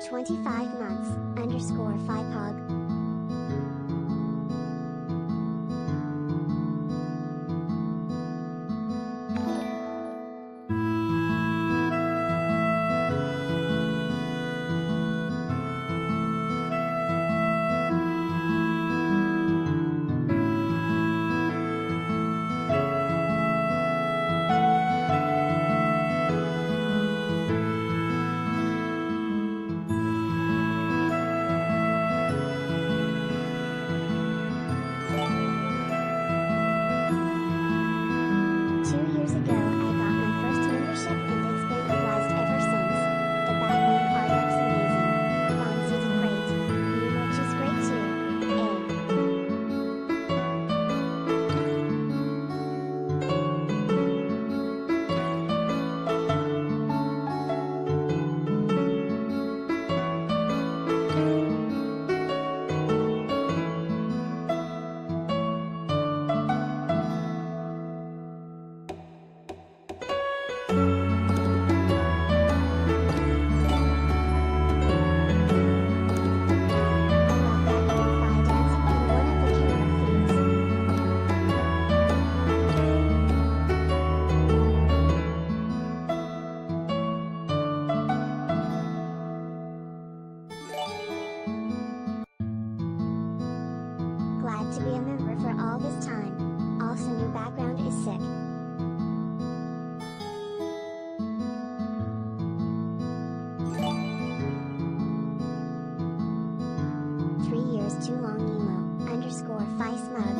25 months, _5pog. Glad to be a member for all this time. Also, new background is sick. Too long emo, _Phisnom.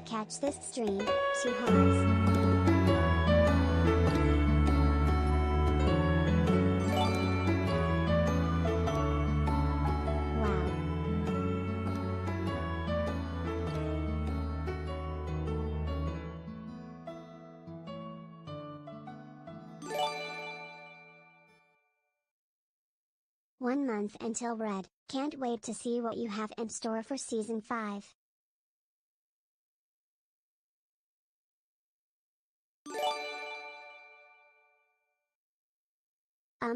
Catch this stream, 2 hearts. Wow. One month until Red. Can't wait to see what you have in store for Season 5.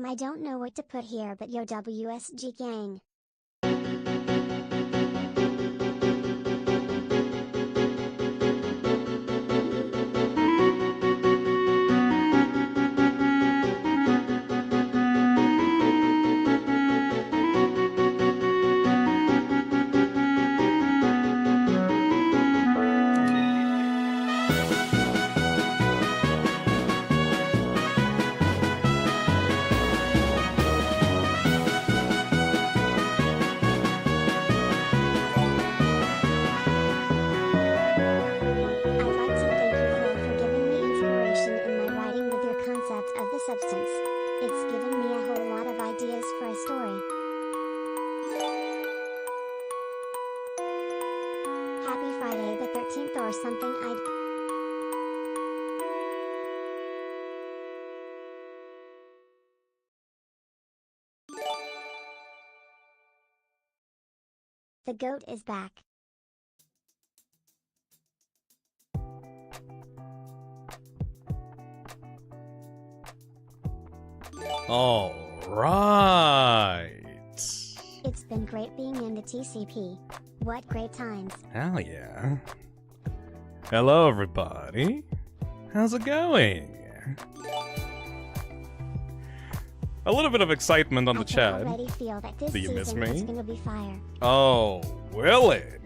I don't know what to put here, but yo WSG gang. Substance. It's given me a whole lot of ideas for a story. Happy Friday the 13th or something. The goat is back. All right. It's been great being in the TCP. What great times. Hell yeah. Hello, everybody. How's it going? A little bit of excitement on the I can chat. already feel that this Do you miss season me? is gonna be fire. Oh, will it?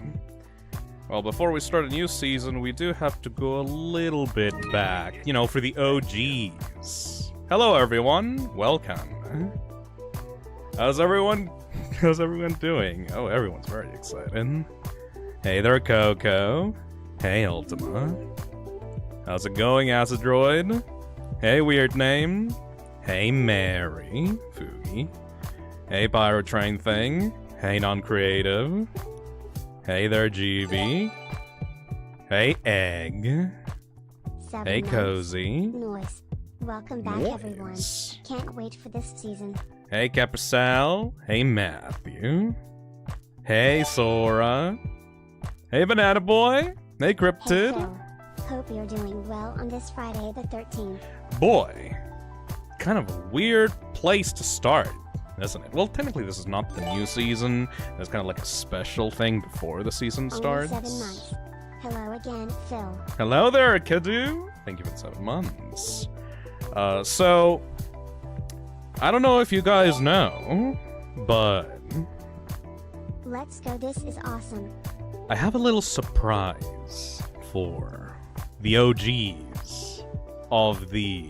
Well, before we start a new season, we do have to go a little bit back, you know, for the OGs. Hello, everyone. Welcome. How's everyone doing? Oh, everyone's very excited. Hey there, Coco. Hey, Ultima. How's it going, Acid Droid? Hey, Weird Name. Hey, Mary. Fugi. Hey, Pyrotrain Thing. Hey, Non-Creative. Hey there, GB. Hey, Egg. 7 Hey, months. Cozy. Noise. Welcome back, everyone. Noise. Can't wait for this season. Hey, Capricel. Hey, Matthew. Hey, Sora. Hey, Banana Boy. Hey, Hey, Cryptid. Phil. Hope you're doing well on this Friday the 13th. Boy, kind of a weird place to start, isn't it? Well, technically this is not the new season. There's kind of like a special thing before the season starts. Only 7 months. Hello again, Phil. Hello there, Kiddu. Thank you for the 7 months. So, I don't know if you guys know, but Let's go, this is awesome. I have a little surprise for the OGs of the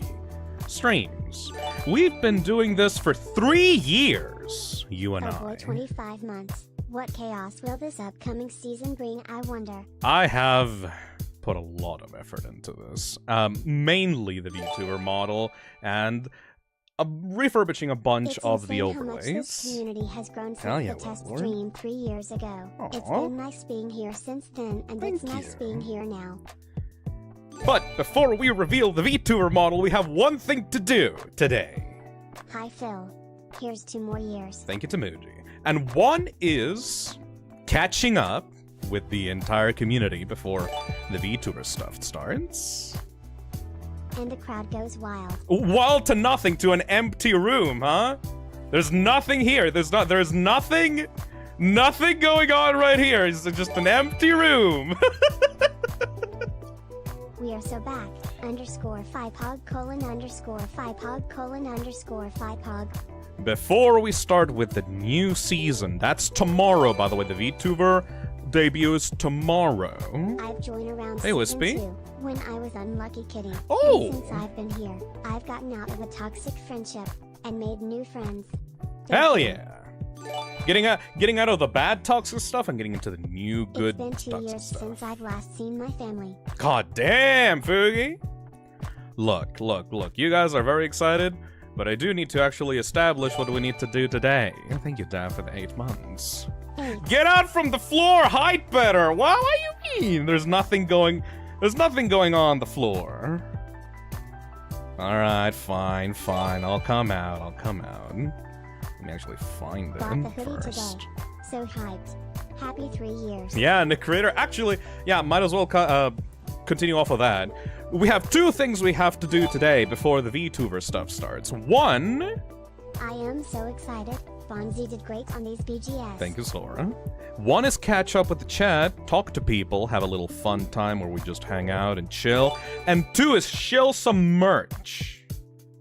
streams. We've been doing this for 3 years, you and Oh boy, I. 25 months. What chaos will this upcoming season bring, I wonder? I have put a lot of effort into this. Mainly the VTuber model and refurbishing a bunch It's of the insane how much this overlays. community has grown Hell since yeah, the test Lord. stream 3 years ago. It's Aw. been nice being here since then, and Thank it's nice you. being here now. But before we reveal the VTuber model, we have one thing to do today. Hi, Phil. Here's 2 more years. Thank you, Tamuji. And one is catching up with the entire community before the VTuber stuff starts. And the crowd goes wild. Wild to nothing to an empty room, huh? There's nothing here. There's nothing going on right here. It's just an empty room. We are so back. _5pog:_5pog:_5pog. Before we start with the new season, that's tomorrow, by the way. The VTuber debuts tomorrow. I've joined around Hey, season Wispy. 2 when I was unlucky kidding. Oh. And since I've been here, I've gotten out of a toxic friendship and made new friends. Hell yeah. Getting out of the bad toxic stuff and getting into the new good It's been 2 toxic years stuff. since I've last seen my family. God damn, Fugi! Look. You guys are very excited, but I do need to actually establish what we need to do today. Thank you, Dad, for the 8 months. Hey, Get out from the floor! Hide better! What do you mean? There's nothing going on the floor. Alright, fine. I'll come out. Let me actually find bought the it hoodie first. today. So hyped. Happy 3 years. Yeah, and the creator actually, yeah, might as well continue off of that. We have 2 things we have to do today before the VTuber stuff starts. One, I am so excited. Bonzi did great on these BGS. thank you, Sora. One is catch up with the chat, talk to people, have a little fun time where we just hang out and chill. And 2 is shill some merch.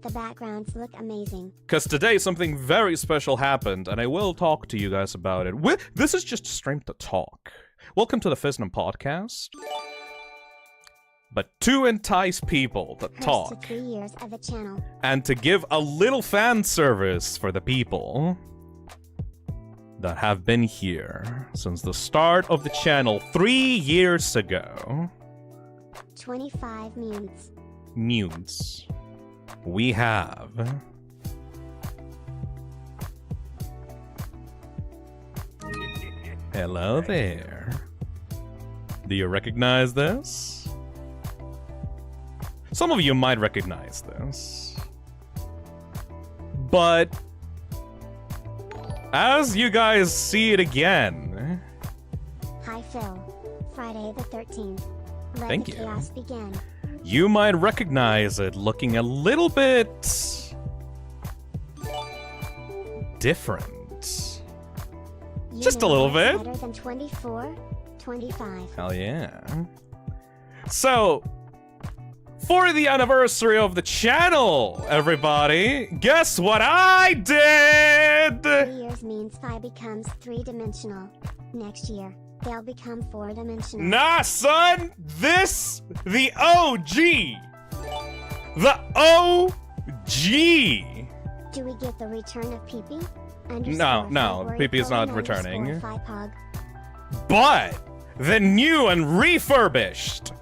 The backgrounds look amazing. Because today something very special happened, and I will talk to you guys about it. This is just a stream to talk. Welcome to the Phisnom podcast. But to entice people to Here's talk, to 3 years of the channel. and to give a little fan service for the people that have been here since the start of the channel 3 years ago. 25 mutes. Mutes. We have hello there. Do you recognize this? Some of you might recognize this. But as you guys see it again, Hi, Phil. Friday the 13th. Let Thank the you. chaos begin. you might recognize it looking a little bit different. You Just a know little what's bit. Better than 24, 25. Hell yeah. So, for the anniversary of the channel, everybody, guess what I did? 3 years means Phi becomes 3-dimensional. Next year, they'll become 4-dimensional. Nah, son! The OG! The OG! Do we get the return of Pee-Pee? No, Pee-Pee is not returning. Pug. But the new and refurbished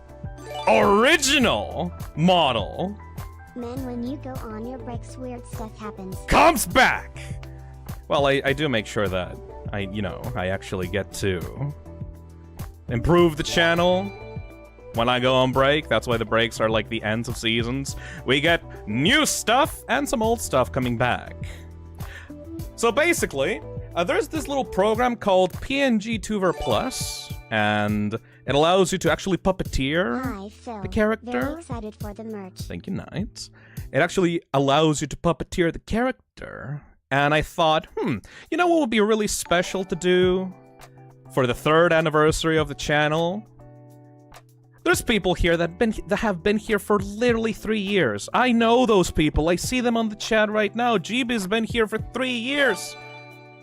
original model Man, when you go on your breaks, weird stuff happens. comes back. Well, I do make sure that I actually get to improve the channel when I go on break. That's why the breaks are like the ends of seasons. We get new stuff and some old stuff coming back. So basically, there's this little program called PngTuber Plus, and it allows you to actually puppeteer Hi, Phil. the character. Very excited for the merch. Thank you, Knight. It actually allows you to puppeteer the character. And I thought, you know what would be really special to do for the 3rd anniversary of the channel? There's people here that have been here for literally 3 years. I know those people. I see them on the chat right now. GB's been here for 3 years.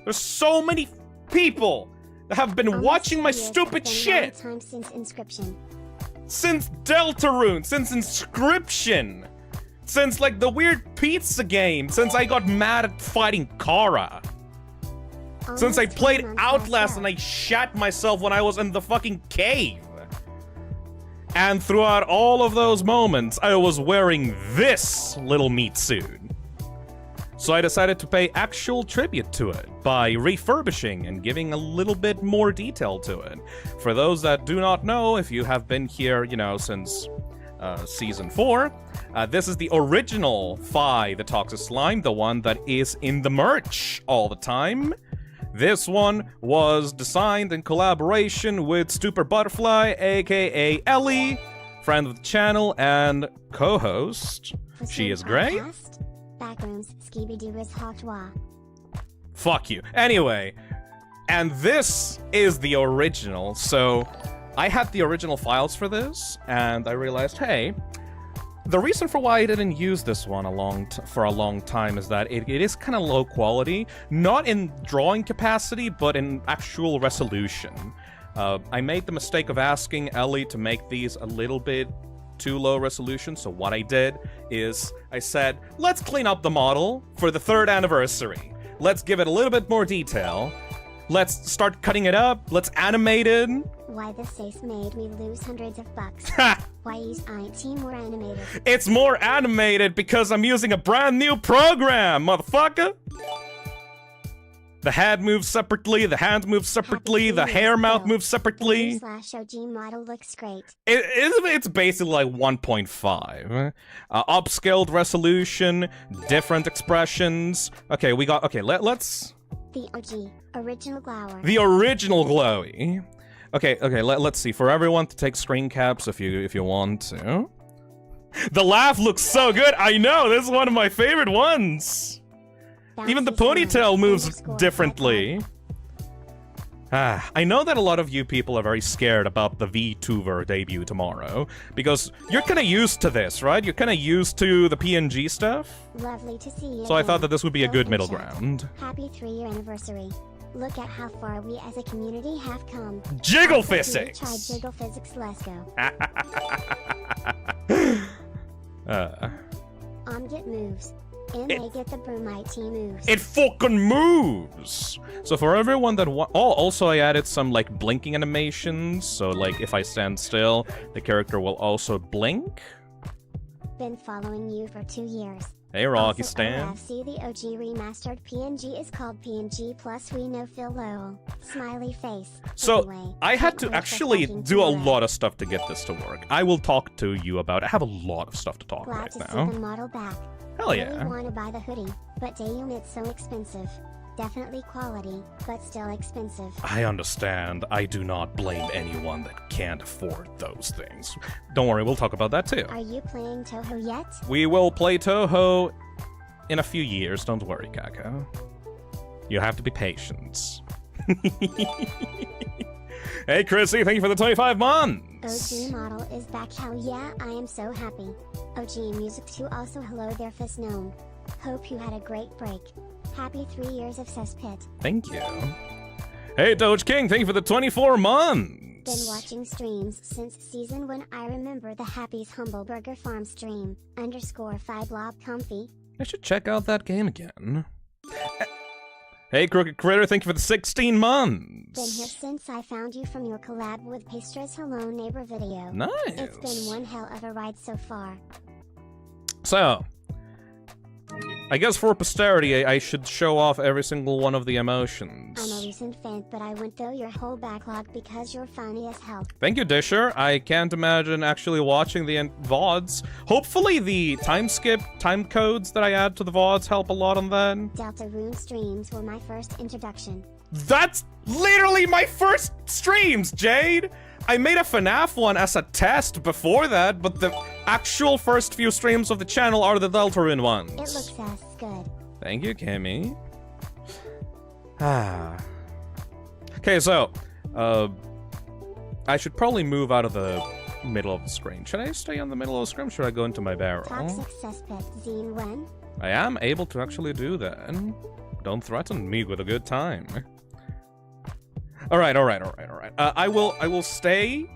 There's so many people that have been watching my stupid shit. Time since Inscription. Since Deltarune, since Inscription. Since, like, the weird pizza game. Since I got mad at fighting Kara. Since I played Outlast and I shat myself when I was in the fucking cave. And throughout all of those moments, I was wearing this little Meatsuit. So I decided to pay actual tribute to it by refurbishing and giving a little bit more detail to it. For those that do not know, if you have been here, since Season 4, this is the original Phi, the Toxic Slime, the one that is in the merch all the time. This one was designed in collaboration with Stupor Butterfly, aka Ellie, friend of the channel and co-host. She is great. Backrooms, Scooby-Doo is Hawkwa. Fuck you. Anyway, and this is the original, so I had the original files for this, and I realized, hey, the reason for why I didn't use this one for a long time is that it is kind of low quality, not in drawing capacity, but in actual resolution. I made the mistake of asking Ellie to make these a little bit too low resolution, so what I did is I said, let's clean up the model for the 3rd anniversary. Let's give it a little bit more detail. Let's start cutting it up. Let's animate it. Why this face made me lose hundreds of bucks. Ha! Why is IT more animated? It's more animated because I'm using a brand new program, motherfucker! The head moves separately, the hands move separately, the hair mouth moves separately. /OG model looks great. It's basically like 1.5. Upscaled resolution, different expressions. Okay, let's... The OG, original glower. The original glowy. Okay, let's see. For everyone to take screen caps if you want to. The laugh looks so good. I know, this is one of my favorite ones. Even the ponytail moves differently. I know that a lot of you people are very scared about the Vtuber debut tomorrow, because you're kind of used to this, right? You're kind of used to the PNG stuff. Lovely to see you. So I thought that this would be a good middle ground. Happy 3-year anniversary. Look at how far we as a community have come. Jiggle physics! Try jiggle physics, let's go. Get moves. And they get the Bromite moves. It fucking moves! So for everyone that also I added some, like, blinking animations. So, like, if I stand still, the character will also blink. Been following you for 2 years. Hey, Rocky also, Stan. OFC, the OG remastered PNG is called PNG Plus We Know Phil Lowell. Smiley face. So, anyway, I had to actually do a lot of stuff to get this to work. I will talk to you about it. I have a lot of stuff to talk Glad right to now. see the model back. Hell yeah. Really want to buy the hoodie, but damn, it's so expensive. Definitely quality, but still expensive. I understand. I do not blame anyone that can't afford those things. Don't worry, we'll talk about that too. Are you playing Toho yet? We will play Toho in a few years, don't worry, Kako. You have to be patient. Hey, Chrissy, thank you for the 25 months! OG model is back. Hell yeah, I am so happy. OG music too. Also hello there Phisnom. Hope you had a great break. Happy 3 years of cesspit. Thank you. Hey Doge King, thank you for the 24 months. Been watching streams since season 1. I remember the Happy's Humble Burger Farm stream. _5 blob comfy. I should check out that game again. Hey Crooked Critter, thank you for the 16 months. Been here since I found you from your collab with Pastra's Hello Neighbor video. Nice. It's been one hell of a ride so far. So, I guess for posterity, I should show off every single one of the emotions. I'm a recent fan, but I went through your whole backlog because you're funny as hell. Thank you, Disher. I can't imagine actually watching the VODs. Hopefully the time codes that I add to the VODs help a lot on that. Delta Rune streams were my first introduction. That's literally my first streams, Jade! I made a FNAF one as a test before that, but the actual first few streams of the channel are the Deltarune ones. It looks as good. Thank you, Kimmy. Okay, so, I should probably move out of the middle of the screen. Should I stay on the middle of the screen? Or should I go into my barrel? Toxic cesspit zine when? I am able to actually do that. Don't threaten me with a good time. All right. I will stay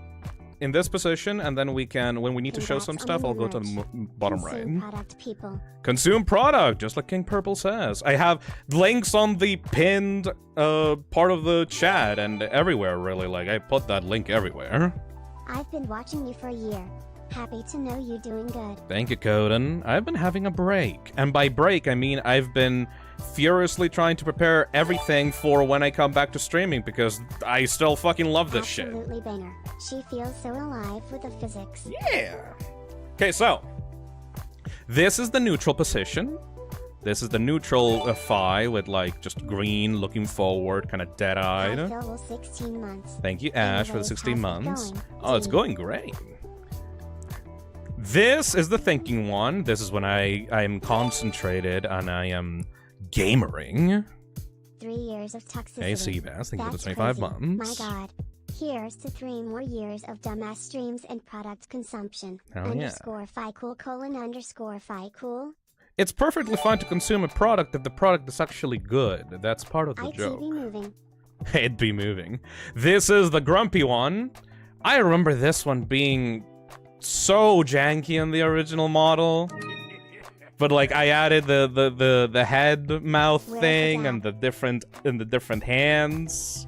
in this position, and then we can, when we need to show some stuff, I'll go to the bottom right. Consume product, people. Consume product, just like King Purple says. I have links on the pinned part of the chat and everywhere, really. Like, I put that link everywhere. I've been watching you for a year. Happy to know you doing good. Thank you, Coden. I've been having a break. And by break, I mean I've been furiously trying to prepare everything for when I come back to streaming, because I still fucking love this shit. Absolutely banger. She feels so alive with the physics. Yeah. Okay, so this is the neutral position. This is the neutral Phi with like just green, looking forward, kind of dead-eyed. 16 months. Thank you, Ash, for the 16 months. Oh, it's going great. This is the thinking one. This is when I am concentrated and I am gamering. 3 years of toxicity. Hey, Seabass, thank you for the 25 crazy. months. My god. Here's to 3 more years of dumbass streams and product consumption. Hell yeah. _Phi cool : _Phi cool. It's perfectly fine to consume a product if the product is actually good. That's part of the joke. Be moving. It'd be moving. This is the grumpy one. I remember this one being so janky in the original model, but like I added the head mouth thing and the different hands.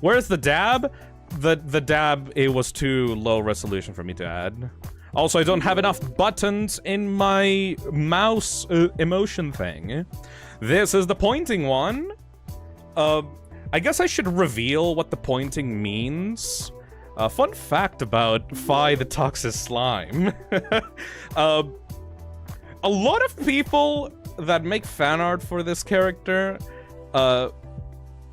Where's the dab? The dab, it was too low resolution for me to add. Also, I don't have enough buttons in my mouse emotion thing. This is the pointing one. I guess I should reveal what the pointing means. Fun fact about Phi the Toxic Slime. A lot of people that make fan art for this character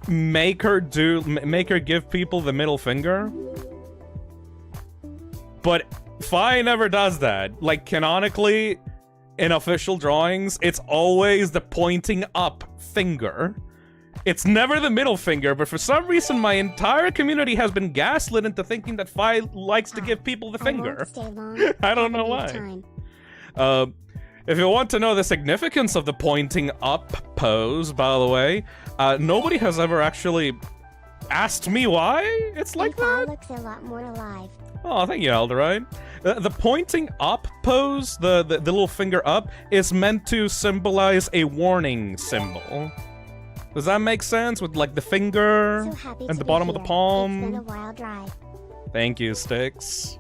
make her give people the middle finger. But Phi never does that. Like, canonically, in official drawings, it's always the pointing up finger. It's never the middle finger, but for some reason my entire community has been gaslit into thinking that Phi likes to give people the finger. I don't know why. If you want to know the significance of the pointing up pose, by the way, nobody has ever actually asked me why it's like that. Looks a lot more alive. Oh, thank you, Alderite. The pointing up pose, the little finger up, is meant to symbolize a warning symbol. Does that make sense? With like the finger and the bottom of the palm. It's been a wild ride. Thank you, Sticks.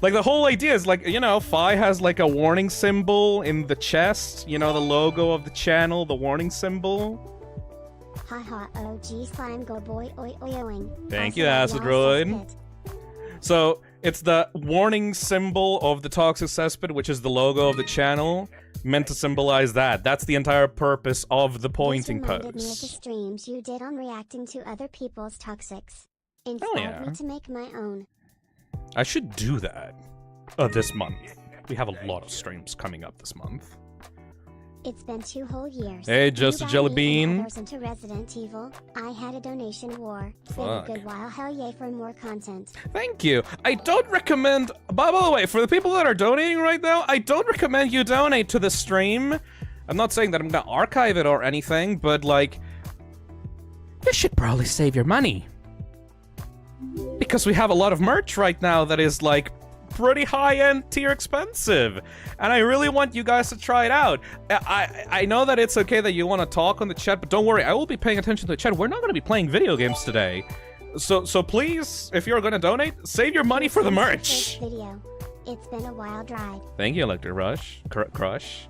Like the whole idea is like, you know, Phi has like a warning symbol in the chest. You know, the logo of the channel, the warning symbol. Haha, OG slime go boy oi oing. Thank you, Acid Droid. So it's the warning symbol of the Toxic Cesspit, which is the logo of the channel, meant to symbolize that. That's the entire purpose of the pointing pose. This reminded me of the streams you did on reacting to other people's toxics. Inspired me to make my own. I should do that this month. We have a lot of streams coming up this month. It's been 2 whole years. Hey, just You a got jelly me bean. and others into Resident Evil. I had a donation war. Been a Fuck. good while. Hell yay for more content. Thank you. I don't recommend... By the way, for the people that are donating right now, I don't recommend you donate to the stream. I'm not saying that I'm gonna archive it or anything, but, like... You should probably save your money. Because we have a lot of merch right now that is, like, pretty high-end tier expensive. And I really want you guys to try it out. I know that it's okay that you want to talk on the chat, but don't worry, I will be paying attention to the chat. We're not going to be playing video games today. So please, if you're going to donate, save your money for the merch. Video. It's been a wild ride. Thank you, Electric Rush. Crush.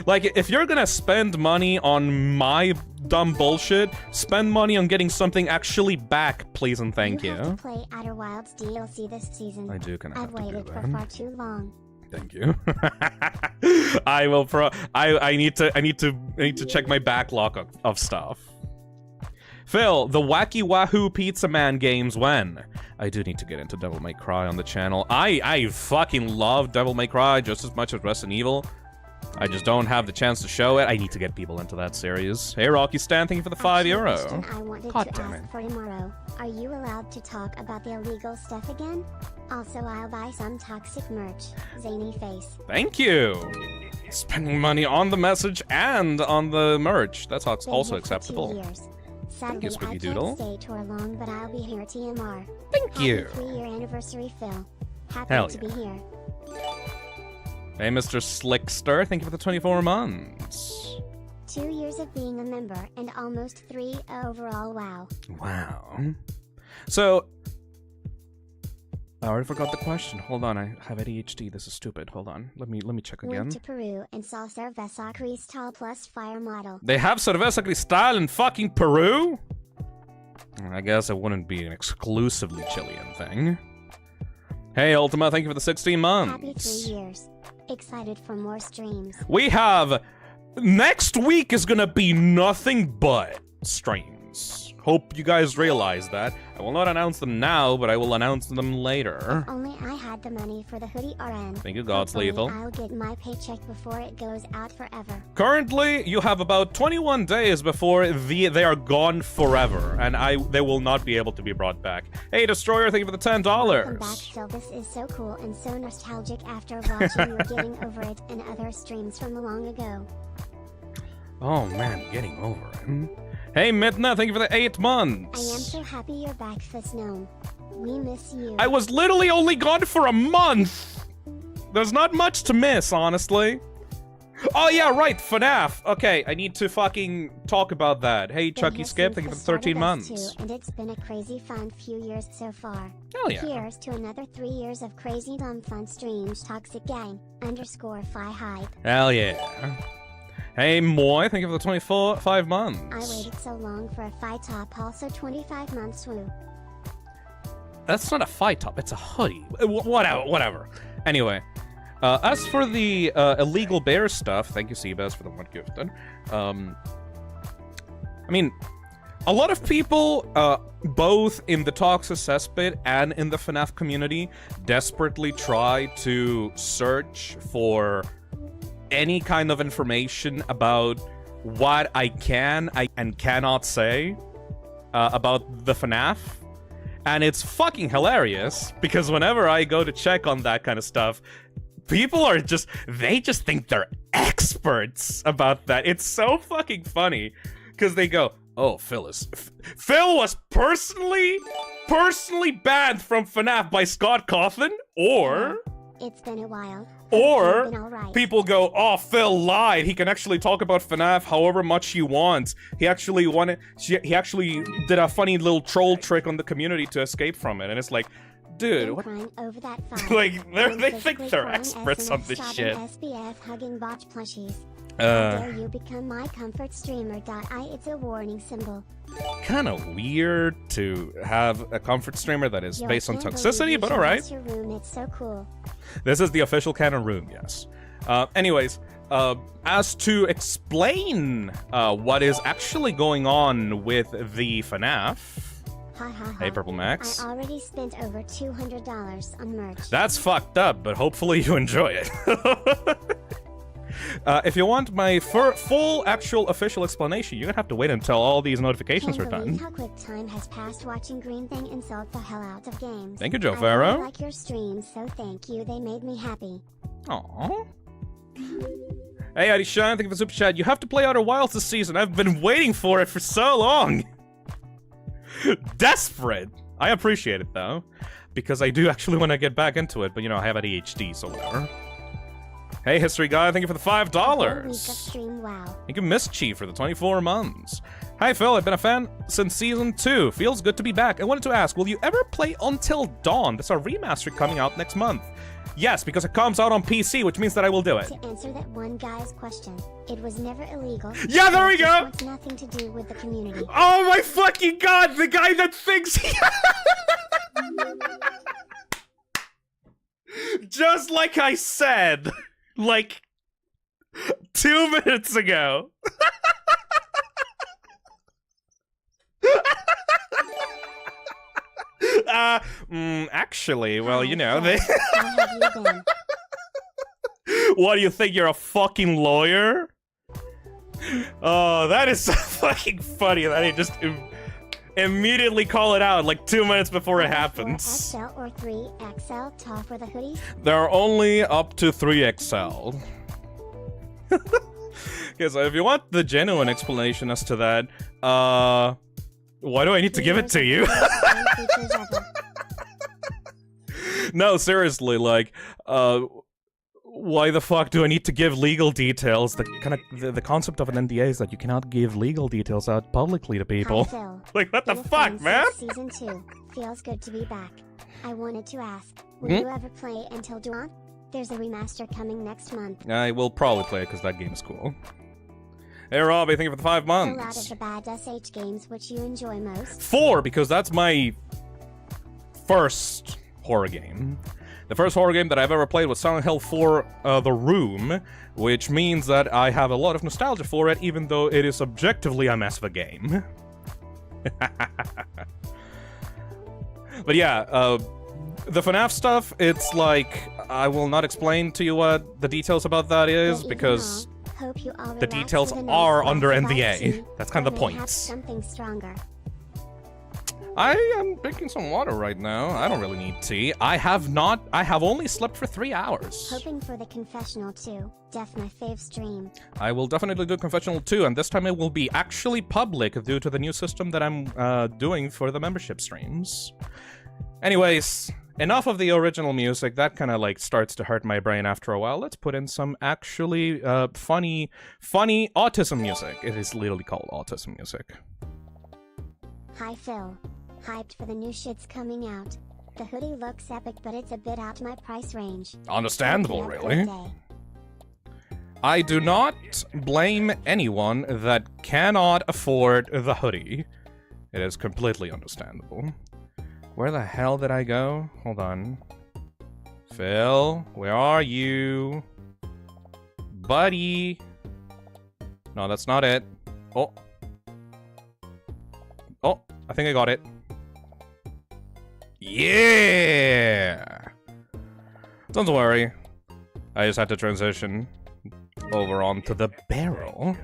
Like, if you're gonna spend money on my dumb bullshit, spend money on getting something actually back, please and thank you. You have to play Outer Wilds DLC this season. I do kind of I've have to do waited for that. far too long. Thank you. I will I need to check my backlog of stuff. Phil, the Wacky Wahoo Pizza Man games when? I do need to get into Devil May Cry on the channel. I fucking love Devil May Cry just as much as Resident Evil. I just don't have the chance to show it. I need to get people into that series. Hey, Rocky Stan, thank you for the €5. Question I wanted God to damn ask it. for tomorrow. Are you allowed to talk about the illegal stuff again? Also, I'll buy some toxic merch. Zany face. Thank you. Spending money on the message and on the merch. That's Been also here for 2 acceptable. years. Thank you, Sadly, Spooky I can't Doodle. stay tour long, but I'll be here TMR. Thank you. Happy 3-year anniversary, Phil. Happy Hell to yeah. be here. Hey, Mr. Slickster, thank you for the 24 months. 2 years of being a member and almost 3 overall. Wow. Wow. So, I already forgot the question. Hold on, I have ADHD. This is stupid. Hold on. Let me check again. Went to Peru and saw Cerveza Cristal plus fire model. They have Cerveza Cristal in fucking Peru? I guess it wouldn't be an exclusively Chilean thing. Hey, Ultima, thank you for the 16 months. Happy 3 years. Excited for more streams. We have... Next week is gonna be nothing but streams. Hope you guys realize that. I will not announce them now, but I will announce them later. Only I had the money for the hoodie RN. Thank you, God's Hopefully Lethal. I'll get my paycheck before it goes out forever. Currently, you have about 21 days before they are gone forever, and they will not be able to be brought back. Hey, Destroyer, thank you for the $10. Welcome back, Phil. This is so cool and so nostalgic after watching you getting over it and other streams from long ago. Oh man, getting over it. Hey, Midna, thank you for the 8 months. I am so happy you're back, Phisnom. We miss you. I was literally only gone for a month. There's not much to miss, honestly. Oh yeah, right, FNAF. Okay, I need to fucking talk about that. Hey, Been Chucky here Skip, since thank you the for the start of 13 us months. too, and it's been a crazy fun few years so far. Hell yeah. Here's to another 3 years of crazy dumb fun streams. Toxic gang _fi hype. Hell yeah. Hey, Moy, thank you for the 5 months. I waited so long for a fight top, also 25 months. Woo. That's not a fight top, it's a hoodie. Whatever. Anyway, as for the illegal bear stuff, thank you, Seabass, for the 1 gifted. I mean, a lot of people, both in the Toxic Cesspit and in the FNAF community, desperately try to search for any kind of information about what I can and cannot say about the FNAF. And it's fucking hilarious, because whenever I go to check on that kind of stuff, people are they just think they're experts about that. It's so fucking funny, because they go, oh, Phil was personally banned from FNAF by Scott Cawthon, or... It's been a while. Or Been all right. people go, oh, Phil lied. He can actually talk about FNAF however much he wants. He actually did a funny little troll trick on the community to escape from it. And it's like, dude, Been what? crying over that fight. Like, they Been think physically they're crying experts SNF on this shot shit. and SBF hugging botch plushies. How dare you become my comfort streamer. It's a warning symbol. Kind of weird to have a comfort streamer that is Yo, based I on can't toxicity, believe but you alright. chose your room. It's so cool. This is the official canon room, yes. Anyways, as to explain what is actually going on with the FNAF... Ha ha ha. Hey, Purple Max. I already spent over $200 on merch. That's fucked up, but hopefully you enjoy it. If you want my full, actual, official explanation, you're gonna have to wait until all these notifications are Can't done. believe how quick time has passed watching Green Thing insult the hell out of games. Thank you, Joe I Farrow. really like your streams, so thank you. They made me happy. Aww. Hey, Adi Shine, thank you for Super Chat. You have to play Outer Wilds this season. I've been waiting for it for so long. Desperate. I appreciate it, though. Because I do actually want to get back into it, but, you know, I have ADHD, so whatever. Hey, History Guy, thank you for the $5. Stream, wow. Thank you, Mischief, for the 24 months. Hi, Phil. I've been a fan since Season 2. Feels good to be back. I wanted to ask, will you ever play Until Dawn? There's a remaster coming out next month. Yes, because it comes out on PC, which means that I will do it. To answer that one guy's question, it was never illegal. Yeah, there we go! It's nothing to do with the community. Oh my fucking god, the guy that thinks he... Just like I said, like, 2 minutes ago. Actually, well, you know, they... How have you been? What, do you think you're a fucking lawyer? Oh, that is so fucking funny that he just immediately call it out like 2 minutes before it happens. XL or 3XL tall for the hoodies? They're only up to 3XL. Okay, so if you want the genuine explanation as to that, why do I need to give it to you? No, seriously, like, why the fuck do I need to give legal details? The concept of an NDA is that you cannot give legal details out publicly to people. Hi, Phil. Like, what the Been a fuck, fan man? since Season 2. Feels good to be back. I wanted to ask, will you ever play Until Dawn? There's a remaster coming next month. I will probably play it because that game is cool. Hey, Robbie, thank you for the 5 So out of months. the bad SH games, which you enjoy most? 4, because that's my first horror game. The first horror game that I've ever played was Silent Hill 4, The Room, which means that I have a lot of nostalgia for it, even though it is objectively a mess of a game. But yeah, the FNAF stuff, it's like, I will not explain to you what the details about that is, because Hope you all the relax details with a nice are glass under of NDA. iced tea, That's kind of the or mayhap point. Something stronger. I am drinking some water right now. I don't really need tea. I have only slept for 3 hours. Hoping for the confessional too. Def my fave stream. I will definitely do confessional too, and this time it will be actually public due to the new system that I'm doing for the membership streams. Anyways, enough of the original music. That kind of like starts to hurt my brain after a while. Let's put in some actually funny autism music. It is literally called autism music. Hi Phil. Hyped for the new shits coming out. The hoodie looks epic, but it's a bit out my price range. Understandable, Hope you have a really. good day. I do not blame anyone that cannot afford the hoodie. It is completely understandable. Where the hell did I go? Hold on. Phil, where are you? Buddy! No, that's not it. Oh. Oh, I think I got it. Yeah! Don't worry. I just had to transition over onto the barrel.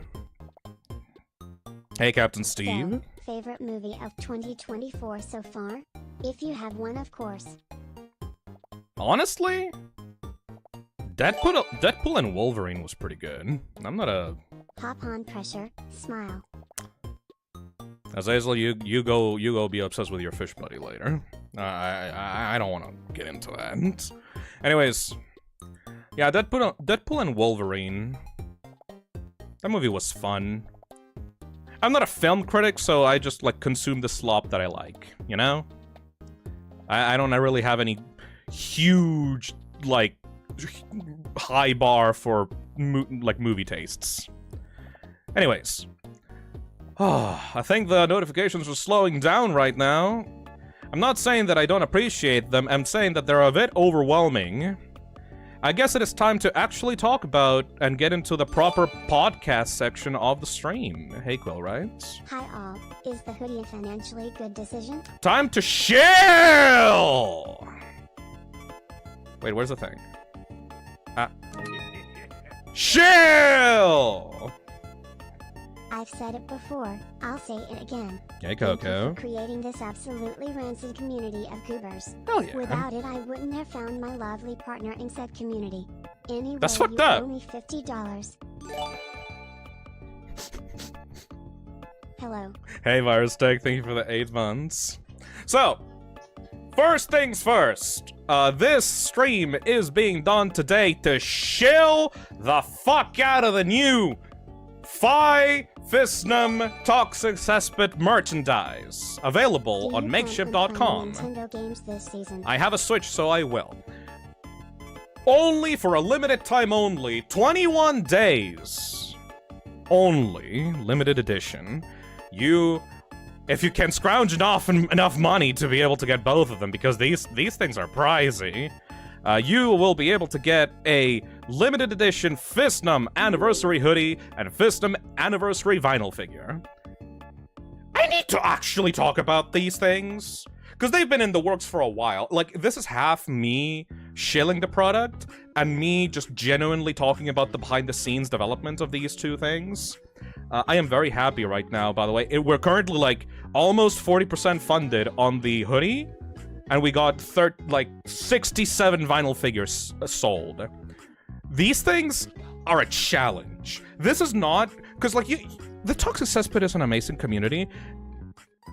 Hey, Captain Steve. Phil, favorite movie of 2024 so far? If you have one, of course. Honestly, Deadpool and Wolverine was pretty good. I'm not a... Hop on pressure, smile. Azazel, you go be obsessed with your fish buddy later. I don't want to get into that. Anyways, yeah, Deadpool and Wolverine. That movie was fun. I'm not a film critic, so I just like consume the slop that I like, you know? I don't really have any huge, like, high bar for movie tastes. Anyways. I think the notifications are slowing down right now. I'm not saying that I don't appreciate them, I'm saying that they're a bit overwhelming. I guess it is time to actually talk about and get into the proper podcast section of the stream. Hey, Quill, right? Hi all, is the hoodie a financially good decision? Time to chill! Wait, where's the thing? Chill! I've said it before, I'll say it again. Hey, Thank you Coco. for creating this absolutely rancid community of goobers. Hell yeah. Without it, I wouldn't have found my lovely partner in said community. Anyway, That's fucked you up. owe me $50. Hello. Hey, Virus Tech, thank you for the 8 months. So, first things first. This stream is being done today to shill the fuck out of the new Phisnom Toxic Cesspit merchandise, available on Makeship.com. Nintendo games this season. I have a Switch, so I will. Only for a limited time only, 21 days. Only, limited edition. If you can scrounge enough money to be able to get both of them, because these things are pricey, you will be able to get a limited edition Phisnom Anniversary hoodie and Phisnom Anniversary vinyl figure. I need to actually talk about these things, because they've been in the works for a while. Like, this is half me shilling the product, and me just genuinely talking about the behind-the-scenes development of these two things. I am very happy right now, by the way. We're currently, like, almost 40% funded on the hoodie, and we got 67 vinyl figures sold. These things are a challenge. This is not... Because, like, the Toxic Cesspit is an amazing community,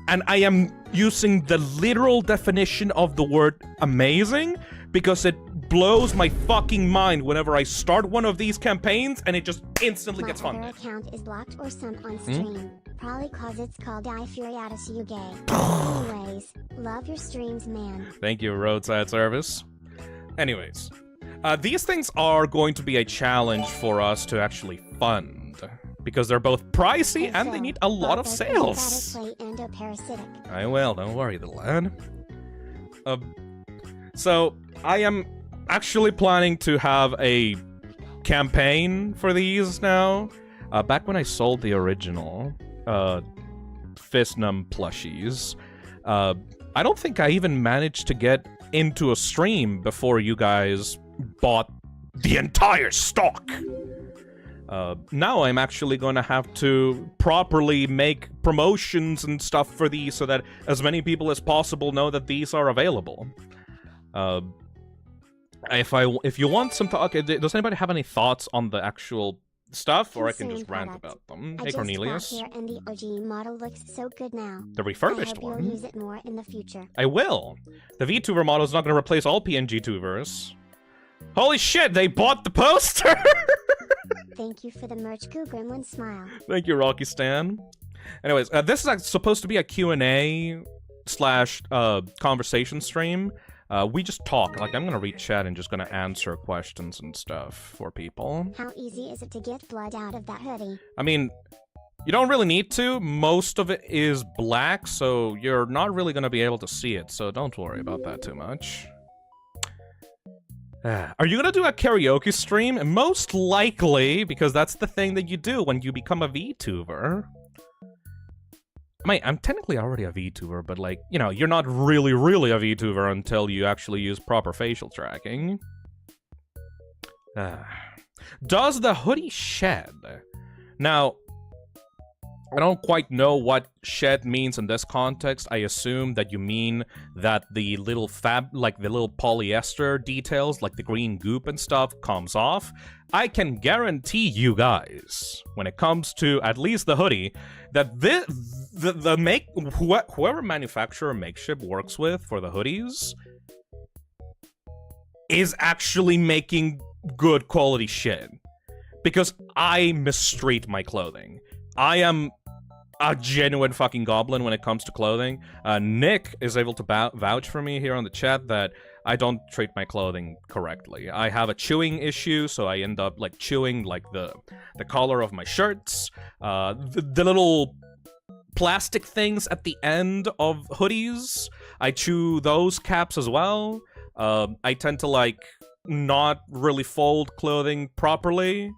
and I am using the literal definition of the word amazing, because it blows my fucking mind whenever I start one of these campaigns and it just instantly gets funded. My other account is blocked or sent on stream. Probably cause it's called I Furiatus You Gay. Anyways, love your streams, man. Thank you, Roadside Service. Anyways, these things are going to be a challenge for us to actually fund, because they're both pricey and they need a lot of sales. I will, don't worry, little lad. So, I am actually planning to have a campaign for these now. Back when I sold the original Phisnom plushies, I don't think I even managed to get into a stream before you guys bought the entire stock. Now I'm actually going to have to properly make promotions and stuff for these so that as many people as possible know that these are available. If you want some talk, does anybody have any thoughts on the actual stuff, or I can just rant about them? Hey, Cornelius. Here and the OG model looks so good now. The refurbished I hope one. You'll use it more in the future. I will. The Vtuber model is not going to replace all PngTubers. Holy shit! They bought the poster. Thank you for the merch, Goo Gremlin smile. Thank you, Rocky Stan. Anyways, this is supposed to be a Q&A / conversation stream. We just talk. Like, I'm gonna read chat and just gonna answer questions and stuff for people. How easy is it to get blood out of that hoodie? I mean, you don't really need to. Most of it is black, so you're not really gonna be able to see it, so don't worry about that too much. Are you gonna do a karaoke stream? Most likely, because that's the thing that you do when you become a VTuber. I mean, I'm technically already a VTuber, but, like, you know, you're not really a VTuber until you actually use proper facial tracking. Does the hoodie shed? Now, I don't quite know what shed means in this context. I assume that you mean that the little the little polyester details, like the green goop and stuff, comes off. I can guarantee you guys, when it comes to at least the hoodie, that whoever manufacturer Makeship works with for the hoodies is actually making good quality shit. Because I mistreat my clothing. I am a genuine fucking goblin when it comes to clothing. Nick is able to vouch for me here on the chat that I don't treat my clothing correctly. I have a chewing issue, so I end up, like, chewing, like, the collar of my shirts. The little plastic things at the end of hoodies, I chew those caps as well. I tend to, like, not really fold clothing properly.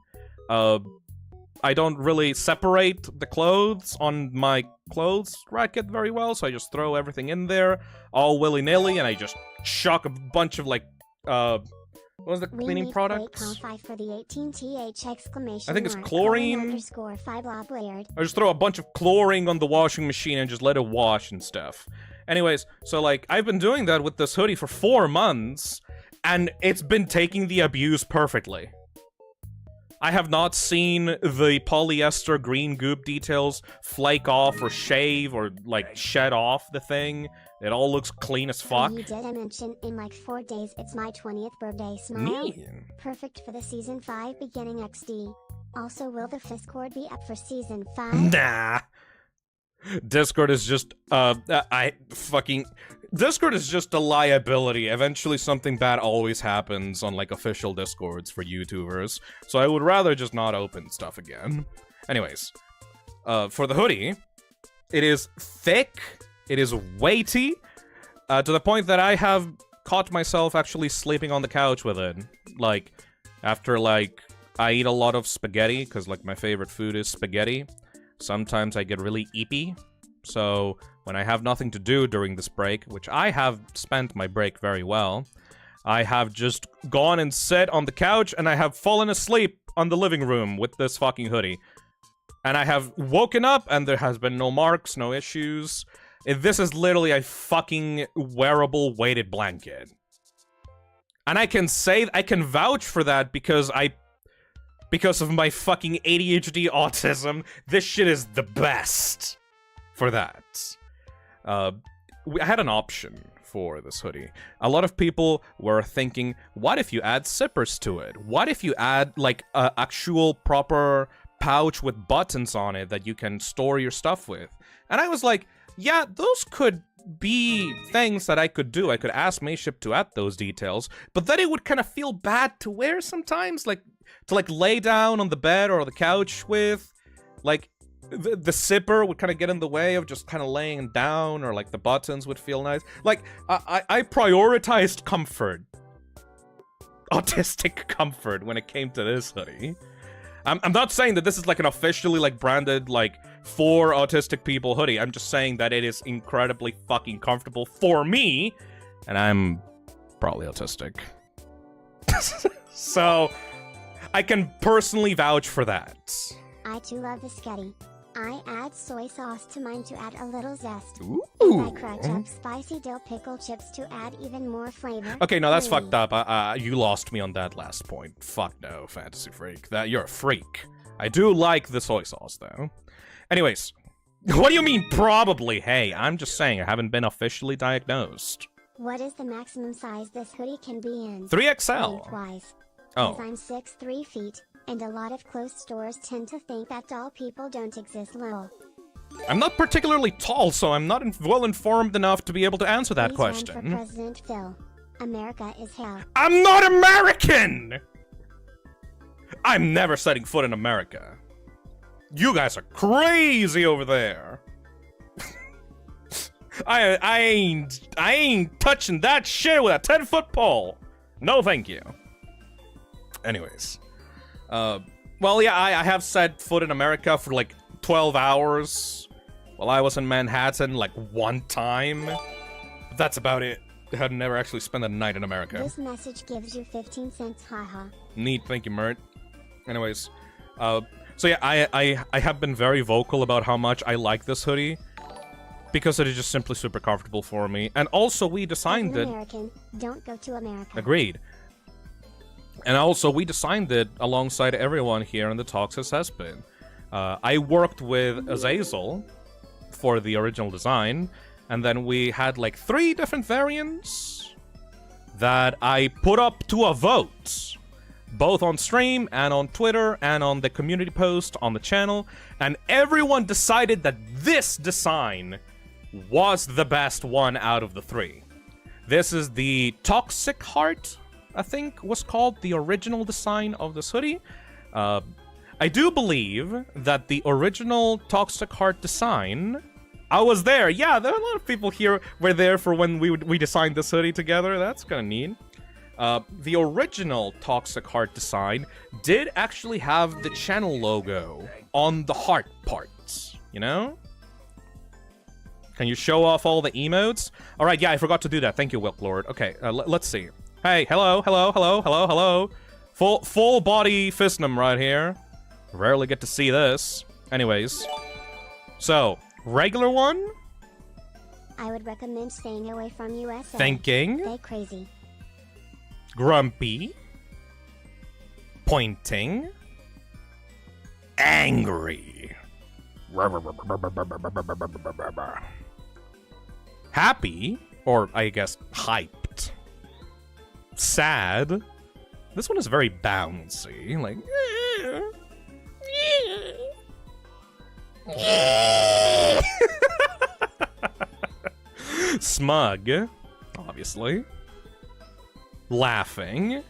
I don't really separate the clothes on my clothes racket very well, so I just throw everything in there all willy-nilly, and I just chuck a bunch of, like, What was the We cleaning need products? great confi for the 18th exclamation I think it's mark, chlorine. _5 blob layered. Or just throw a bunch of chlorine on the washing machine and just let it wash and stuff. Anyways, so like, I've been doing that with this hoodie for 4 months, and it's been taking the abuse perfectly. I have not seen the polyester green goop details flake off or shave or, like, shed off the thing. It all looks clean as fuck. You did mention in like 4 days it's my 20th birthday. Smile. Mean. Perfect for the Season 5 beginning XD. Also, will the Discord be up for Season 5? Nah. Discord is just, Discord is just a liability. Eventually something bad always happens on, like, official Discords for YouTubers. So I would rather just not open stuff again. Anyways, for the hoodie, it is thick, it is weighty, to the point that I have caught myself actually sleeping on the couch with it. Like, after, like, I eat a lot of spaghetti, because, like, my favorite food is spaghetti. Sometimes I get really eepy, so when I have nothing to do during this break, which I have spent my break very well, I have just gone and sat on the couch and I have fallen asleep on the living room with this fucking hoodie. And I have woken up and there has been no marks, no issues. This is literally a fucking wearable weighted blanket. And I can vouch for that because of my fucking ADHD autism, this shit is the best for that. I had an option for this hoodie. A lot of people were thinking, what if you add zippers to it? What if you add, like, an actual proper pouch with buttons on it that you can store your stuff with? And I was like, yeah, those could be things that I could do. I could ask Makeship to add those details, but then it would kind of feel bad to wear sometimes, like, to, like, lay down on the bed or the couch with. Like, the zipper would kind of get in the way of just kind of laying down, or, like, the buttons would feel nice. Like, I prioritized comfort. Autistic comfort when it came to this hoodie. I'm not saying that this is, like, an officially, like, branded, like, for autistic people hoodie. I'm just saying that it is incredibly fucking comfortable for me, and I'm probably autistic. So I can personally vouch for that. I too love the sketty. I add soy sauce to mine to add a little zest. Ooh. And I crack up spicy dill pickle chips to add even more flavor. Okay, no, that's fucked up. You lost me on that last point. Fuck no, Fantasy Freak. You're a freak. I do like the soy sauce, though. Anyways, what do you mean probably? Hey, I'm just saying I haven't been officially diagnosed. What is the maximum size this hoodie can be in? 3XL. Lengthwise. Oh. As I'm 6'3" feet, and a lot of closed stores tend to think that tall people don't exist. Lol. I'm not particularly tall, so I'm not well informed enough to be able to answer that Please question. run for President Phil. America is hell. I'm not American! I'm never setting foot in America. You guys are crazy over there. I ain't touching that shit with a 10-foot pole. No, thank you. Anyways, well, yeah, I have set foot in America for like 12 hours while I was in Manhattan, like one time. But that's about it. I had never actually spent a night in America. This message gives you 15 cents, haha. Neat, thank you, Mert. Anyways, so yeah, I have been very vocal about how much I like this hoodie, because it is just simply super comfortable for me. And also, we designed it... American, don't go to America. Agreed. And also, we designed it alongside everyone here in the Talks as has been. I worked with Azazel for the original design, and then we had like 3 different variants that I put up to a vote, both on stream and on Twitter and on the community post on the channel, and everyone decided that this design was the best one out of the 3. This is the Toxic Heart, I think was called the original design of this hoodie. I do believe that the original Toxic Heart design, I was there. Yeah, there are a lot of people here were there for when we designed this hoodie together. That's kind of neat. The original Toxic Heart design did actually have the channel logo on the heart parts, you know? Can you show off all the emotes? Alright, yeah, I forgot to do that. Thank you, Wilk Lord. Okay, let's see. Hey, hello, hello, hello, hello, hello. Full body Phisnom right here. Rarely get to see this. Anyways. So, regular one? I would recommend staying away from USA. Thinking. They crazy. Grumpy. Pointing. Angry. Happy, or I guess hyped. Sad. This one is very bouncy, like. Smug, obviously. Laughing.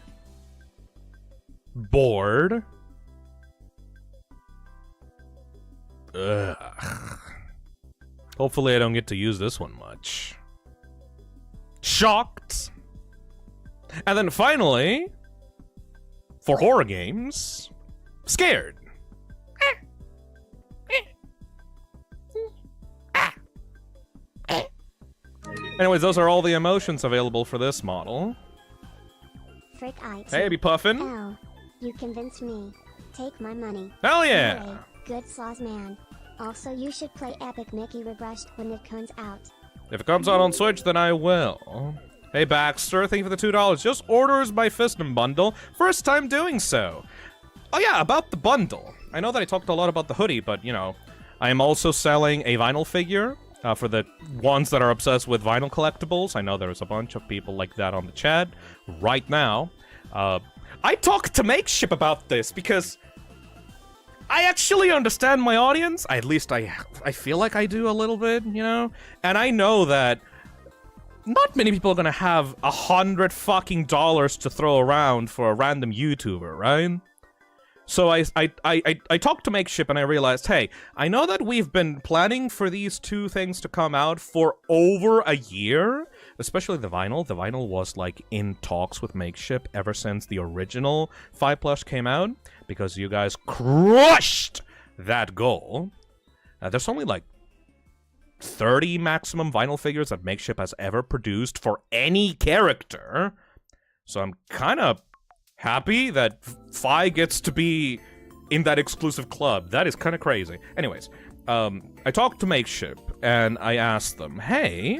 Bored. Ugh. Hopefully I don't get to use this one much. Shocked. And then finally, for horror games, scared. Anyways, those are all the emotions available for this model. Frick IT. Hey, be puffin'. L. You convinced me. Take my money. Hell yeah! Anyway, good slaws, man. Also, you should play Epic Mickey Rebrushed when it comes out. If it comes out on Switch, then I will. Hey, Baxter, thank you for the $2. Just orders my Phisnom bundle. First time doing so. Oh yeah, about the bundle. I know that I talked a lot about the hoodie, but, you know, I am also selling a vinyl figure. For the ones that are obsessed with vinyl collectibles. I know there's a bunch of people like that on the chat right now. I talked to Makeship about this because I actually understand my audience. At least I feel like I do a little bit, you know? And I know that not many people are gonna have $100 fucking to throw around for a random YouTuber, right? So I talked to Makeship and I realized, hey, I know that we've been planning for these two things to come out for over a year, especially the vinyl. The vinyl was like in talks with Makeship ever since the original 5 Plush came out, because you guys crushed that goal. There's only like 30 maximum vinyl figures that Makeship has ever produced for any character. So I'm kind of happy that Phi gets to be in that exclusive club. That is kind of crazy. Anyways, I talked to Makeship, and I asked them, hey,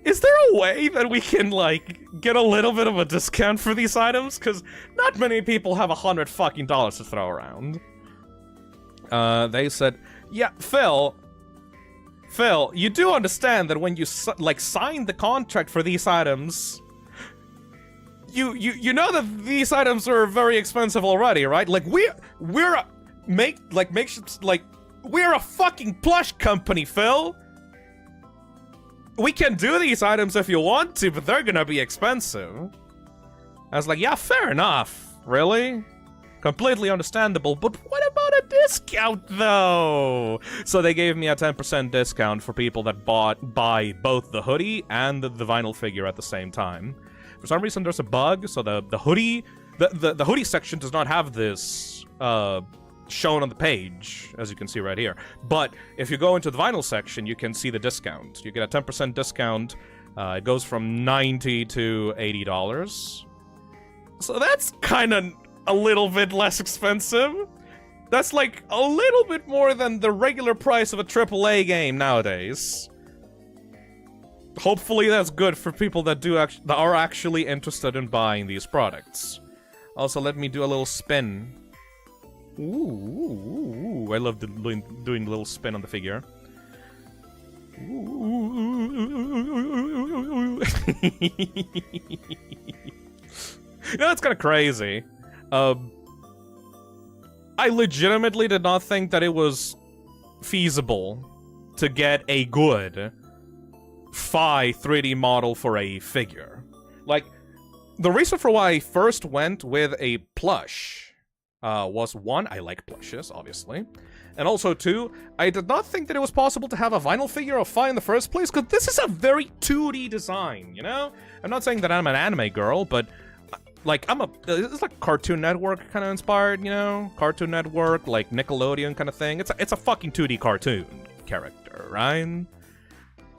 is there a way that we can, like, get a little bit of a discount for these items? Because not many people have $100 fucking to throw around. They said, yeah, Phil, you do understand that when you, like, sign the contract for these items, you know that these items are very expensive already, right? Like, we're a fucking plush company, Phil. We can do these items if you want to, but they're gonna be expensive. I was like, yeah, fair enough. Really? Completely understandable, but what about a discount, though? So they gave me a 10% discount for people that buy both the hoodie and the vinyl figure at the same time. For some reason, there's a bug, so the hoodie... The hoodie section does not have this shown on the page, as you can see right here. But if you go into the vinyl section, you can see the discount. You get a 10% discount. It goes from $90 to $80. So that's kind of a little bit less expensive. That's like a little bit more than the regular price of a AAA game nowadays. Hopefully that's good for people that are actually interested in buying these products. Also, let me do a little spin. Ooh, I love doing a little spin on the figure. Ooh. You know, it's kind of crazy. I legitimately did not think that it was feasible to get a good Phi 3D model for a figure. Like, the reason for why I first went with a plush was, one, I like plushes, obviously. And also, two, I did not think that it was possible to have a vinyl figure of Phi in the first place, because this is a very 2D design, you know? I'm not saying that I'm an anime girl, but, like, it's like Cartoon Network kind of inspired, you know? Cartoon Network, like Nickelodeon kind of thing. It's a fucking 2D cartoon character, right?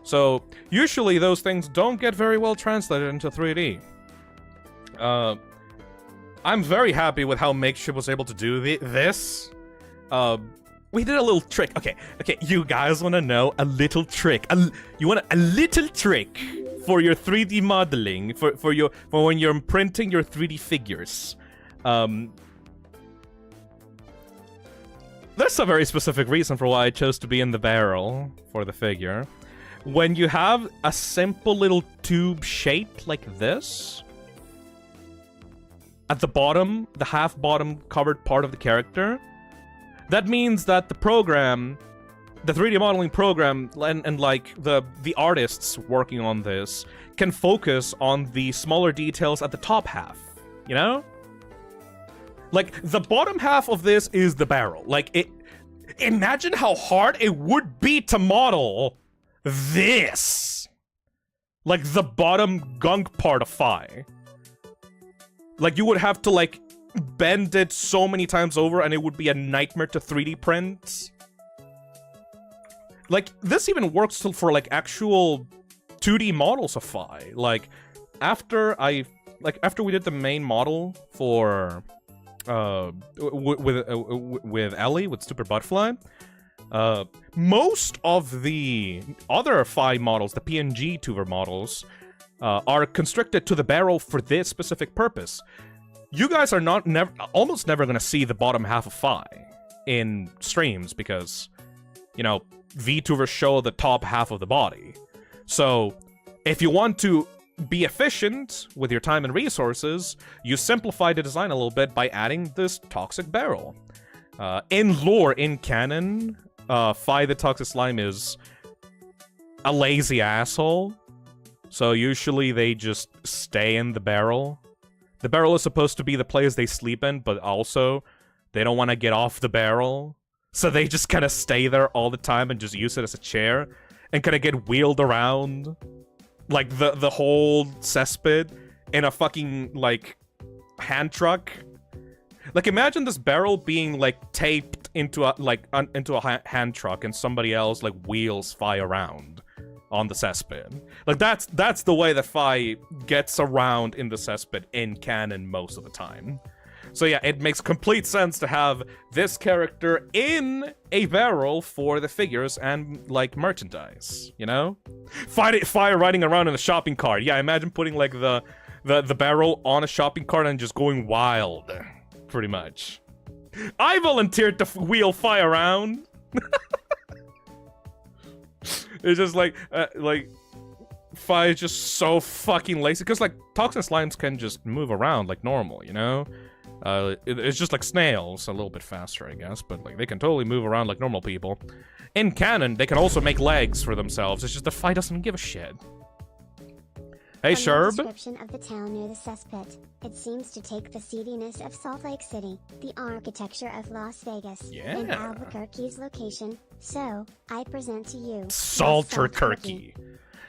So, usually those things don't get very well translated into 3D. I'm very happy with how Makeship was able to do this. We did a little trick. Okay, you guys want to know a little trick? You want a little trick for your 3D modeling, for when you're printing your 3D figures. There's a very specific reason for why I chose to be in the barrel for the figure. When you have a simple little tube shape like this, at the bottom, the half-bottom covered part of the character, that means that the program, the 3D modeling program, and like the artists working on this, can focus on the smaller details at the top half, you know? Like, the bottom half of this is the barrel. Like, imagine how hard it would be to model this! Like, the bottom gunk part of Phi. Like, you would have to, like, bend it so many times over, and it would be a nightmare to 3D print. Like, this even works for, like, actual 2D models of Phi. Like, after we did the main model for... with Ellie, with Stupid Butterfly, most of the other Phi models, the PngTuber models, are constricted to the barrel for this specific purpose. You guys are almost never gonna see the bottom half of Phi in streams because, you know, Vtubers show the top half of the body. So, if you want to be efficient with your time and resources, you simplify the design a little bit by adding this toxic barrel. In lore, in canon, Phi the Toxic Slime is a lazy asshole. So usually they just stay in the barrel. The barrel is supposed to be the place they sleep in, but also they don't want to get off the barrel. So they just kind of stay there all the time and just use it as a chair and kind of get wheeled around. Like, the whole cesspit in a fucking, like, hand truck. Like, imagine this barrel being, like, taped into a hand truck and somebody else, like, wheels Phi around on the cesspit. Like, that's the way that Phi gets around in the cesspit in canon most of the time. So yeah, it makes complete sense to have this character in a barrel for the figures and, like, merchandise, you know? Phi riding around in a shopping cart. Yeah, imagine putting, like, the barrel on a shopping cart and just going wild, pretty much. I volunteered to wheel Phi around. It's just like Phi is just so fucking lazy, because, like, toxic slimes can just move around like normal, you know? It's just like snails, a little bit faster, I guess, but, like, they can totally move around like normal people. In canon, they can also make legs for themselves. It's just the Phi doesn't give a shit. Hey, Sherb. Description of the town near the cesspit. It seems to take the seediness of Salt Lake City, the architecture of Las Vegas, and Albuquerque's location. So, I present to you Salterkirky.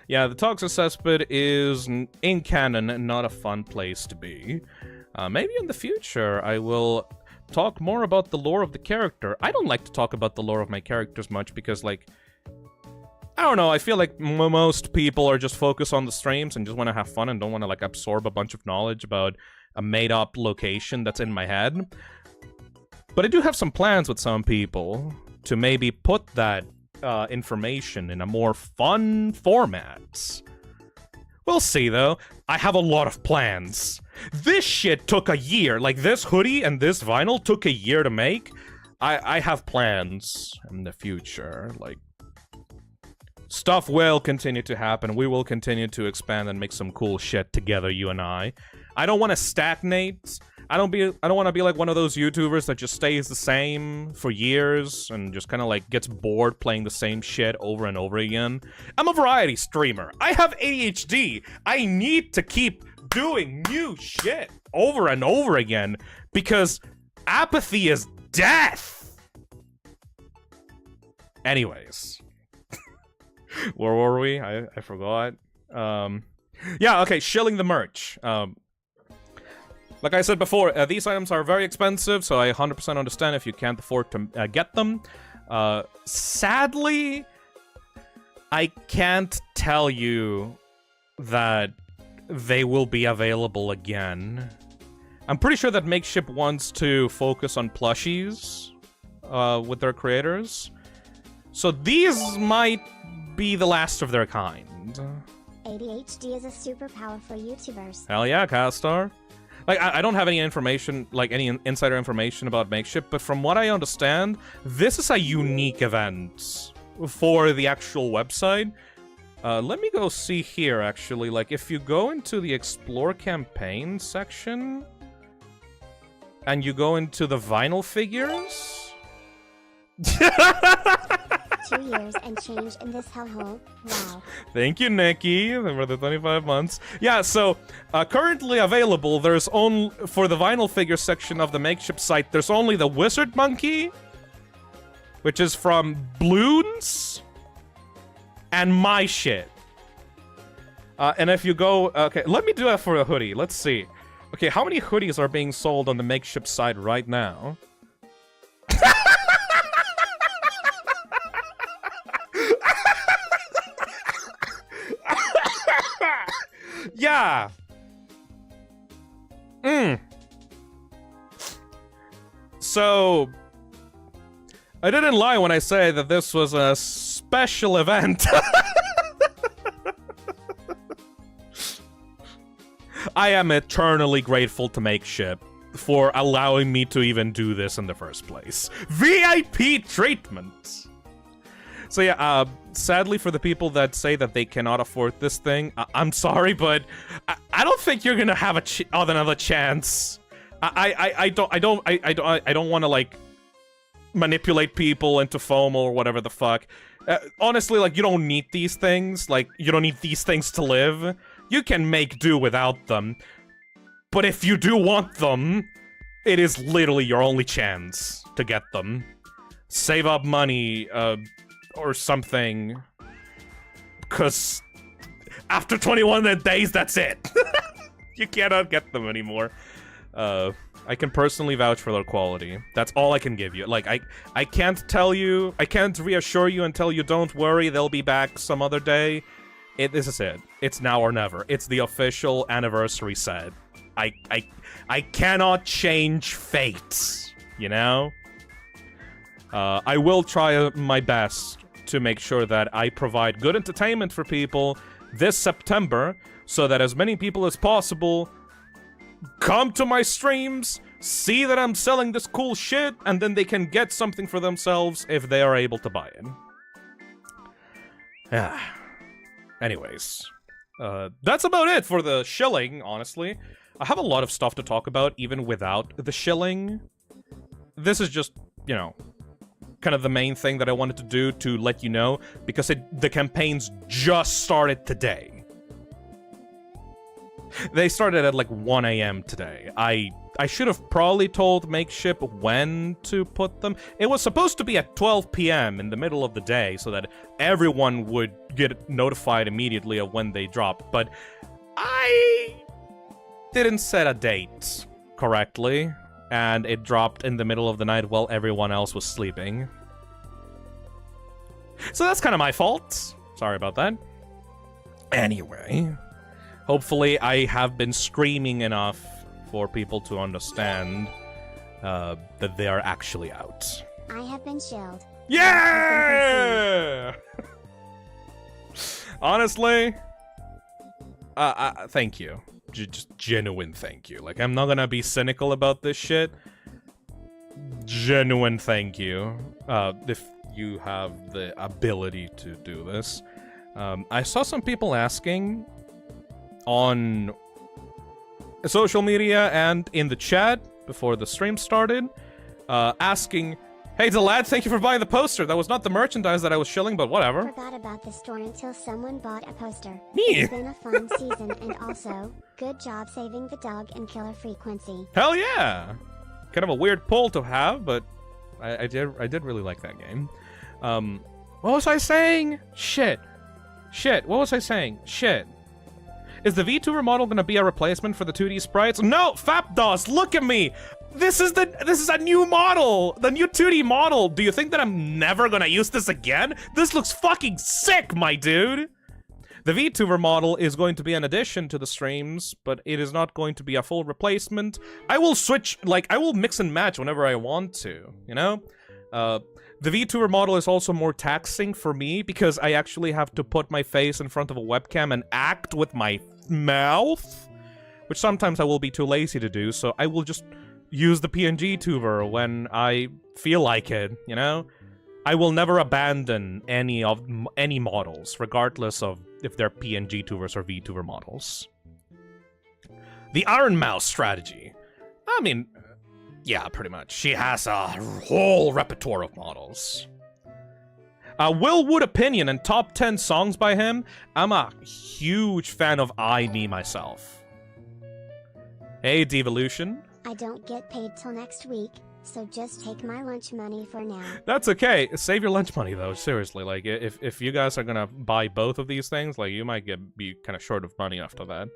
Yeah, the toxic cesspit is, in canon, not a fun place to be. Maybe in the future I will talk more about the lore of the character. I don't like to talk about the lore of my characters much because, like, I don't know, I feel like most people are just focused on the streams and just want to have fun and don't want to, like, absorb a bunch of knowledge about a made-up location that's in my head. But I do have some plans with some people to maybe put that information in a more fun format. We'll see, though. I have a lot of plans. This shit took a year. Like, this hoodie and this vinyl took a year to make. I have plans in the future. Like, stuff will continue to happen. We will continue to expand and make some cool shit together, you and I. I don't want to stagnate. I don't want to be like one of those YouTubers that just stays the same for years and just kind of, like, gets bored playing the same shit over and over again. I'm a variety streamer. I have ADHD. I need to keep doing new shit over and over again because apathy is death. Anyways. Where were we? I forgot. Yeah, okay, shilling the merch. Like I said before, these items are very expensive, so I 100% understand if you can't afford to get them. Sadly, I can't tell you that they will be available again. I'm pretty sure that Makeship wants to focus on plushies with their creators. So these might be the last of their kind. ADHD is a superpower for YouTubers. Hell yeah, Castar. Like, I don't have any information, like any insider information about Makeship, but from what I understand, this is a unique event for the actual website. Let me go see here, actually. Like, if you go into the Explore Campaign section, and you go into the vinyl figures... 2 years and change in this hellhole. Wow. Thank you, Nikki, for the 25 months. Yeah, so, currently available, there's only, for the vinyl figure section of the Makeship site, there's only the Wizard Monkey, which is from Bloons, and my shit. And if you go, okay, let me do that for a hoodie, let's see. Okay, how many hoodies are being sold on the Makeship site right now? Yeah. So, I didn't lie when I say that this was a special event. I am eternally grateful to Makeship for allowing me to even do this in the first place. VIP treatment! So yeah, sadly for the people that say that they cannot afford this thing, I'm sorry, but I don't think you're gonna have another chance. I don't want to like manipulate people into FOMO or whatever the fuck. Honestly, like, you don't need these things. Like, you don't need these things to live. You can make do without them. But if you do want them, it is literally your only chance to get them. Save up money, or something. Because after 21 days, that's it. You cannot get them anymore. I can personally vouch for their quality. That's all I can give you. Like, I can't tell you, I can't reassure you and tell you don't worry, they'll be back some other day. This is it. It's now or never. It's the official anniversary set. I cannot change fate, you know? I will try my best to make sure that I provide good entertainment for people this September, so that as many people as possible come to my streams, see that I'm selling this cool shit, and then they can get something for themselves if they are able to buy it. Yeah. Anyways, that's about it for the shilling, honestly. I have a lot of stuff to talk about even without the shilling. This is just, you know, kind of the main thing that I wanted to do to let you know, because the campaigns just started today. They started at like 1 AM today. I should have probably told Makeship when to put them. It was supposed to be at 12 PM in the middle of the day so that everyone would get notified immediately of when they dropped, but I didn't set a date correctly, and it dropped in the middle of the night while everyone else was sleeping. So that's kind of my fault. Sorry about that. Anyway, hopefully I have been screaming enough for people to understand that they are actually out. I have been shelled. Yeah! Honestly, thank you. Just genuine thank you. Like, I'm not gonna be cynical about this shit. Genuine thank you. If you have the ability to do this. I saw some people asking on social media and in the chat before the stream started, asking, "Hey, Delad, thank you for buying the poster. That was not the merchandise that I was shilling, but whatever." Forgot about the store until someone bought a poster. Me? It's been a fun season, and also, good job saving the dog in killer frequency. Hell yeah! Kind of a weird pull to have, but I did really like that game. What was I saying? Shit. What was I saying? Shit. Is the VTuber model gonna be a replacement for the 2D sprites? No, Fapdos, look at me! This is a new model! The new 2D model! Do you think that I'm never gonna use this again? This looks fucking sick, my dude! The VTuber model is going to be an addition to the streams, but it is not going to be a full replacement. I will switch, like, I will mix and match whenever I want to, you know? The VTuber model is also more taxing for me because I actually have to put my face in front of a webcam and act with my mouth, which sometimes I will be too lazy to do, so I will just use the PngTuber when I feel like it, you know? I will never abandon any models, regardless of if they're PngTubers or VTuber models. The Iron Mouse strategy. I mean, yeah, pretty much. She has a whole repertoire of models. Will Wood opinion and top 10 songs by him. I'm a huge fan of I, Me, Myself. Hey, Devolution. I don't get paid till next week, so just take my lunch money for now. That's okay. Save your lunch money, though. Seriously, like, if you guys are gonna buy both of these things, like, you might be kind of short of money after that.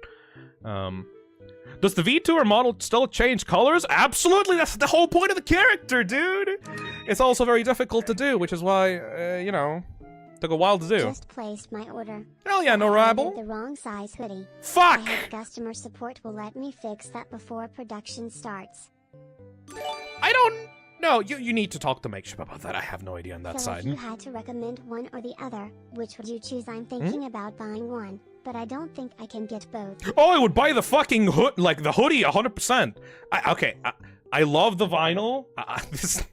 Does the VTuber model still change colors? Absolutely, that's the whole point of the character, dude! It's also very difficult to do, which is why, you know, took a while to do. Just placed my order. Hell yeah, no rabble. The wrong size hoodie. Fuck! I hope customer support will let me fix that before production starts. I don't know. You need to talk to Makeship about that. I have no idea on that So side. if you had to recommend one or the other, which would you choose? I'm thinking about buying one, but I don't think I can get both. Oh, I would buy the fucking hood, like the hoodie, 100%. Okay, I love the vinyl. This.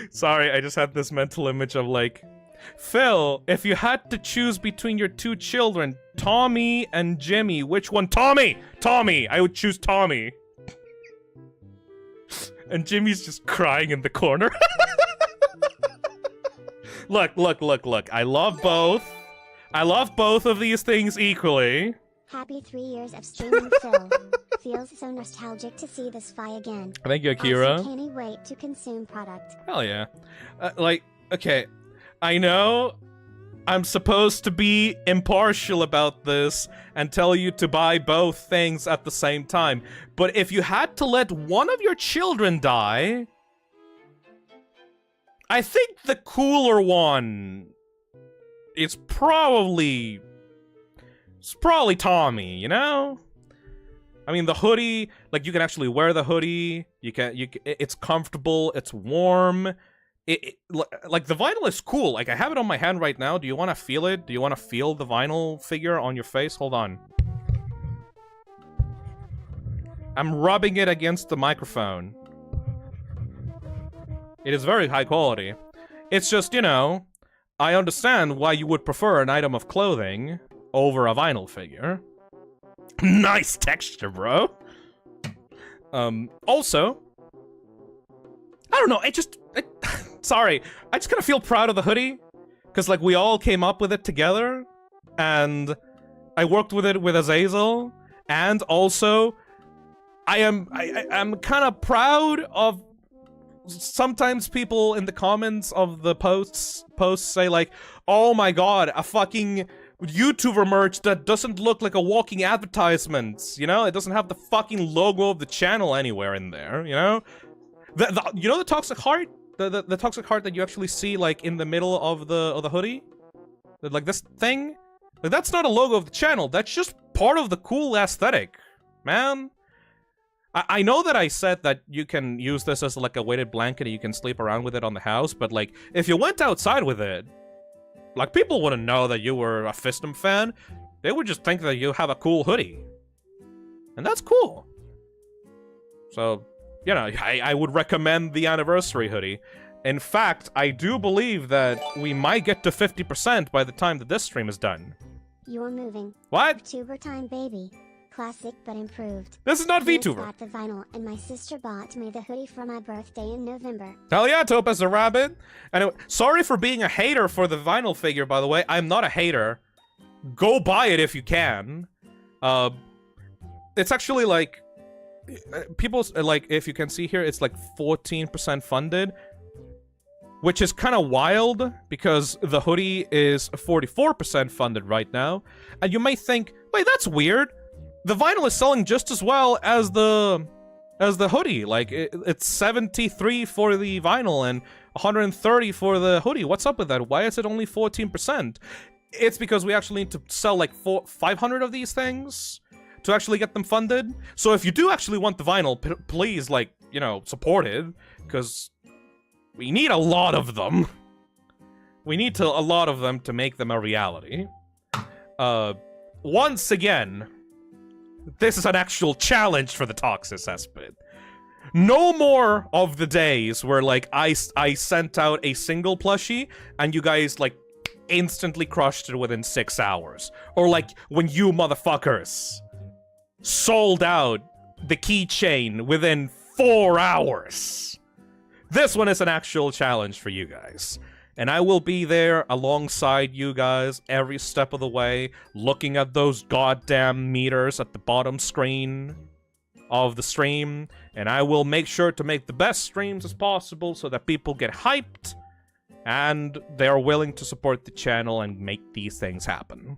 Sorry, I just had this mental image of like, Phil, if you had to choose between your two children, Tommy and Jimmy, which one? Tommy! Tommy! I would choose Tommy. And Jimmy's just crying in the corner. Look. I love both. I love both of these things equally. Happy 3 years of streaming, Phil. Feels so nostalgic to see this fly again. Thank you, Akira. Also can't wait to consume product. Hell yeah. Like, okay, I know I'm supposed to be impartial about this and tell you to buy both things at the same time, but if you had to let one of your children die, I think the cooler one is probably Tommy, you know? I mean, the hoodie, like, you can actually wear the hoodie, it's comfortable, it's warm, like, the vinyl is cool, like, I have it on my hand right now. Do you want to feel it? Do you want to feel the vinyl figure on your face? Hold on. I'm rubbing it against the microphone. It is very high quality. It's just, you know, I understand why you would prefer an item of clothing over a vinyl figure. Nice texture, bro. Also, I don't know, sorry, I just kind of feel proud of the hoodie, because, like, we all came up with it together, and I worked with it with Azazel, and also, I'm kind of proud of sometimes people in the comments of the posts say, like, oh my god, a fucking YouTuber merch that doesn't look like a walking advertisement, you know? It doesn't have the fucking logo of the channel anywhere in there, you know? You know the toxic heart? The toxic heart that you actually see, like, in the middle of the hoodie? Like, this thing? Like, that's not a logo of the channel, that's just part of the cool aesthetic, man. I know that I said that you can use this as, like, a weighted blanket and you can sleep around with it on the house, but, like, if you went outside with it, like, people wouldn't know that you were a Phisnom fan. They would just think that you have a cool hoodie. And that's cool. So, you know, I would recommend the anniversary hoodie. In fact, I do believe that we might get to 50% by the time that this stream is done. You're moving. What? VTuber time, baby. Classic but improved. This is not VTuber. Got the vinyl, and my sister bought me the hoodie for my birthday in November. Hell yeah, Topaz the Rabbit. Anyway, sorry for being a hater for the vinyl figure, by the way. I'm not a hater. Go buy it if you can. It's actually, like, people, like, if you can see here, it's like 14% funded, which is kind of wild because the hoodie is 44% funded right now. And you may think, wait, that's weird. The vinyl is selling just as well as the hoodie. Like, it's 73 for the vinyl and 130 for the hoodie. What's up with that? Why is it only 14%? It's because we actually need to sell like 500 of these things to actually get them funded. So if you do actually want the vinyl, please, like, you know, support it, because we need a lot of them. We need a lot of them to make them a reality. Once again, this is an actual challenge for the Toxic Cesspit. No more of the days where, like, I sent out a single plushie and you guys, like, instantly crushed it within 6 hours. Or, like, when you motherfuckers sold out the keychain within 4 hours. This one is an actual challenge for you guys. And I will be there alongside you guys every step of the way, looking at those goddamn meters at the bottom screen of the stream. And I will make sure to make the best streams as possible so that people get hyped and they're willing to support the channel and make these things happen.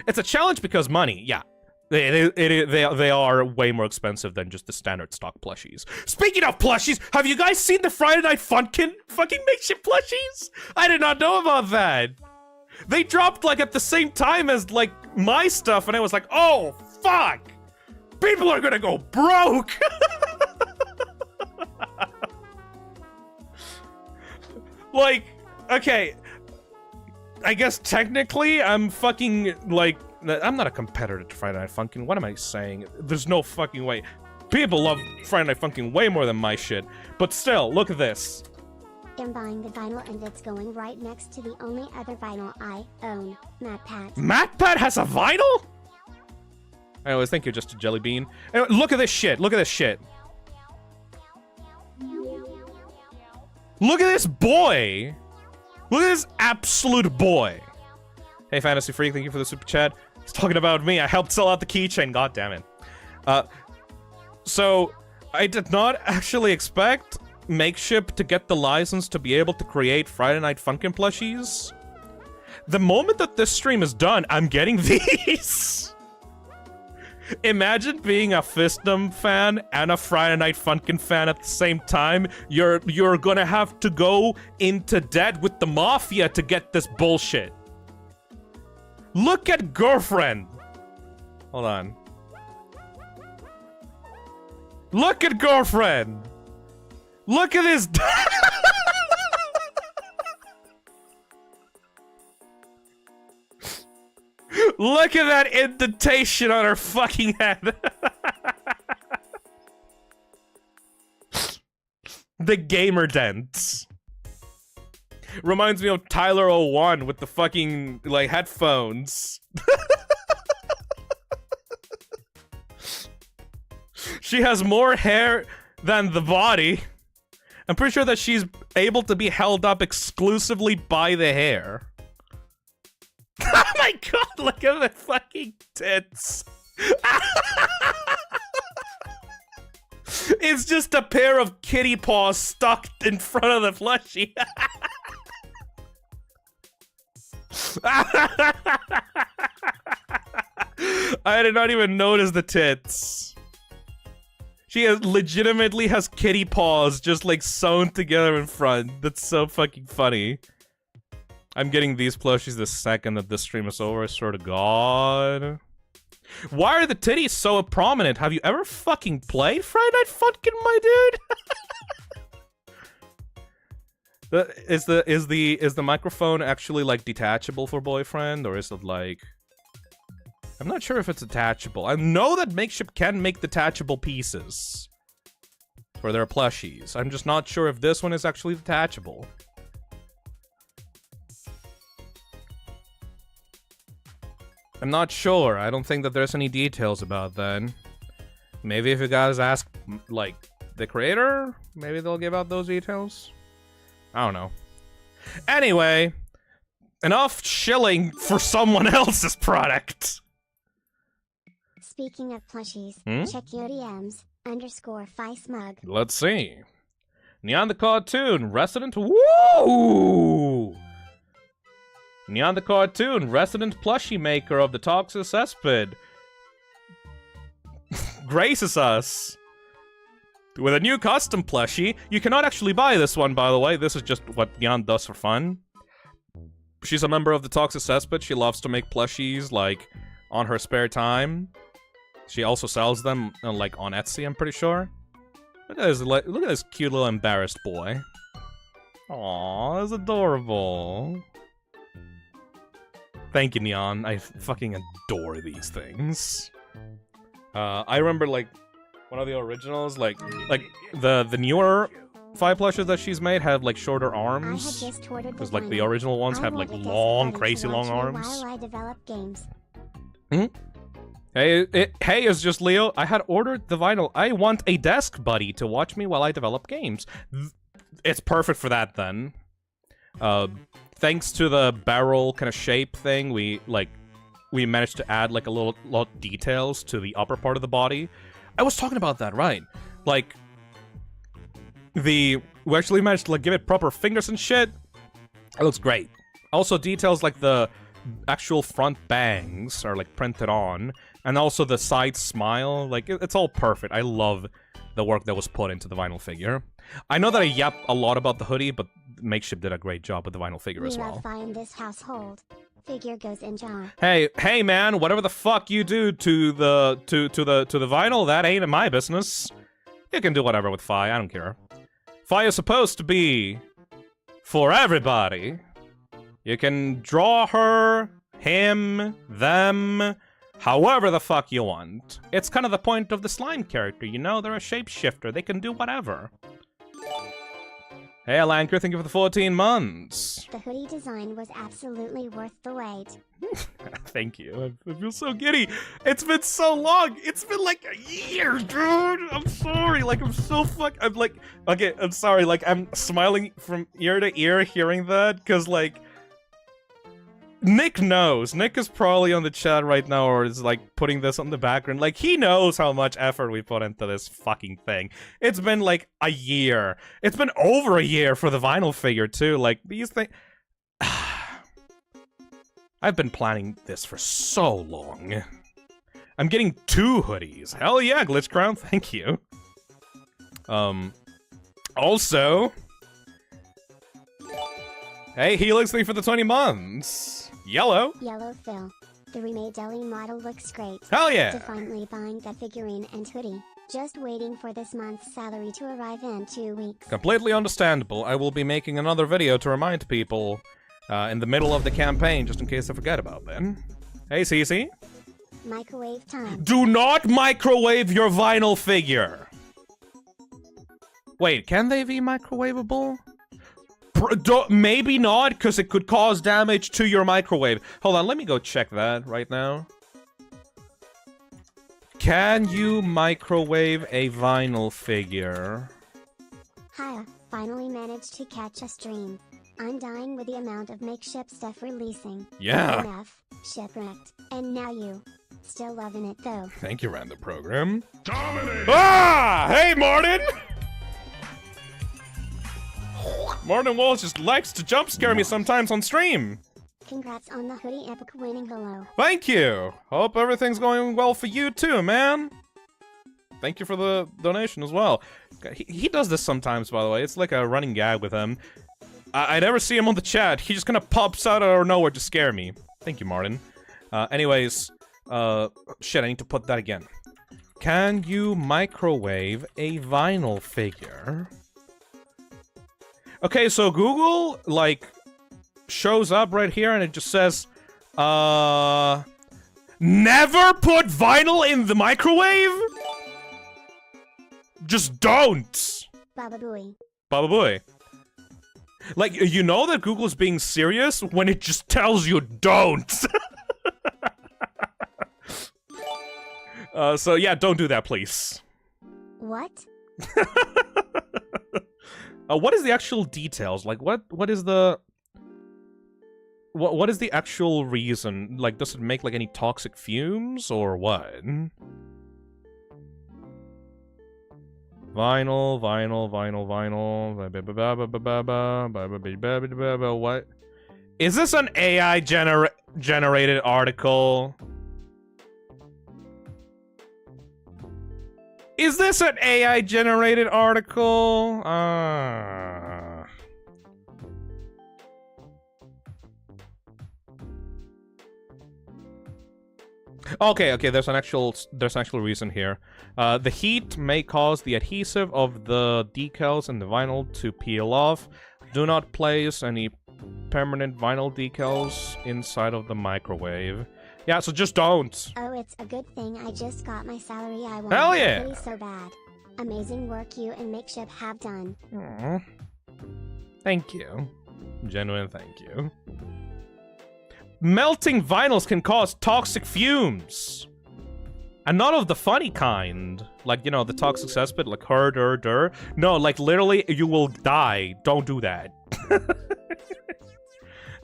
It's a challenge because money, yeah. They are way more expensive than just the standard stock plushies. Speaking of plushies, have you guys seen the Friday Night fucking Makeship plushies? I did not know about that. They dropped, like, at the same time as, like, my stuff, and I was like, oh, fuck! People are gonna go broke! Like, okay, I guess technically I'm fucking, like, I'm not a competitor to Friday Night Funkin'. What am I saying? There's no fucking way. People love Friday Night Funkin' way more than my shit. But still, look at this. I'm buying the vinyl and it's going right next to the only other vinyl I own, MatPat. MatPat has a vinyl? Anyways, thank you, Just a Jelly Bean. Anyway, look at this shit. Look at this shit. Look at this boy. Look at this absolute boy. Hey, Fantasy Freak, thank you for the super chat. He's talking about me. I helped sell out the keychain. God damn it. So, I did not actually expect Makeship to get the license to be able to create Friday Night Funkin' plushies. The moment that this stream is done, I'm getting these. Imagine being a Phisnom fan and a Friday Night Funkin' fan at the same time. You're gonna have to go into debt with the mafia to get this bullshit. Look at Girlfriend. Hold on. Look at Girlfriend. Look at this. Look at that indentation on her fucking head. The gamer dents. Reminds me of Tyler01 with the fucking, like, headphones. She has more hair than the body. I'm pretty sure that she's able to be held up exclusively by the hair. Oh my god, look at the fucking tits. It's just a pair of kitty paws stuck in front of the plushie. I did not even notice the tits. She legitimately has kitty paws just, like, sewn together in front. That's so fucking funny. I'm getting these plushies the second that this stream is over, I swear to god. Why are the titties so prominent? Have you ever fucking played Friday Night Funkin', my dude? Is the microphone actually, like, detachable for boyfriend, or is it like... I'm not sure if it's detachable. I know that Makeship can make detachable pieces for their plushies. I'm just not sure if this one is actually detachable. I'm not sure. I don't think that there's any details about that. Maybe if you guys ask, like, the creator, maybe they'll give out those details. I don't know. Anyway, enough shilling for someone else's product. Speaking of plushies, check your DMs, _Phismug. Let's see. Neon the Cartoon, resident... Woo! Neon the Cartoon, resident plushie maker of the Toxic Cesspit, graces us With a new custom plushie, you cannot actually buy this one, by the way. This is just what Jan does for fun. She's a member of the Toxic Cesspit. She loves to make plushies, like, on her spare time. She also sells them, like, on Etsy, I'm pretty sure. Look at this cute little embarrassed boy. Aww, that's adorable. Thank you, Neon. I fucking adore these things. I remember, like, one of the originals, like the newer 5 plushes that she's made have like shorter arms. Because like the original ones have like long, crazy long arms. While I develop games. Hey, it's just Leo. I had ordered the vinyl. I want a desk buddy to watch me while I develop games. It's perfect for that then. Thanks to the barrel kind of shape thing, we managed to add like a lot details to the upper part of the body. I was talking about that, right? Like, we actually managed to like give it proper fingers and shit. It looks great. Also, details like the actual front bangs are like printed on, and also the side smile. Like, it's all perfect. I love the work that was put into the vinyl figure. I know that I yap a lot about the hoodie, but Makeship did a great job with the vinyl figure as well. We love in this household. Figure goes in jar. Hey man, whatever the fuck you do to the vinyl, that ain't in my business. You can do whatever with Fi, I don't care. Fi is supposed to be for everybody. You can draw her, him, them, however the fuck you want. It's kind of the point of the slime character, you know? They're a shapeshifter, they can do whatever. Hey, Alanker, thank you for the 14 months. The hoodie design was absolutely worth the wait. Thank you. I feel so giddy. It's been so long. It's been like a year, dude. I'm sorry. Like, I'm so I'm like, okay, I'm sorry. Like, I'm smiling from ear to ear hearing that, because, like, Nick knows. Nick is probably on the chat right now, or is like putting this on the background. Like, he knows how much effort we put into this fucking thing. It's been like a year. It's been over a year for the vinyl figure too. Like, these things. I've been planning this for so long. I'm getting 2 hoodies. Hell yeah, Glitch Crown. Thank you. Also, hey, Helix, thank you for the 20 months. Yellow Phil. The remade deli model looks great. Hell yeah! Definitely buying that figurine and hoodie. Just waiting for this month's salary to arrive in 2 weeks. Completely understandable. I will be making another video to remind people in the middle of the campaign, just in case I forget about that. Hey, Cece. Microwave time. Do not microwave your vinyl figure! Wait, can they be microwavable? Maybe not, because it could cause damage to your microwave. Hold on, let me go check that right now. Can you microwave a vinyl figure? Hiya, finally managed to catch a stream. I'm dying with the amount of Makeship stuff releasing. Yeah. Enough, shipwrecked. And now you. Still loving it though. Thank you, random program. Dominating. Ah! Hey, Martin! Martin Walsh just likes to jump scare me sometimes on stream. Congrats on the hoodie epic winning hello. Thank you. Hope everything's going well for you too, man. Thank you for the donation as well. He does this sometimes, by the way. It's like a running gag with him. I never see him on the chat. He just kind of pops out of nowhere to scare me. Thank you, Martin. Anyways, shit, I need to put that again. Can you microwave a vinyl figure? Okay, so Google, like, shows up right here and it just says, never put vinyl in the microwave? Just don't! Baba Booey. Baba Booey. Like, you know that Google's being serious when it just tells you don't! So yeah, don't do that, please. What? What is the actual details? Like, what is the... What is the actual reason? Like, does it make, like, any toxic fumes, or what? Vinyl. What? Is this an AI generated article? Is this an AI-generated article? Okay, there's an actual reason here. The heat may cause the adhesive of the decals and the vinyl to peel off. Do not place any permanent vinyl decals inside of the microwave. Yeah, so just don't. Oh, it's a good thing I just got my salary. I want Hell yeah! Really so bad. Amazing work you and Makeship have done. Aww. Thank you. Genuine thank you. Melting vinyls can cause toxic fumes. And not of the funny kind. Like, you know, the toxic cesspit, like her. No, like literally, you will die. Don't do that.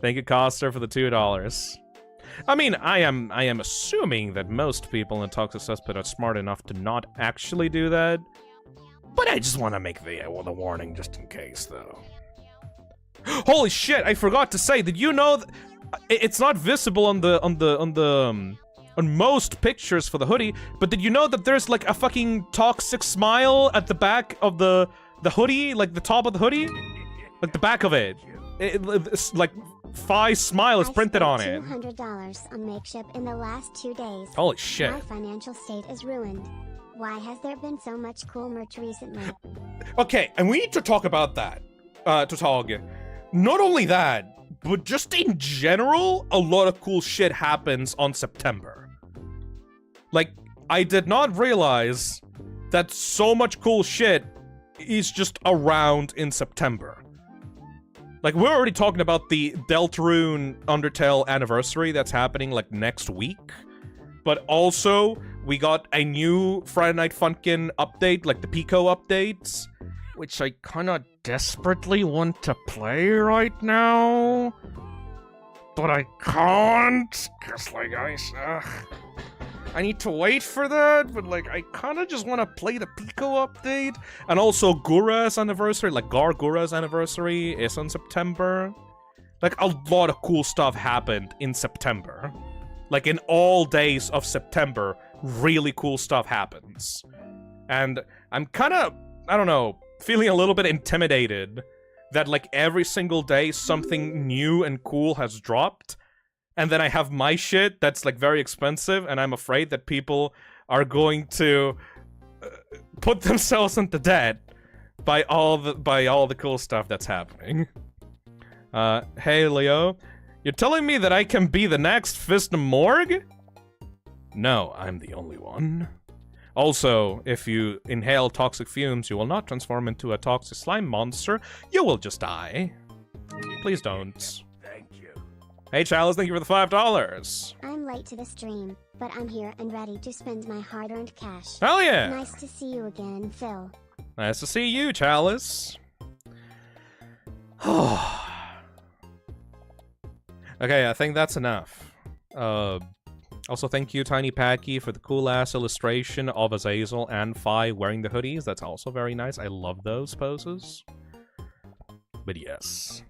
Thank you, Coster, for the $2. I mean, I am assuming that most people in toxic cesspit are smart enough to not actually do that. But I just want to make the warning just in case, though. Holy shit! I forgot to say. Did you know that it's not visible on most pictures for the hoodie? But did you know that there's like a fucking toxic smile at the back of the hoodie, like the top of the hoodie, like the back of it? It's like Phi smile is printed on it. $200 on Makeship in the last 2 days. Holy shit! My financial state is ruined. Why has there been so much cool merch recently? Okay, and we need to talk about that. Not only that, but just in general, a lot of cool shit happens on September. Like, I did not realize that so much cool shit is just around in September. Like, we're already talking about the Deltarune Undertale anniversary that's happening, like, next week. But also, we got a new Friday Night Funkin' update, like the Pico updates, which I kinda desperately want to play right now. But I can't, cause like I need to wait for that, but like I kinda just want to play the Pico update. And also Gura's anniversary, like Gura's anniversary is in September. Like a lot of cool stuff happened in September. Like in all days of September, really cool stuff happens. And I'm kinda, I don't know, feeling a little bit intimidated that like every single day something new and cool has dropped, and then I have my shit that's like very expensive, and I'm afraid that people are going to put themselves into debt by all the cool stuff that's happening. Hey Leo, you're telling me that I can be the next Phisnom Morgue? No, I'm the only one. Also, if you inhale toxic fumes, you will not transform into a toxic slime monster. You will just die. Please don't. Thank you. Hey, Chalice, thank you for the $5. I'm late to the stream, but I'm here and ready to spend my hard-earned cash. Hell yeah! Nice to see you again, Phil. Nice to see you, Chalice. Okay, I think that's enough. Also, thank you, Tiny Packy, for the cool-ass illustration of Azazel and Phi wearing the hoodies. That's also very nice. I love those poses. But yes.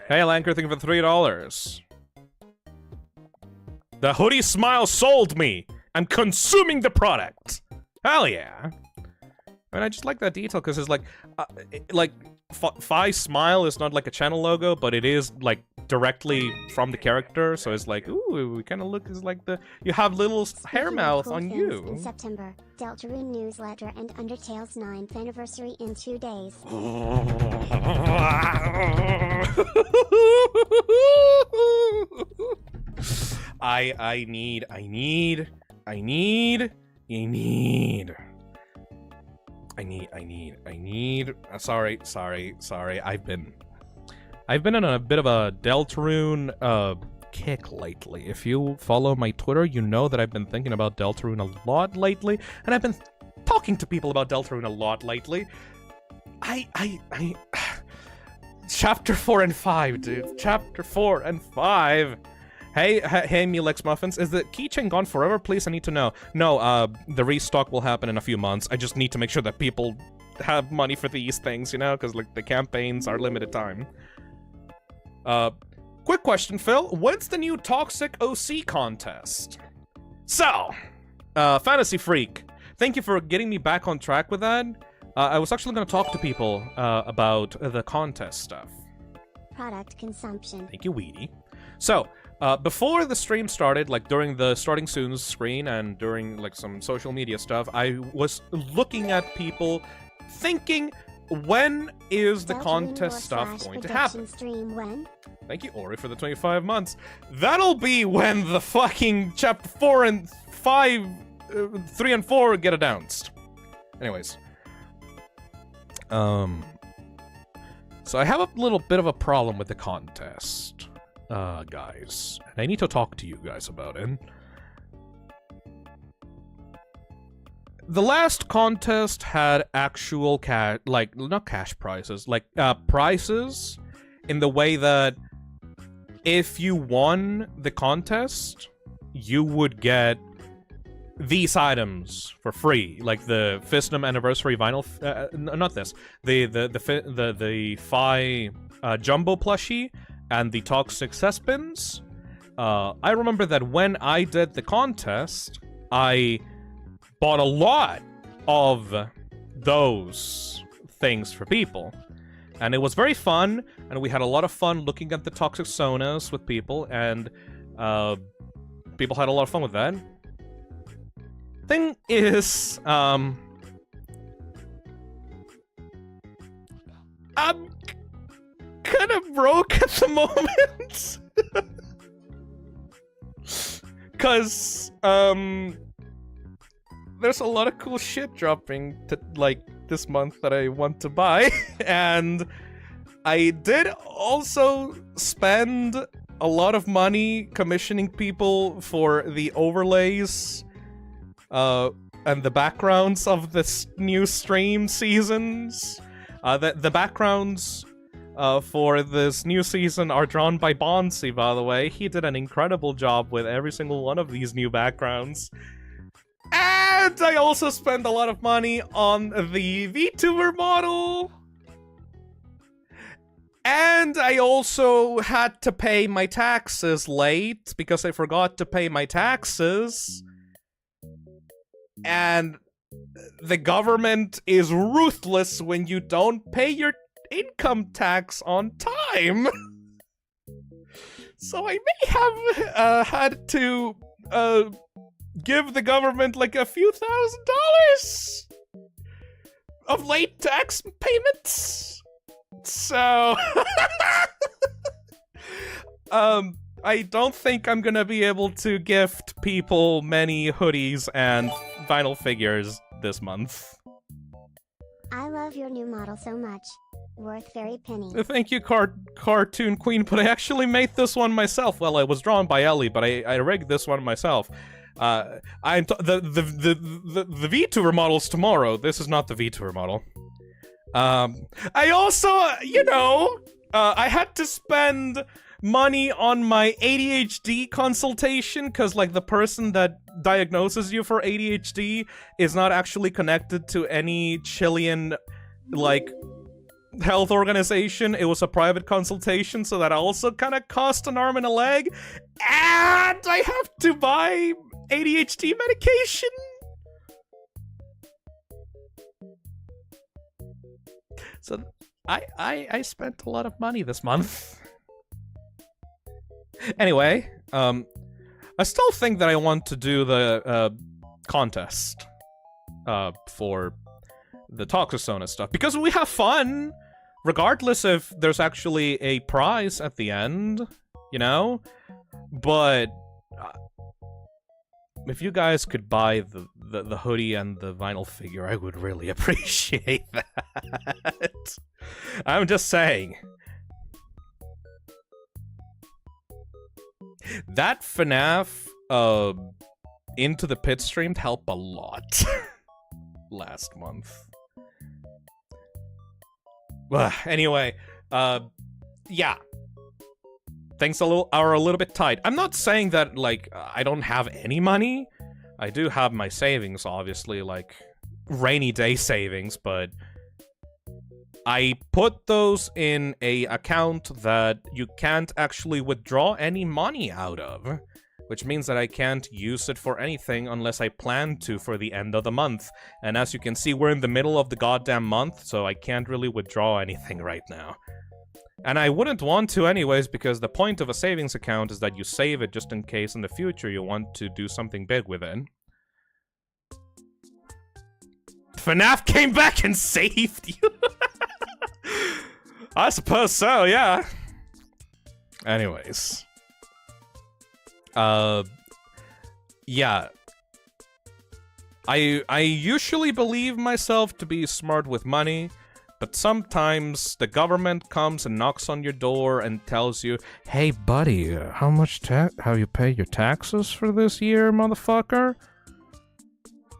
Hey, Lanker, thank you for the $3. The hoodie smile sold me! I'm consuming the product! Hell yeah! And I just like that detail, because it's like, Phi smile is not like a channel logo, but it is, like, directly from the character, so it's like, ooh, it kind of looks like you have little hair mouth on you. In September, Deltarune newsletter and Undertale's 9th anniversary in 2 days. I need. Sorry. I've been on a bit of a Deltarune kick lately. If you follow my Twitter, you know that I've been thinking about Deltarune a lot lately, and I've been talking to people about Deltarune a lot lately. Chapter 4 and 5, dude. Chapter 4 and 5. Hey, Mulex Muffins, is the keychain gone forever? Please, I need to know. No, the restock will happen in a few months. I just need to make sure that people have money for these things, you know? Because, like, the campaigns are limited time. Quick question, Phil. When's the new Toxic OC contest? So, Fantasy Freak, thank you for getting me back on track with that. I was actually going to talk to people about the contest stuff. Product consumption. Thank you, Weedy. So, before the stream started, like during the starting soon screen and during like some social media stuff, I was looking at people thinking, when is the contest stuff going to happen? Stream when? Thank you, Ori, for the 25 months. That'll be when the fucking chapter 4 and 5, 3 and 4 get announced. Anyways. So I have a little bit of a problem with the contest, guys. And I need to talk to you guys about it. The last contest had actual cash, like, not cash prizes, like, prizes in the way that if you won the contest, you would get these items for free, like the Phisnom anniversary vinyl, not this, the Phi Jumbo plushie and the Toxic Cesspins. I remember that when I did the contest, I bought a lot of those things for people. And it was very fun, and we had a lot of fun looking at the Toxic Sonas with people, and people had a lot of fun with that. Thing is, I'm kind of broke at the moment. Cause, there's a lot of cool shit dropping this month that I want to buy, and I did also spend a lot of money commissioning people for the overlays and the backgrounds of this new stream seasons. The backgrounds for this new season are drawn by Bonsi, by the way. He did an incredible job with every single one of these new backgrounds. And I also spent a lot of money on the Vtuber model. And I also had to pay my taxes late because I forgot to pay my taxes. And the government is ruthless when you don't pay your income tax on time. So I may have had to give the government like a few $1,000s of late tax payments. So I don't think I'm gonna be able to gift people many hoodies and vinyl figures this month. I love your new model so much. Worth very penny. Thank you, Cartoon Queen, but I actually made this one myself. Well, it was drawn by Ellie, but I rigged this one myself. The Vtuber model's tomorrow. This is not the Vtuber model. I also, you know, I had to spend money on my ADHD consultation, because, like, the person that diagnoses you for ADHD is not actually connected to any Chilean, like, health organization. It was a private consultation, so that also kind of cost an arm and a leg. And I have to buy ADHD medication. So I spent a lot of money this month. Anyway, I still think that I want to do the contest for the Toxosona stuff, because we have fun, regardless if there's actually a prize at the end, you know? But if you guys could buy the hoodie and the vinyl figure, I would really appreciate that. I'm just saying. That FNAF Into the Pit stream helped a lot last month. Anyway, yeah. Things are a little bit tight. I'm not saying that, like, I don't have any money. I do have my savings, obviously, like, rainy day savings, but I put those in a account that you can't actually withdraw any money out of, which means that I can't use it for anything unless I plan to for the end of the month. And as you can see, we're in the middle of the goddamn month, so I can't really withdraw anything right now. And I wouldn't want to anyways, because the point of a savings account is that you save it just in case in the future you want to do something big with it. FNAF came back and saved you? I suppose so, yeah. Anyways. Yeah. I usually believe myself to be smart with money, but sometimes the government comes and knocks on your door and tells you, "Hey buddy, how much have you paid your taxes for this year, motherfucker?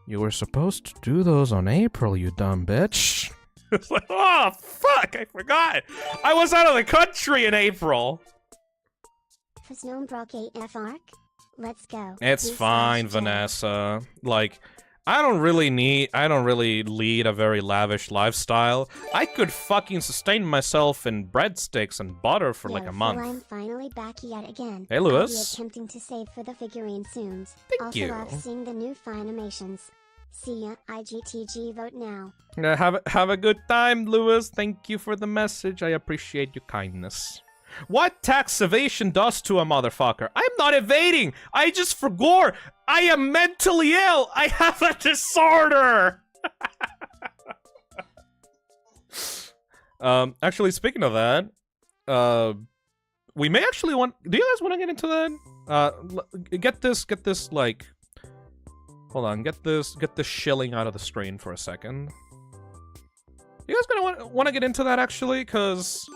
You were supposed to do those on April, you dumb bitch." It's like, oh fuck, I forgot. I was out of the country in April. Phisnom broke AF arc. Let's go. It's fine, Vanessa. Like, I don't really lead a very lavish lifestyle. I could fucking sustain myself in breadsticks and butter for like a month. I'm finally back yet again. Hey, Lewis. I'll be attempting to save for the figurine soon. Thank you. Also love seeing the new fine animations. See ya, IGTG vote now. Have a good time, Lewis. Thank you for the message. I appreciate your kindness. What tax evasion does to a motherfucker? I'm not evading. I just forgot. I am mentally ill. I have a disorder. Actually, speaking of that, we may actually want. Do you guys want to get into that? Get this like. Hold on. Get this shilling out of the screen for a second. You guys gonna want to get into that actually, because.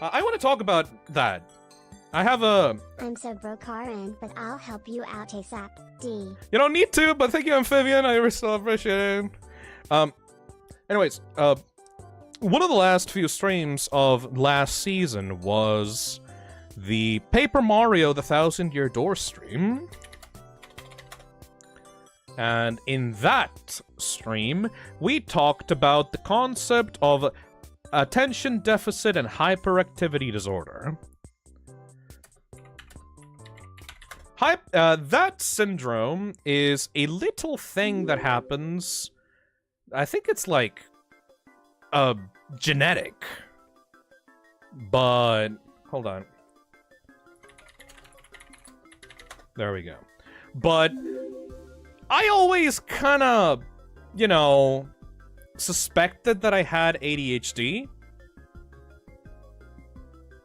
I want to talk about that. I have a... I'm so broke, Karen, but I'll help you out ASAP. D. You don't need to, but thank you, Amphibian. I still appreciate it. Anyways, one of the last few streams of last season was the Paper Mario The 1,000-Year Door stream. And in that stream, we talked about the concept of attention deficit and hyperactivity disorder. That syndrome is a little thing that happens. I think it's like genetic. But hold on. There we go. But I always kind of, you know, suspected that I had ADHD.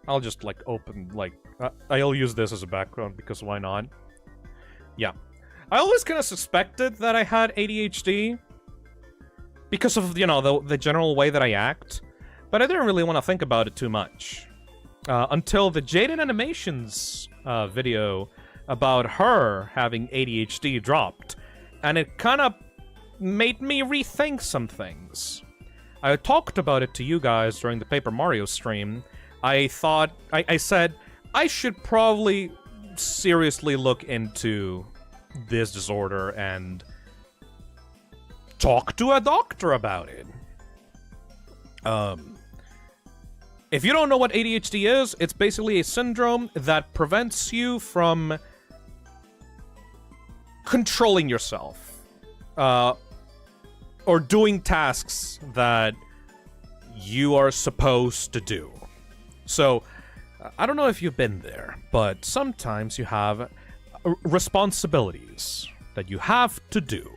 I'll just like open like I'll use this as a background because why not? Yeah. I always kind of suspected that I had ADHD because of, you know, the general way that I act, but I didn't really want to think about it too much. Until the Jaden Animations video about her having ADHD dropped, and it kind of made me rethink some things. I talked about it to you guys during the Paper Mario stream. I said, I should probably seriously look into this disorder and talk to a doctor about it. If you don't know what ADHD is, it's basically a syndrome that prevents you from controlling yourself. Or doing tasks that you are supposed to do. So, I don't know if you've been there, but sometimes you have responsibilities that you have to do.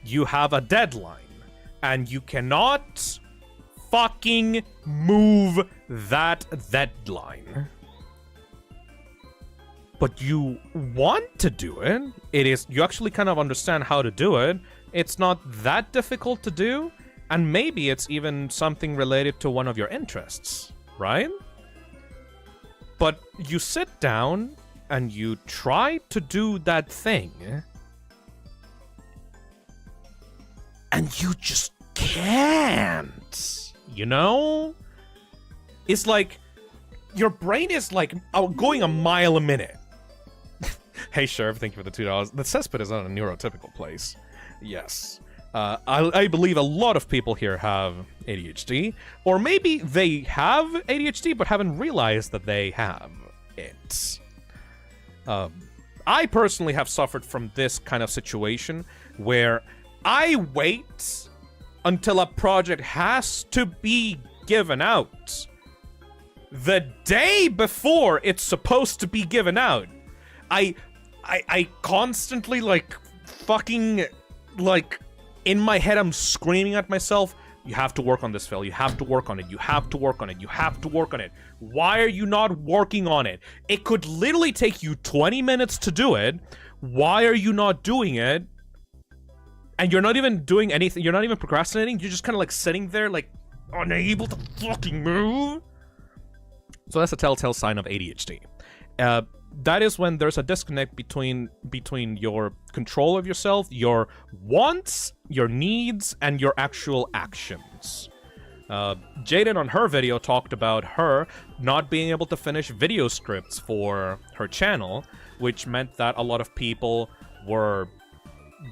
You have a deadline, and you cannot fucking move that deadline. But you want to do it. You actually kind of understand how to do it. It's not that difficult to do, and maybe it's even something related to one of your interests, right? But you sit down and you try to do that thing, and you just can't, you know? It's like, your brain is like going a mile a minute. Hey, Sheriff, thank you for the $2. The cesspit is not a neurotypical place. Yes. I believe a lot of people here have ADHD, or maybe they have ADHD but haven't realized that they have it. I personally have suffered from this kind of situation where I wait until a project has to be given out the day before it's supposed to be given out. I constantly, like, fucking, like, in my head, I'm screaming at myself, you have to work on this, Phil. You have to work on it. You have to work on it. You have to work on it. Why are you not working on it? It could literally take you 20 minutes to do it. Why are you not doing it? And you're not even doing anything. You're not even procrastinating. You're just kind of, like, sitting there, like, unable to fucking move. So that's a telltale sign of ADHD. That is when there's a disconnect between your control of yourself, your wants, your needs, and your actual actions. Jaden on her video talked about her not being able to finish video scripts for her channel, which meant that a lot of people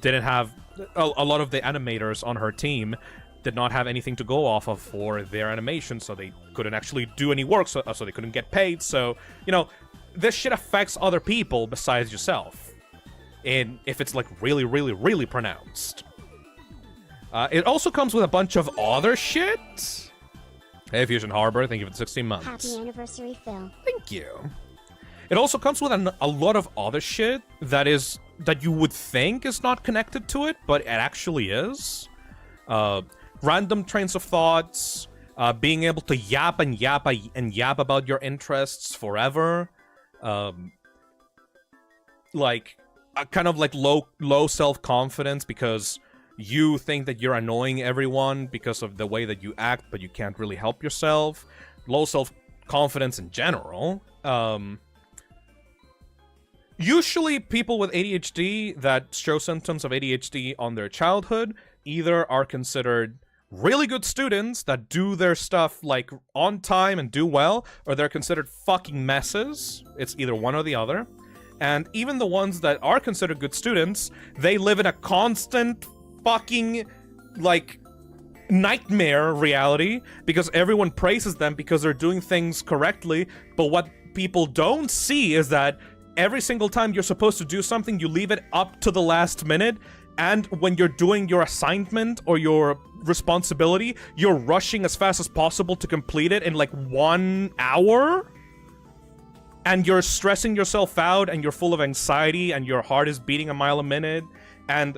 didn't have a lot of the animators on her team did not have anything to go off of for their animation, so they couldn't actually do any work, so they couldn't get paid. So, you know, this shit affects other people besides yourself, and if it's, like, really, really, really pronounced. It also comes with a bunch of other shit. Hey, Fusion Harbor, thank you for the 16 months. Happy anniversary, Phil. Thank you. It also comes with a lot of other shit that you would think is not connected to it, but it actually is. Random trains of thoughts, being able to yap and yap and yap about your interests forever. Like, kind of like low self-confidence because you think that you're annoying everyone because of the way that you act, but you can't really help yourself. Low self-confidence in general. Usually people with ADHD that show symptoms of ADHD on their childhood either are considered really good students that do their stuff, like, on time and do well, or they're considered fucking messes. It's either one or the other. And even the ones that are considered good students, they live in a constant fucking, like, nightmare reality because everyone praises them because they're doing things correctly, but what people don't see is that every single time you're supposed to do something, you leave it up to the last minute, and when you're doing your assignment or your responsibility, you're rushing as fast as possible to complete it in, like, 1 hour? And you're stressing yourself out, and you're full of anxiety, and your heart is beating a mile a minute, and,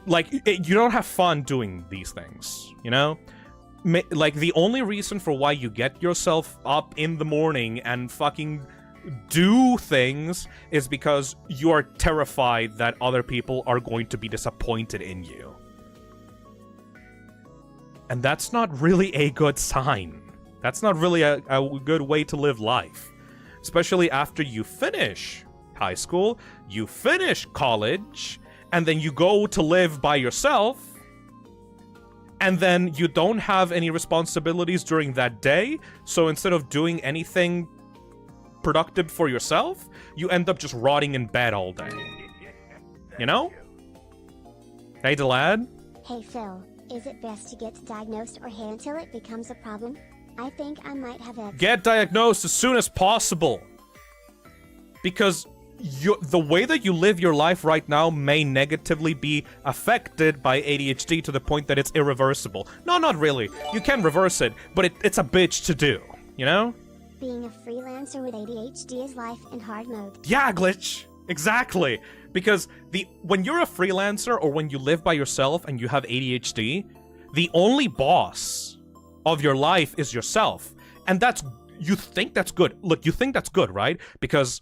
like, you don't have fun doing these things, you know? Like, the only reason for why you get yourself up in the morning and fucking do things is because you are terrified that other people are going to be disappointed in you. And that's not really a good sign. That's not really a good way to live life. Especially after you finish high school, you finish college, and then you go to live by yourself, and then you don't have any responsibilities during that day, so instead of doing anything productive for yourself, you end up just rotting in bed all day. You know? Hey, Delad? Hey, Phil. Is it best to get diagnosed or wait until it becomes a problem? I think I might have it. Get diagnosed as soon as possible. Because the way that you live your life right now may negatively be affected by ADHD to the point that it's irreversible. No, not really. You can reverse it, but it's a bitch to do, you know? Being a freelancer with ADHD is life in hard mode. Yeah, Glitch! Exactly! Because when you're a freelancer or when you live by yourself and you have ADHD, the only boss of your life is yourself. And you think that's good. Look, you think that's good, right? Because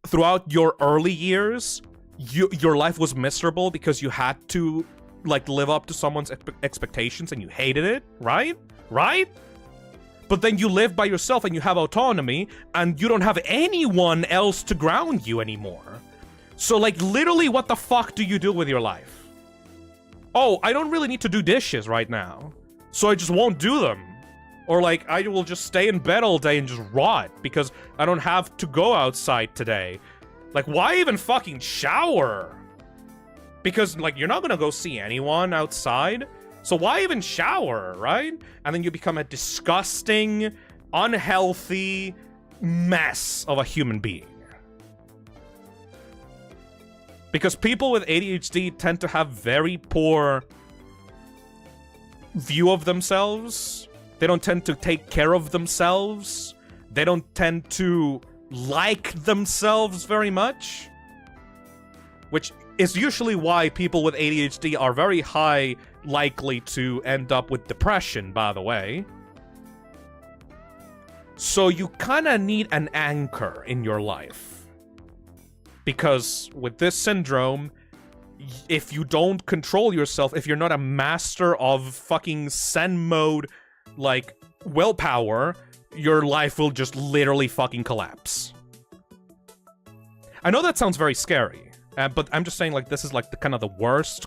throughout your early years, your life was miserable because you had to, like, live up to someone's expectations and you hated it, right? Right? But then you live by yourself and you have autonomy and you don't have anyone else to ground you anymore. So, like, literally, what the fuck do you do with your life? Oh, I don't really need to do dishes right now, so I just won't do them. Or, like, I will just stay in bed all day and just rot because I don't have to go outside today. Like, why even fucking shower? Because, like, you're not gonna go see anyone outside, so why even shower, right? And then you become a disgusting, unhealthy mess of a human being. Because people with ADHD tend to have very poor view of themselves. They don't tend to take care of themselves. They don't tend to like themselves very much. Which is usually why people with ADHD are very high likely to end up with depression, by the way. So you kind of need an anchor in your life. Because with this syndrome, if you don't control yourself, if you're not a master of fucking Zen mode, like, willpower, your life will just literally fucking collapse. I know that sounds very scary, but I'm just saying, like, this is, like, the kind of the worst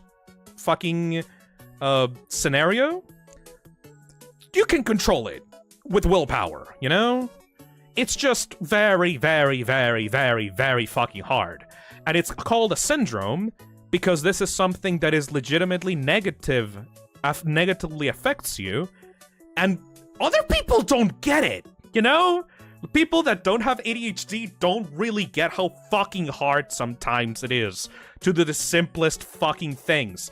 fucking scenario. You can control it with willpower, you know? It's just very, very, very, very, very fucking hard. And it's called a syndrome because this is something that is legitimately negatively affects you. And other people don't get it, you know? The people that don't have ADHD don't really get how fucking hard sometimes it is to do the simplest fucking things.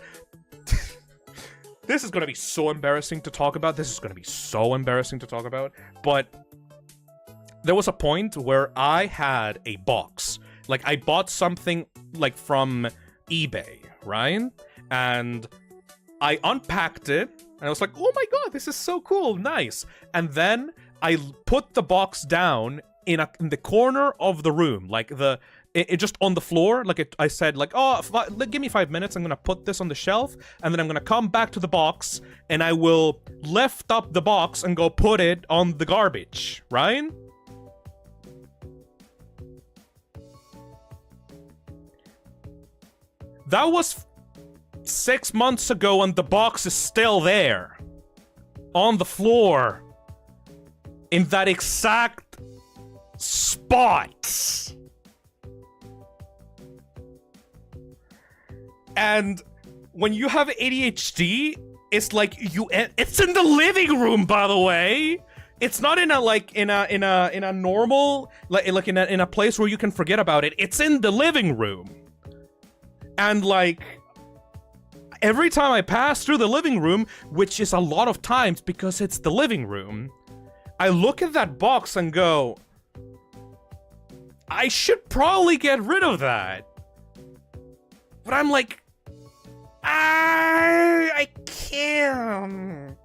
This is gonna be so embarrassing to talk about. But there was a point where I had a box. Like, I bought something, like, from eBay, right? And I unpacked it, and I was like, oh my god, this is so cool, nice. And then I put the box down in the corner of the room, like, it just on the floor. Like, I said, like, oh, give me 5 minutes, I'm gonna put this on the shelf, and then I'm gonna come back to the box, and I will lift up the box and go put it on the garbage, right? That was 6 months ago, and the box is still there. On the floor. In that exact spot. And when you have ADHD, it's like it's in the living room, by the way. It's not in a normal, like in a place where you can forget about it. It's in the living room. And, like, every time I pass through the living room, which is a lot of times because it's the living room, I look at that box and go, I should probably get rid of that. But I'm like, I can't.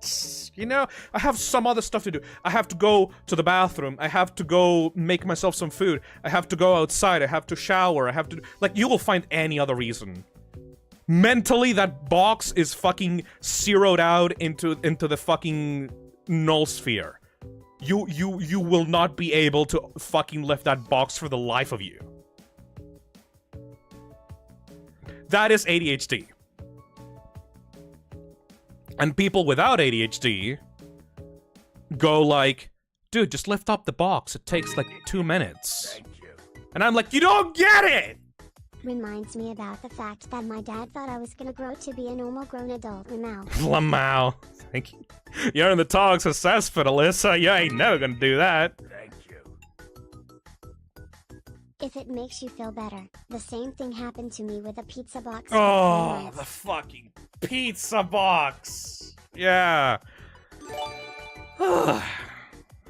You know, I have some other stuff to do. I have to go to the bathroom. I have to go make myself some food. I have to go outside. I have to shower. I have to... Like, you will find any other reason. Mentally, that box is fucking zeroed out into the fucking null sphere. You will not be able to fucking lift that box for the life of you. That is ADHD. And people without ADHD go like, dude, just lift up the box. It takes like 2 minutes. Thank you. And I'm like, you don't get it! Reminds me about the fact that my dad thought I was gonna grow to be a normal grown adult. Lamau. Lamau. Thank you. You're in the talks of cesspit, Alyssa. You ain't never gonna do that. Thank you. If it makes you feel better, the same thing happened to me with a pizza box. Oh, the fucking pizza box. Yeah.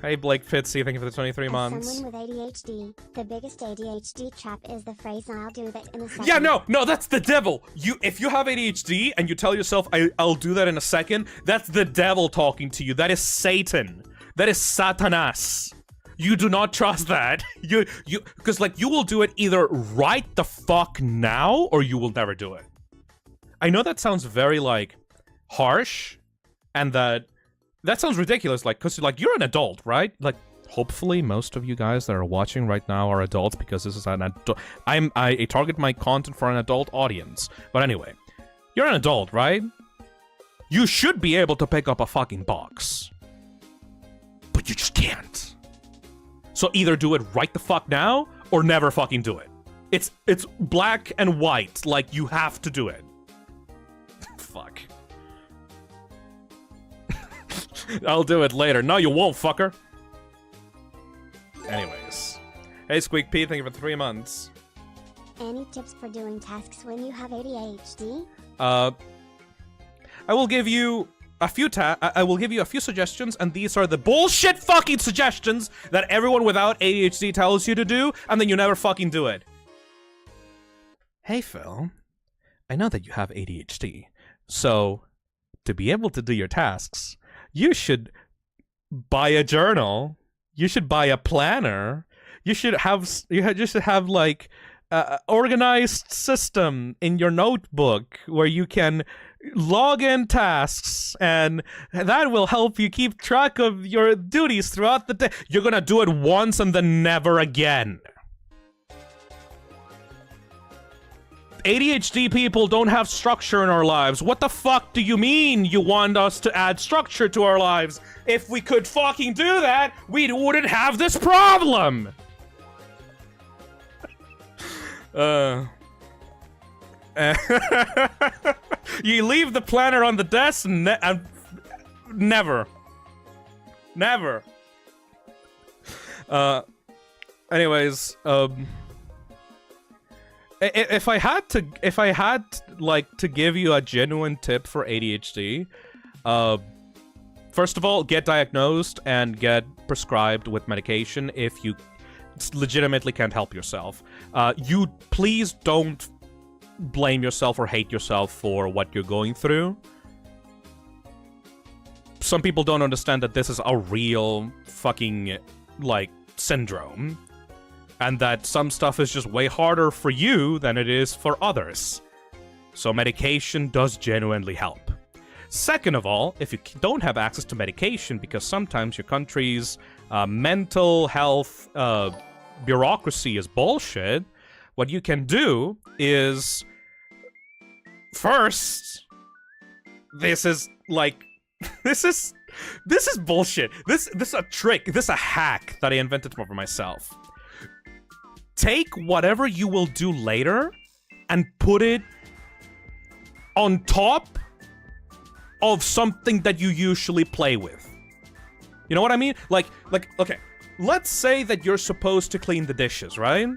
Hey, Blake Fitzy, thank you for the 23 months. As someone with ADHD, the biggest ADHD trap is the phrase, I'll do that in a second. Yeah, no, that's the devil. If you have ADHD and you tell yourself, I'll do that in a second, that's the devil talking to you. That is Satan. That is Satanas. You do not trust that. Because, like, you will do it either right the fuck now, or you will never do it. I know that sounds very, like, harsh, and that sounds ridiculous, like, because, like, you're an adult, right? Like, hopefully most of you guys that are watching right now are adults, because this is an adult... I target my content for an adult audience. But anyway, you're an adult, right? You should be able to pick up a fucking box. But you just can't. So either do it right the fuck now, or never fucking do it. It's black and white, like, you have to do it. Fuck. I'll do it later. No, you won't, fucker. Anyways. Hey, Squeak P, thank you for 3 months. Any tips for doing tasks when you have ADHD? I will give you a few suggestions, and these are the bullshit fucking suggestions that everyone without ADHD tells you to do, and then you never fucking do it. Hey Phil, I know that you have ADHD, so to be able to do your tasks, you should buy a journal, you should buy a planner, you should have like organized system in your notebook where you can log in tasks, and that will help you keep track of your duties throughout the day. You're gonna do it once and then never again. ADHD people don't have structure in our lives. What the fuck do you mean you want us to add structure to our lives? If we could fucking do that, we wouldn't have this problem! You leave the planner on the desk and never. Anyways, if I had like to give you a genuine tip for ADHD, first of all, get diagnosed and get prescribed with medication if you legitimately can't help yourself. You please don't blame yourself or hate yourself for what you're going through. Some people don't understand that this is a real fucking, like, syndrome. And that some stuff is just way harder for you than it is for others. So medication does genuinely help. Second of all, if you don't have access to medication because sometimes your country's mental health bureaucracy is bullshit, what you can do is... First... This is, like... This is bullshit. This is a trick. This is a hack that I invented for myself. Take whatever you will do later and put it on top of something that you usually play with. You know what I mean? Like, okay, let's say that you're supposed to clean the dishes, right?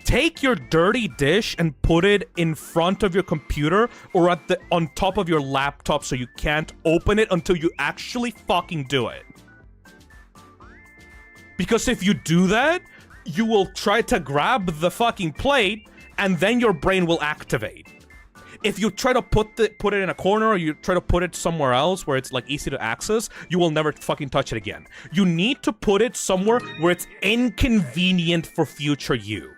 Take your dirty dish and put it in front of your computer or on top of your laptop so you can't open it until you actually fucking do it. Because if you do that, you will try to grab the fucking plate, and then your brain will activate. If you try to put it in a corner, or you try to put it somewhere else where it's like easy to access, you will never fucking touch it again. You need to put it somewhere where it's inconvenient for future you.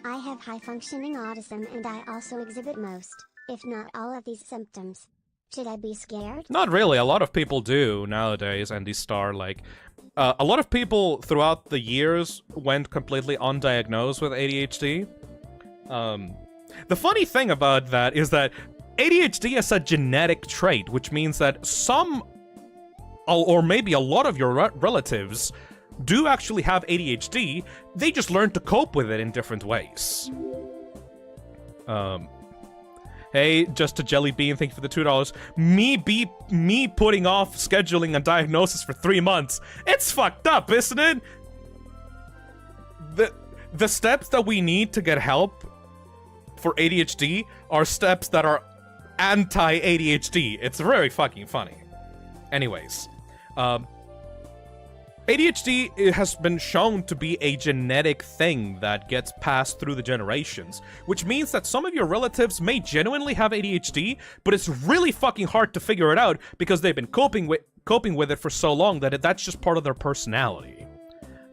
I have high-functioning autism, and I also exhibit most, if not all of these symptoms. Should I be scared? Not really. A lot of people do nowadays, and these star, like... a lot of people throughout the years went completely undiagnosed with ADHD. The funny thing about that is that ADHD is a genetic trait, which means that some, or maybe a lot of your relatives do actually have ADHD, they just learn to cope with it in different ways. Hey, just a jelly bean, thank you for the $2. Me putting off scheduling a diagnosis for 3 months. It's fucked up, isn't it? The steps that we need to get help for ADHD are steps that are anti-ADHD. It's very fucking funny. Anyways, ADHD has been shown to be a genetic thing that gets passed through the generations, which means that some of your relatives may genuinely have ADHD, but it's really fucking hard to figure it out because they've been coping with it for so long that that's just part of their personality.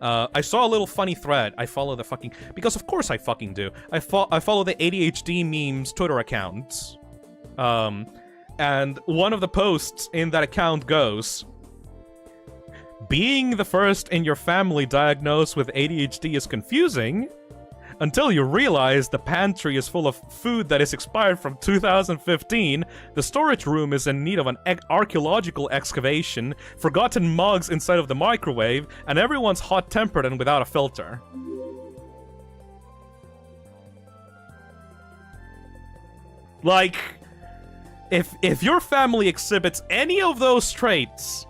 I saw a little funny thread. I follow the fucking... Because of course I fucking do. I follow the ADHD memes Twitter account. And one of the posts in that account goes... Being the first in your family diagnosed with ADHD is confusing until you realize the pantry is full of food that is expired from 2015, the storage room is in need of an archaeological excavation, forgotten mugs inside of the microwave, and everyone's hot-tempered and without a filter. Like, if your family exhibits any of those traits,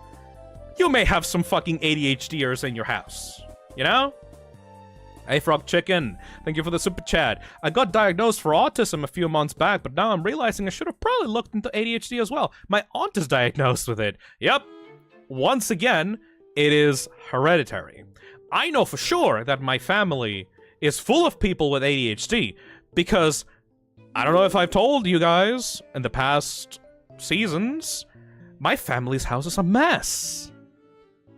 you may have some fucking ADHDers in your house, you know? Hey Frog Chicken, thank you for the super chat. I got diagnosed for autism a few months back, but now I'm realizing I should have probably looked into ADHD as well. My aunt is diagnosed with it. Yep. Once again, it is hereditary. I know for sure that my family is full of people with ADHD, because I don't know if I've told you guys in the past seasons, my family's house is a mess.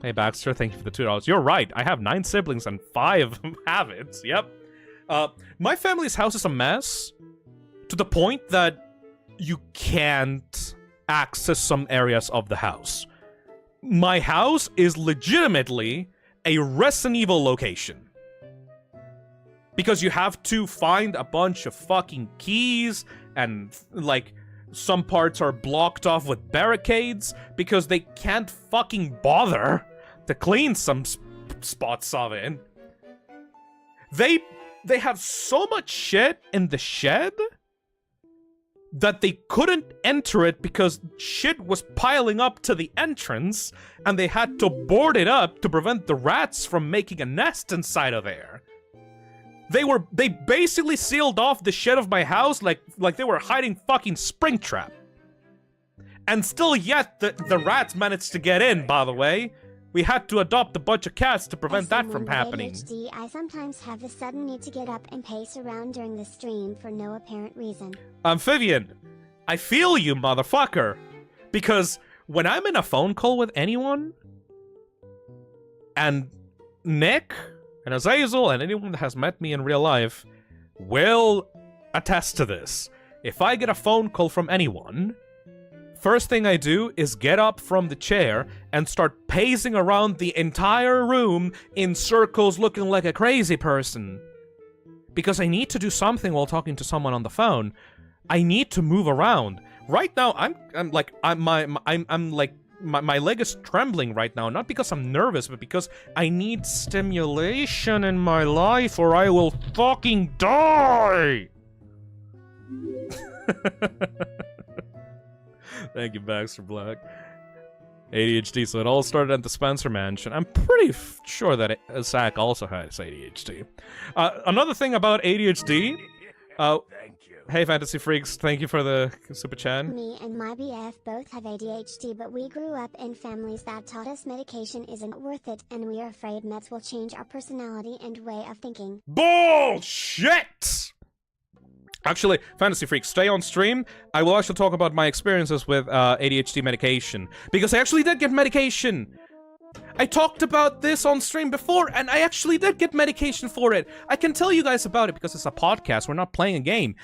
Hey Baxter, thank you for the $2. You're right, I have 9 siblings and 5 have it. Yep. My family's house is a mess to the point that you can't access some areas of the house. My house is legitimately a Resident Evil location. Because you have to find a bunch of fucking keys and, like, some parts are blocked off with barricades because they can't fucking bother to clean some spots of it. They have so much shit in the shed that they couldn't enter it because shit was piling up to the entrance, and they had to board it up to prevent the rats from making a nest inside of there. They basically sealed off the shed of my house like they were hiding fucking Springtrap. And still yet the rats managed to get in, by the way. We had to adopt a bunch of cats to prevent that from happening. ADHD, I sometimes have the sudden need to get up and pace around during the stream for no apparent reason. Amphibian, I feel you, motherfucker. Because when I'm in a phone call with anyone, and Nick and Azazel and anyone that has met me in real life will attest to this. If I get a phone call from anyone, first thing I do is get up from the chair and start pacing around the entire room in circles looking like a crazy person. Because I need to do something while talking to someone on the phone. I need to move around. Right now, my leg is trembling right now, not because I'm nervous, but because I need stimulation in my life or I will fucking die! Thank you, Baxter Black. ADHD, so it all started at the Spencer Mansion. I'm pretty sure that Zach also has ADHD. Another thing about ADHD... Thank you. Hey, Fantasy Freaks, thank you for the super chat. Me and my BF both have ADHD, but we grew up in families that taught us medication isn't worth it, and we are afraid meds will change our personality and way of thinking. Bullshit! Actually, Fantasy Freaks, stay on stream. I will actually talk about my experiences with ADHD medication. Because I actually did get medication! I talked about this on stream before, and I actually did get medication for it. I can tell you guys about it because it's a podcast. We're not playing a game.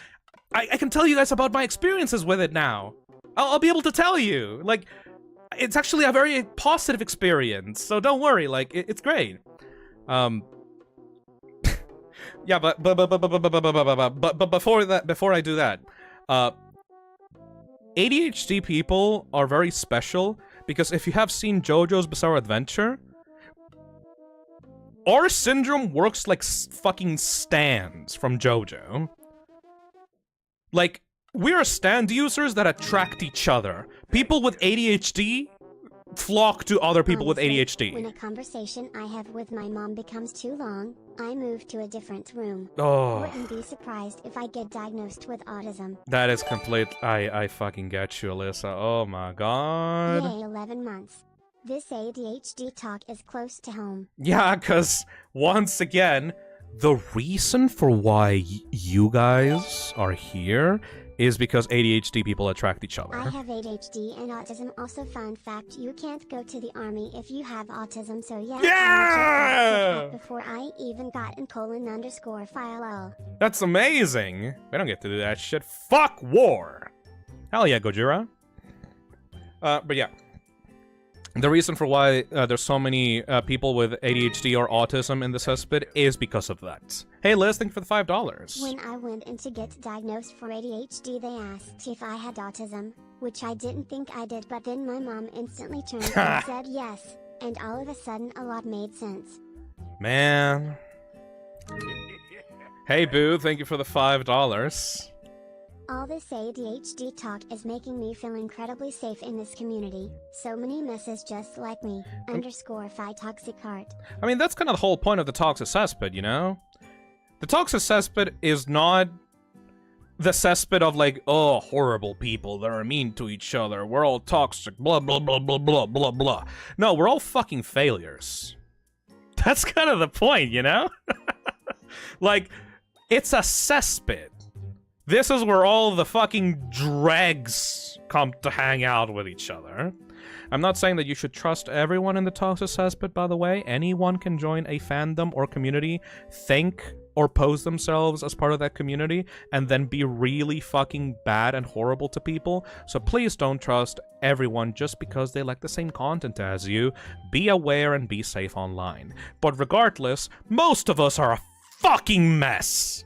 I can tell you guys about my experiences with it now. I'll be able to tell you. Like, it's actually a very positive experience, so don't worry. Like, it's great. Yeah, but before I do that, ADHD people are very special because if you have seen JoJo's Bizarre Adventure, our syndrome works like fucking stands from JoJo. Like, we're stand users that attract each other. People with ADHD flock to other people with ADHD. When a conversation I have with my mom becomes too long, I move to a different room. Oh. Wouldn't be surprised if I get diagnosed with autism. That is complete. I fucking get you, Alyssa. Oh my god. Yay, 11 months. This ADHD talk is close to home. Yeah, cause once again, the reason for why you guys are here is because ADHD people attract each other. I have ADHD and autism. Also, fun fact, you can't go to the army if you have autism, so yeah! Yeah! Before I even got in :_file. That's amazing! We don't get to do that shit. Fuck war! Hell yeah, Gojira. But yeah. The reason for why there's so many people with ADHD or autism in this cesspit is because of that. Hey Liz, thank you for the $5. When I went in to get diagnosed for ADHD, they asked if I had autism, which I didn't think I did, but then my mom instantly turned and said yes, and all of a sudden a lot made sense. Man. Hey Boo, thank you for the $5. All this ADHD talk is making me feel incredibly safe in this community. So many messes just like me. _Fi toxic heart. I mean, that's kind of the whole point of the toxic cesspit, you know? The toxic cesspit is not the cesspit of like, oh, horrible people that are mean to each other, we're all toxic, blah, blah, blah, blah, blah, blah, blah. No, we're all fucking failures. That's kind of the point, you know? Like, it's a cesspit. This is where all the fucking dregs come to hang out with each other. I'm not saying that you should trust everyone in the toxic cesspit, by the way. Anyone can join a fandom or community, think or pose themselves as part of that community, and then be really fucking bad and horrible to people. So please don't trust everyone just because they like the same content as you. Be aware and be safe online. But regardless, most of us are a fucking mess.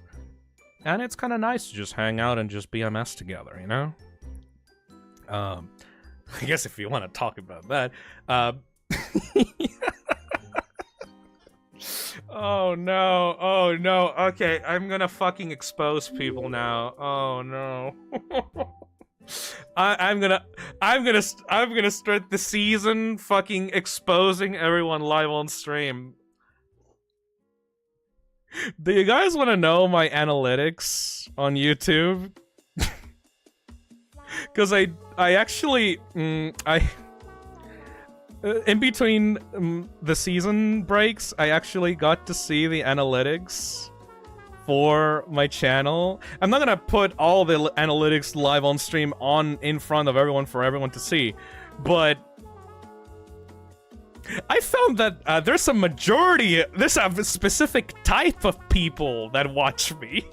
And it's kind of nice to just hang out and just be a mess together, you know? I guess if you want to talk about that. Oh no, oh no, okay, I'm gonna fucking expose people now. Oh no. I'm gonna start the season fucking exposing everyone live on stream. Do you guys want to know my analytics on YouTube? Because I actually, in between the season breaks, I actually got to see the analytics for my channel. I'm not gonna put all the analytics live on stream in front of everyone for everyone to see, but I found that there's a majority, there's a specific type of people that watch me.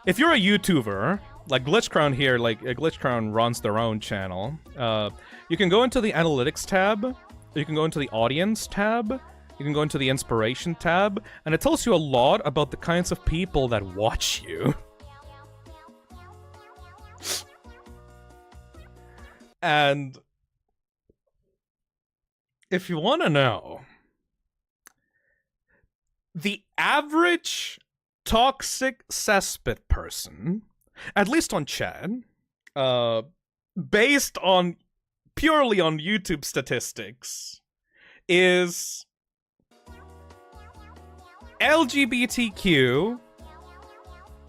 If you're a YouTuber, like GlitchCrown here, like GlitchCrown runs their own channel, you can go into the Analytics tab, you can go into the Audience tab, you can go into the Inspiration tab, and it tells you a lot about the kinds of people that watch you. And if you want to know, the average toxic cesspit person, at least on chat, based on purely on YouTube statistics, is LGBTQ,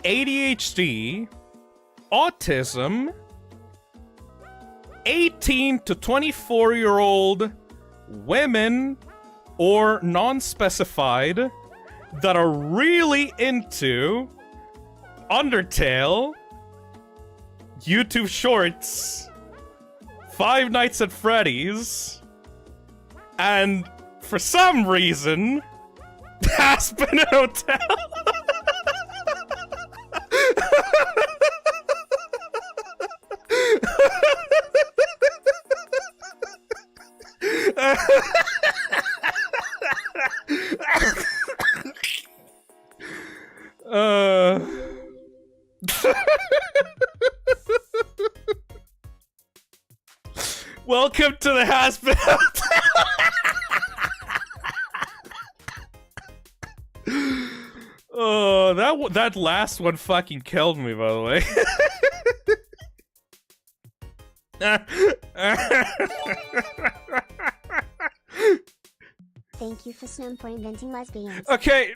ADHD, autism, 18 to 24-year-old women or non-specified that are really into Undertale, YouTube Shorts, Five Nights at Freddy's, and for some reason, Aspen Hotel. Welcome to the hospital. Oh, that last one fucking killed me, by the way. Thank you, Phisnom, for inventing lesbians. Okay.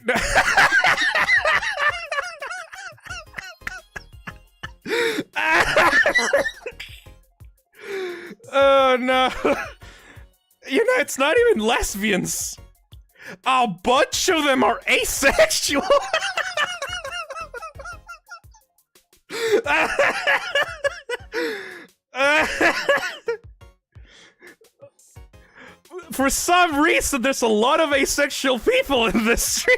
Oh no. You know, it's not even lesbians. A bunch of them are asexual. For some reason, there's a lot of asexual people in this stream.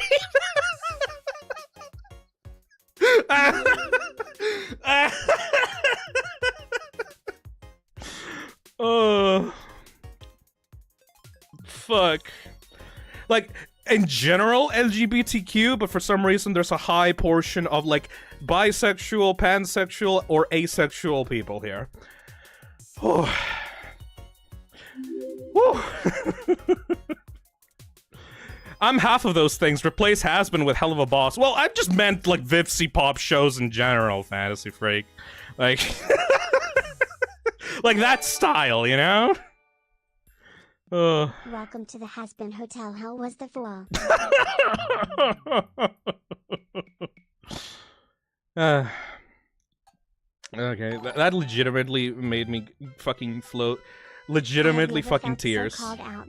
Oh, fuck. Like, in general, LGBTQ, but for some reason there's a high portion of, like, bisexual, pansexual, or asexual people here. Oh. Woo. I'm half of those things. Replace has-been with hell of a boss. Well, I just meant, like, Vipsy Pop shows in general, Fantasy Freak. Like... like that style, you know? Welcome to the Has-Been Hotel. How was the fall? Okay, that legitimately made me fucking float. Legitimately fucking tears. So out.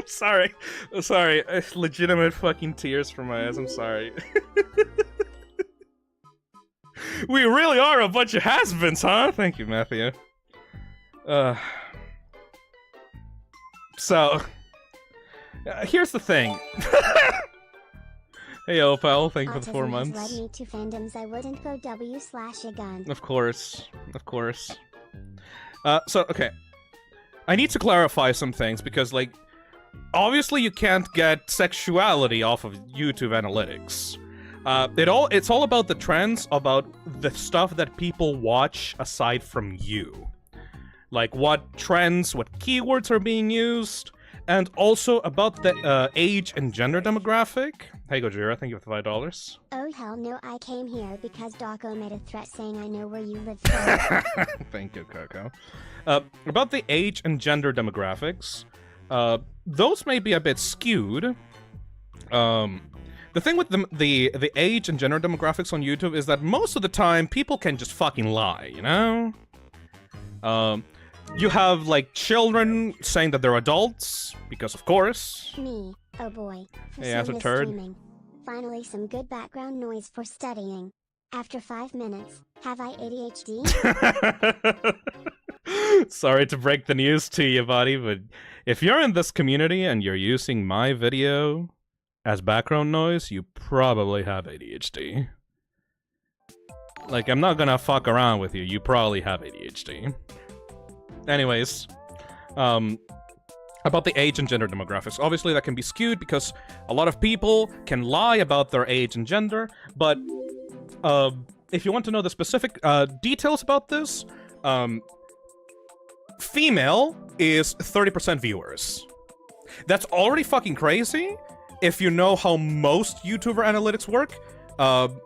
Sorry. Legitimate fucking tears from my eyes. I'm sorry. We really are a bunch of has-beens, huh? Thank you, Matthew. So, here's the thing. Hey, Opal, thank you for the 4 months. Has led me to fandoms I wouldn't go w/again. Of course. So, okay. I need to clarify some things, because, like, obviously you can't get sexuality off of YouTube analytics. It's all about the trends, about the stuff that people watch aside from you. Like, what trends, what keywords are being used, and also about the age and gender demographic. Hey, Gojira, thank you for the $5. Oh, hell no, I came here because Dawko made a threat saying I know where you live. Thank you, Coco. About the age and gender demographics, those may be a bit skewed. The thing with the age and gender demographics on YouTube is that most of the time, people can just fucking lie, you know? You have, like, children saying that they're adults, because of course. Me, oh boy. Hey, answer turd. Streaming. Finally some good background noise for studying. After 5 minutes, have I ADHD? Sorry to break the news to you, buddy, but if you're in this community and you're using my video as background noise, you probably have ADHD. Like, I'm not gonna fuck around with you, you probably have ADHD. Anyways, about the age and gender demographics. Obviously, that can be skewed because a lot of people can lie about their age and gender, but if you want to know the specific details about this, female is 30% viewers. That's already fucking crazy if you know how most YouTuber analytics work.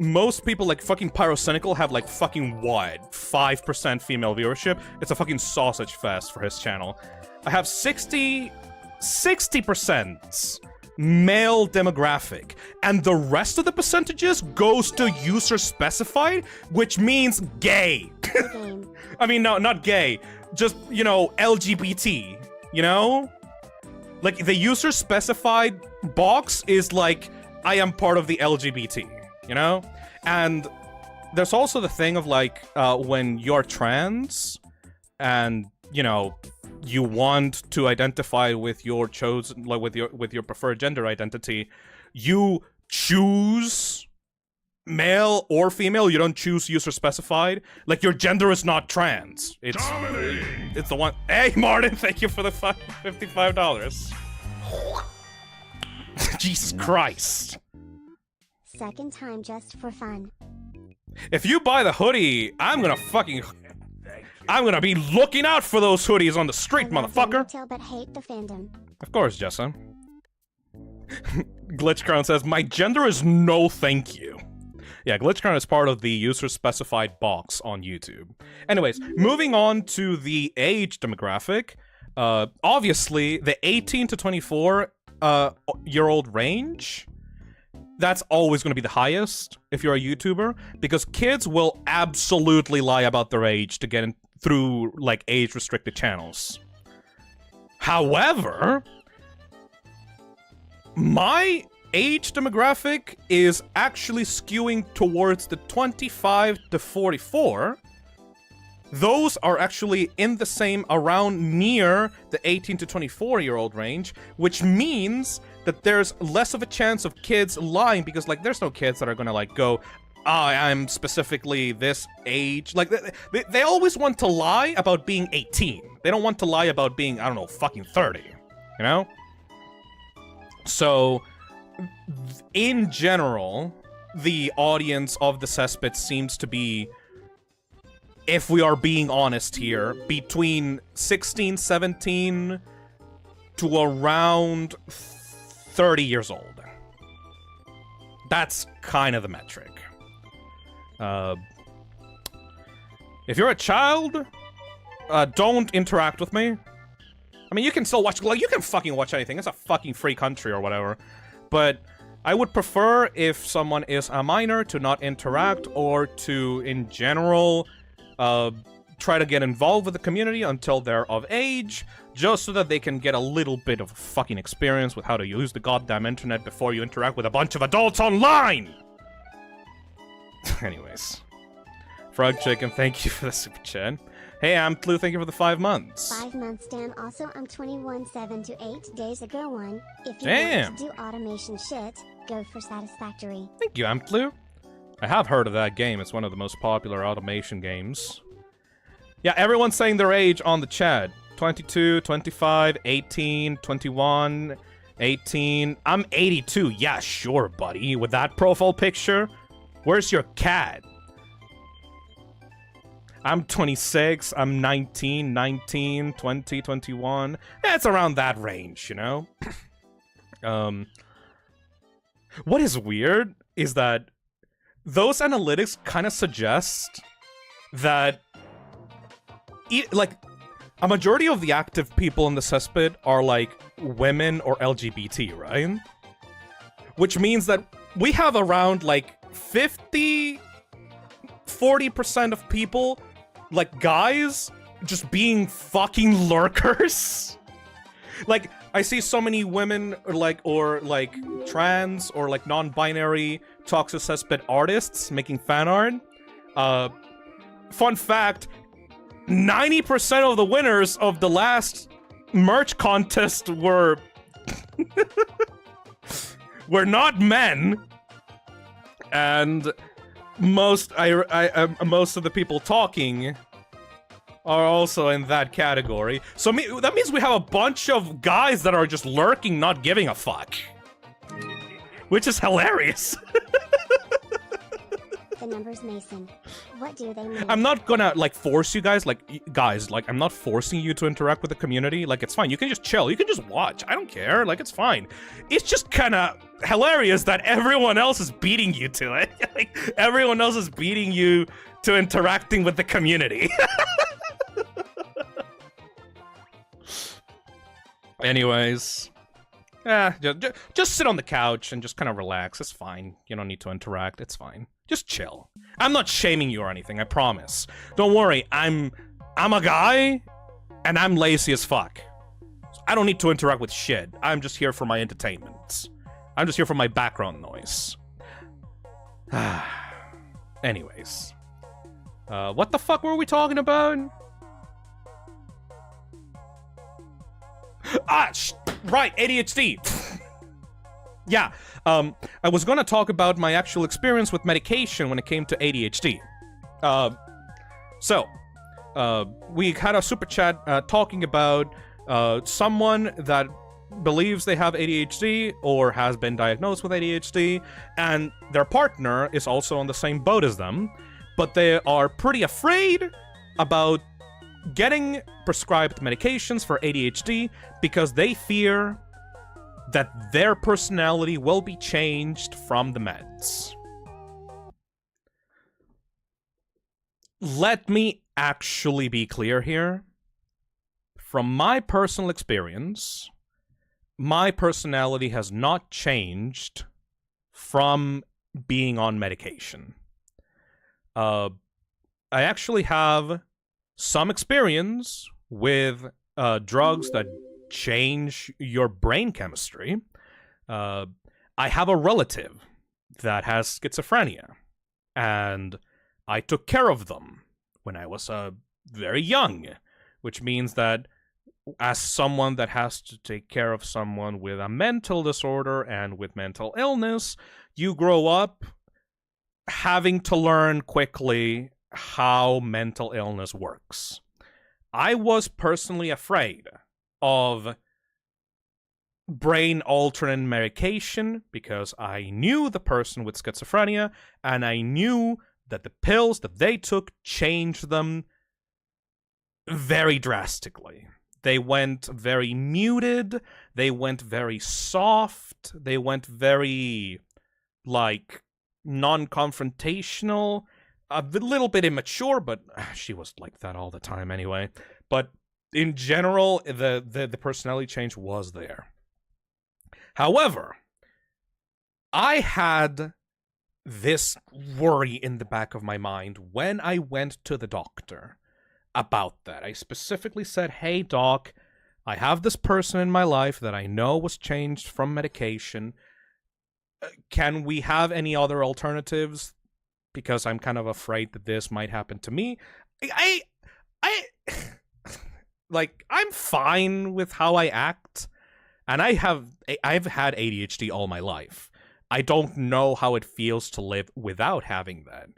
Most people, like fucking Pyrocynical, have like fucking what? 5% female viewership? It's a fucking sausage fest for his channel. I have 60% male demographic, and the rest of the percentages goes to user specified, which means gay. I mean, no, not gay. Just, you know, LGBT, you know? Like, the user specified box is like, I am part of the LGBT, you know? And there's also the thing of, like, when you're trans, and, you know, you want to identify with your chosen, like, with your preferred gender identity, you choose male or female. You don't choose user specified. Like, your gender is not trans. It's the one. Hey, Martin, thank you for the $55. Jesus Christ. Second time just for fun. If you buy the hoodie, I'm gonna be looking out for those hoodies on the street, motherfucker. But hate the fandom. Of course, Jessa. Glitchcrown says, my gender is no thank you. Yeah, Glitchcrown is part of the user-specified box on YouTube. Anyways, moving on to the age demographic. Obviously, the 18 to 24 year old range, that's always going to be the highest if you're a YouTuber, because kids will absolutely lie about their age to get in through, like, age-restricted channels. However, my age demographic is actually skewing towards the 25 to 44. Those are actually in the same, around near the 18 to 24-year-old range, which means that there's less of a chance of kids lying, because, like, there's no kids that are gonna, like, go, I'm specifically this age. Like, they always want to lie about being 18. They don't want to lie about being, I don't know, fucking 30, you know? So, in general, the audience of the cesspit seems to be, if we are being honest here, between 16, 17 to around 30 years old. That's kind of the metric. If you're a child, don't interact with me. I mean, you can still watch, like, you can fucking watch anything. It's a fucking free country or whatever. But I would prefer if someone is a minor to not interact or to, in general, try to get involved with the community until they're of age, just so that they can get a little bit of fucking experience with how to use the goddamn internet before you interact with a bunch of adults online! Anyways. Frog Chicken, thank you for the super chat. Hey, Amtlu, thank you for the 5 months. 5 months, Dan. Also, I'm 21 7 to 8 days ago one. If you want to do automation shit, go for Satisfactory. Thank you, Amtlu. I have heard of that game. It's one of the most popular automation games. Yeah, everyone's saying their age on the chat. 22, 25, 18, 21, 18. I'm 82. Yeah, sure, buddy. With that profile picture, where's your cat? I'm 26, I'm 19, 19, 20, 21. Yeah, it's around that range, you know? What is weird is that those analytics kind of suggest that like, a majority of the active people in the cesspit are, like, women or LGBT, right? Which means that we have around, like, 40% of people, like, guys, just being fucking lurkers. Like, I see so many women, or trans, or, like, non-binary toxic cesspit artists making fan art. Fun fact, 90% of the winners of the last merch contest were were not men, and most of the people talking are also in that category. So that means we have a bunch of guys that are just lurking, not giving a fuck, which is hilarious. The numbers, Mason. What do they mean? I'm not gonna, like, force you guys, like, I'm not forcing you to interact with the community. Like, it's fine. You can just chill. You can just watch. I don't care. Like, it's fine. It's just kind of hilarious that everyone else is beating you to it. Like, everyone else is beating you to interacting with the community. Anyways. Yeah, just sit on the couch and just kind of relax. It's fine. You don't need to interact. It's fine. Just chill. I'm not shaming you or anything, I promise. Don't worry, I'm a guy, and I'm lazy as fuck. I don't need to interact with shit. I'm just here for my entertainment. I'm just here for my background noise. Anyways. What the fuck were we talking about? Right, ADHD. Yeah, I was gonna talk about my actual experience with medication when it came to ADHD. We had a super chat talking about someone that believes they have ADHD or has been diagnosed with ADHD, and their partner is also on the same boat as them, but they are pretty afraid about getting prescribed medications for ADHD because they fear that their personality will be changed from the meds. Let me actually be clear here. From my personal experience, my personality has not changed from being on medication. I actually have some experience with drugs that change your brain chemistry. I have a relative that has schizophrenia, and I took care of them when I was very young, which means that as someone that has to take care of someone with a mental disorder and with mental illness, you grow up having to learn quickly how mental illness works. I was personally afraid of brain-altering medication because I knew the person with schizophrenia, and I knew that the pills that they took changed them very drastically. They went very muted, they went very soft, they went very, like, non-confrontational, a little bit immature, but she was like that all the time anyway. But in general, the personality change was there. However, I had this worry in the back of my mind when I went to the doctor about that. I specifically said, hey, doc, I have this person in my life that I know was changed from medication. Can we have any other alternatives? Because I'm kind of afraid that this might happen to me. Like, I'm fine with how I act, and I've had ADHD all my life. I don't know how it feels to live without having that.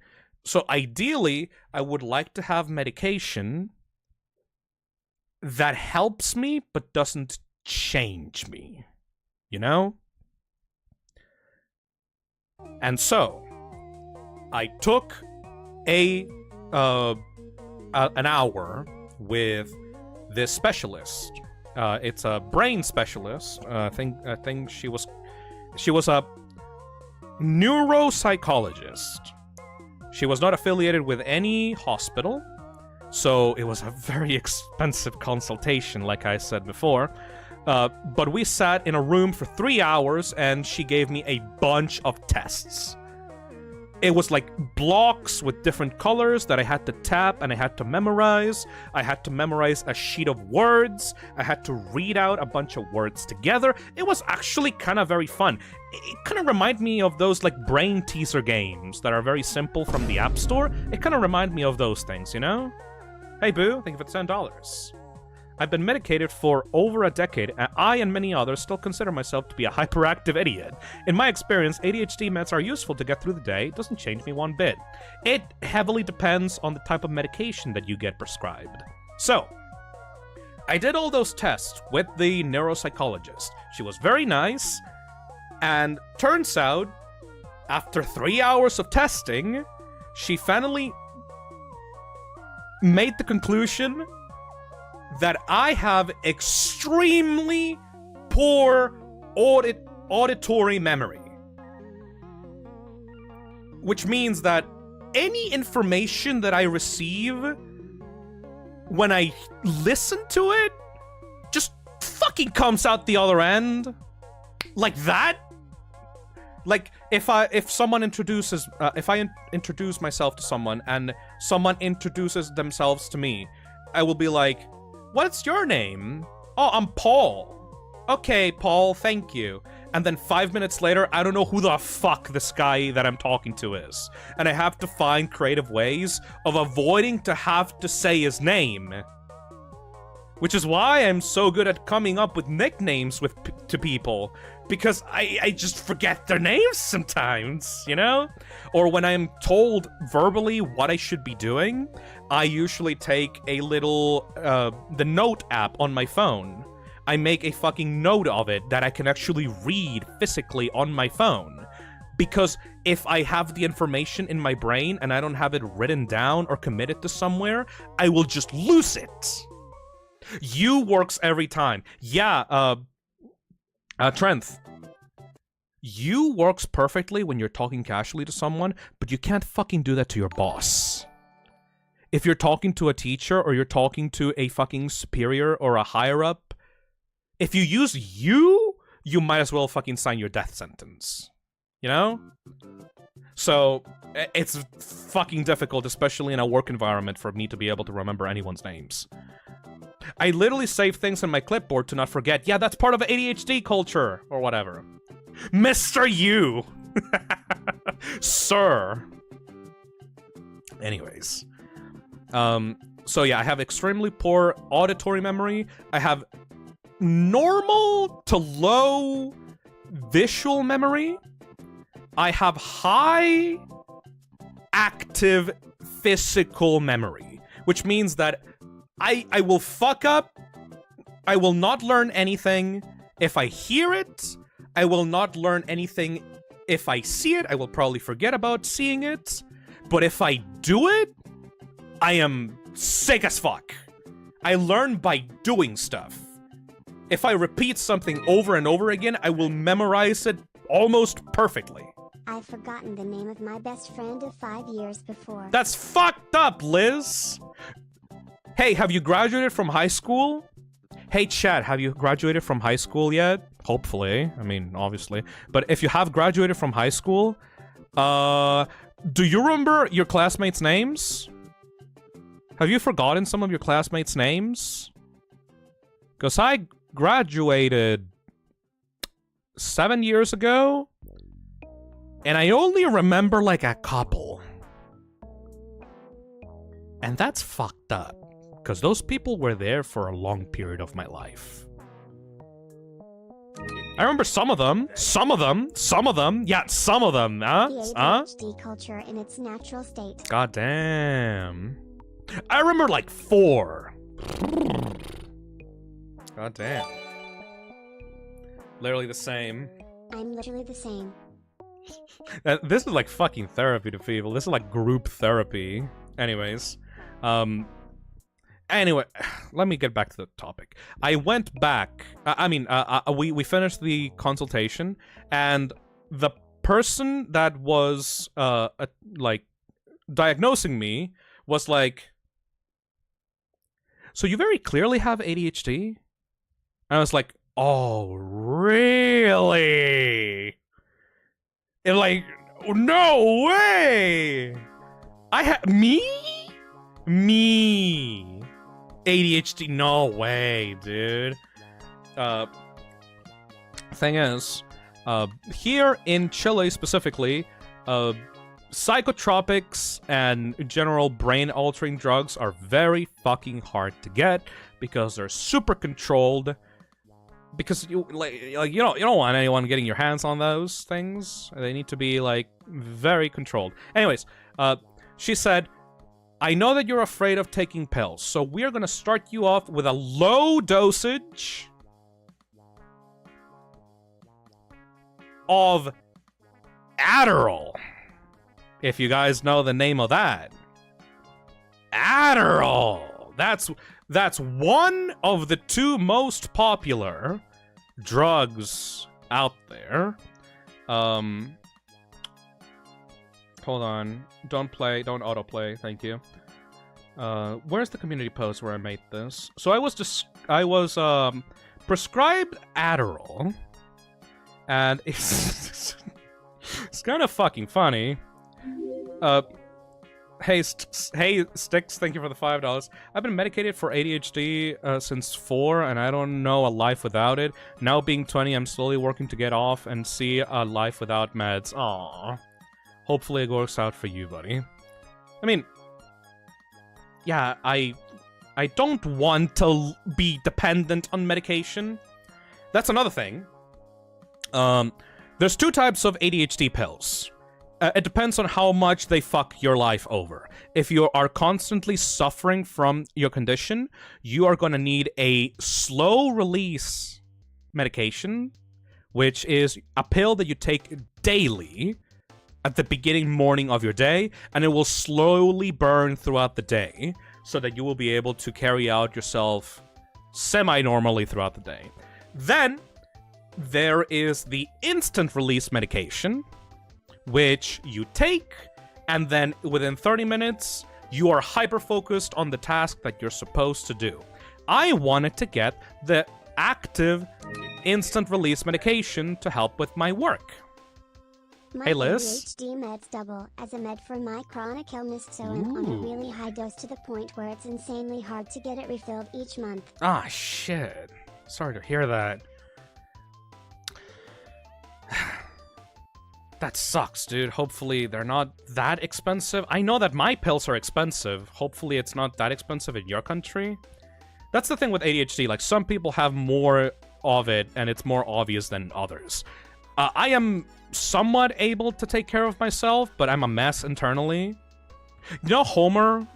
So ideally, I would like to have medication that helps me but doesn't change me. You know? And so, I took an hour with this specialist. It's a brain specialist. I think she was a neuropsychologist. She was not affiliated with any hospital, so it was a very expensive consultation, like I said before. But we sat in a room for 3 hours, and she gave me a bunch of tests. It was like blocks with different colors that I had to tap and I had to memorize. I had to memorize a sheet of words. I had to read out a bunch of words together. It was actually kind of very fun. It kind of reminded me of those like brain teaser games that are very simple from the App Store. It kind of reminded me of those things, you know? Hey boo, thank you for the $10. I've been medicated for over a decade, and I and many others still consider myself to be a hyperactive idiot. In my experience, ADHD meds are useful to get through the day. It doesn't change me one bit. It heavily depends on the type of medication that you get prescribed. So, I did all those tests with the neuropsychologist. She was very nice, and turns out, after 3 hours of testing, she finally made the conclusion that I have extremely poor auditory memory. Which means that any information that I receive when I listen to it just fucking comes out the other end. Like that. Like, if someone introduces, if I introduce myself to someone and someone introduces themselves to me, I will be like, what's your name? Oh, I'm Paul. Okay, Paul, thank you. And then 5 minutes later, I don't know who the fuck this guy that I'm talking to is. And I have to find creative ways of avoiding to have to say his name. Which is why I'm so good at coming up with nicknames to people. Because I just forget their names sometimes, you know? Or when I'm told verbally what I should be doing, I usually take a little, the note app on my phone. I make a fucking note of it that I can actually read physically on my phone. Because if I have the information in my brain and I don't have it written down or committed to somewhere, I will just lose it. You works every time. Yeah, Trenth. You works perfectly when you're talking casually to someone, but you can't fucking do that to your boss. If you're talking to a teacher or you're talking to a fucking superior or a higher up, if you use you might as well fucking sign your death sentence. You know? So, it's fucking difficult, especially in a work environment, for me to be able to remember anyone's names. I literally save things on my clipboard to not forget. Yeah, that's part of ADHD culture, or whatever. Mr. You! Sir! Anyways. So yeah, I have extremely poor auditory memory. I have normal to low visual memory. I have high active physical memory, which means that I will fuck up. I will not learn anything if I hear it. I will not learn anything if I see it. I will probably forget about seeing it. But if I do it, I am sick as fuck. I learn by doing stuff. If I repeat something over and over again, I will memorize it almost perfectly. I I've forgotten the name of my best friend of 5 years before. That's fucked up, Liz! Hey, have you graduated from high school? Hey, chat, have you graduated from high school yet? Hopefully. I mean, obviously. But if you have graduated from high school, do you remember your classmates' names? Have you forgotten some of your classmates' names? Because I graduated 7 years ago, and I only remember like a couple. And that's fucked up, because those people were there for a long period of my life. I remember some of them, yeah, some of them, huh? The ADHD culture in its natural state. God damn. I remember like 4. God damn. Literally the same. I'm literally the same. This is like fucking therapy to people. This is like group therapy. Anyways. Anyway, let me get back to the topic. I went back. We finished the consultation, and the person that was like diagnosing me was like, "So you very clearly have ADHD?" And I was like, "Oh, really?" And like, no way! Me? ADHD? No way, dude. Thing is, here in Chile specifically, psychotropics and general brain-altering drugs are very fucking hard to get because they're super controlled. Because you don't want anyone getting your hands on those things. They need to be like very controlled. Anyways, she said, "I know that you're afraid of taking pills, so we're gonna start you off with a low dosage of Adderall." If you guys know the name of that. Adderall! That's one of the 2 most popular drugs out there. Hold on. Don't autoplay, thank you. Where's the community post where I made this? So I was prescribed Adderall, and it's kind of fucking funny. Hey, Sticks, thank you for the $5. I've been medicated for ADHD since 4, and I don't know a life without it. Now being 20, I'm slowly working to get off and see a life without meds. Aww. Hopefully it works out for you, buddy. I mean, yeah, I don't want to be dependent on medication. That's another thing. There's 2 types of ADHD pills. It depends on how much they fuck your life over. If you are constantly suffering from your condition, you are going to need a slow-release medication, which is a pill that you take daily at the beginning morning of your day, and it will slowly burn throughout the day so that you will be able to carry out yourself semi-normally throughout the day. Then, there is the instant-release medication, which you take, and then within 30 minutes, you are hyper-focused on the task that you're supposed to do. I wanted to get the active instant-release medication to help with my work. My hey, Liz. ADHD meds double as a med for my chronic illness, so I'm on a really high dose to the point where it's insanely hard to get it refilled each month. Ah, shit. Sorry to hear that. That sucks, dude. Hopefully they're not that expensive. I know that my pills are expensive. Hopefully it's not that expensive in your country. That's the thing with ADHD. Like, some people have more of it, and it's more obvious than others. I am somewhat able to take care of myself, but I'm a mess internally. You know Homer?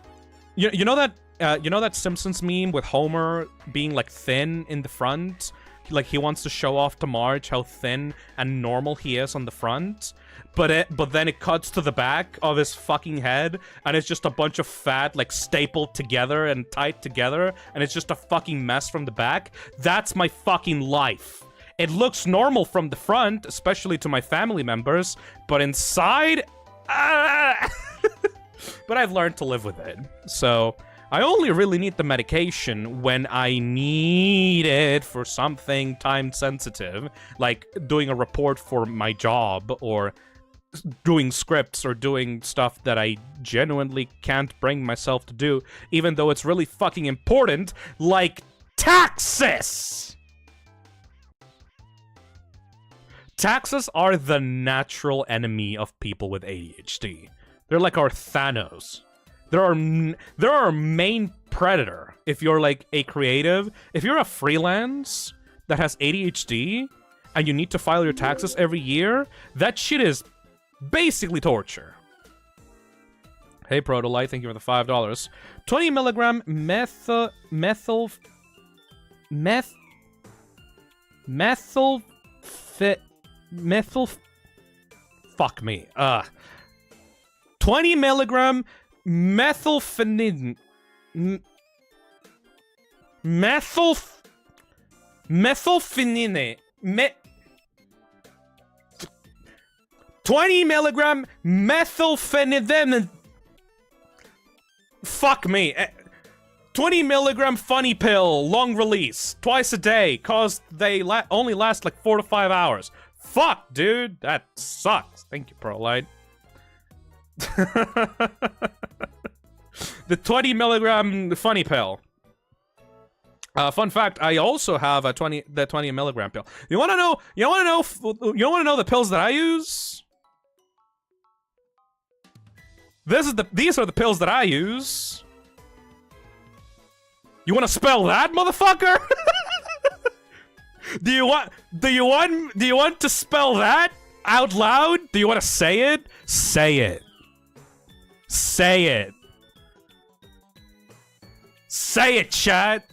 You know that Simpsons meme with Homer being, like, thin in the front? Like, he wants to show off to Marge how thin and normal he is on the front, but then it cuts to the back of his fucking head, and it's just a bunch of fat, like, stapled together and tied together, and it's just a fucking mess from the back. That's my fucking life. It looks normal from the front, especially to my family members, but inside, but I've learned to live with it. So I only really need the medication when I need it for something time sensitive, like doing a report for my job or doing scripts or doing stuff that I genuinely can't bring myself to do, even though it's really fucking important, like taxes! Taxes are the natural enemy of people with ADHD. They're like our Thanos. They're our main predator. If you're like a creative, if you're a freelance that has ADHD and you need to file your taxes every year, that shit is basically torture. Hey Protolite, thank you for the $5. 20 milligram fuck me. 20 milligram methylphenidine. Methylphenidine. 20 milligram methylphenidine. Fuck me. 20 milligram funny pill, long release, twice a day, cause they only last like 4 to 5 hours. Fuck, dude, that sucks. Thank you, Prolite. The 20 milligram funny pill. Fun fact: I also have the 20 milligram pill. You want to know? You want to know the pills that I use? These are the pills that I use. You want to spell that, motherfucker? Do you want to spell that out loud? Do you want to say it? Say it. Say it. Say it, chat.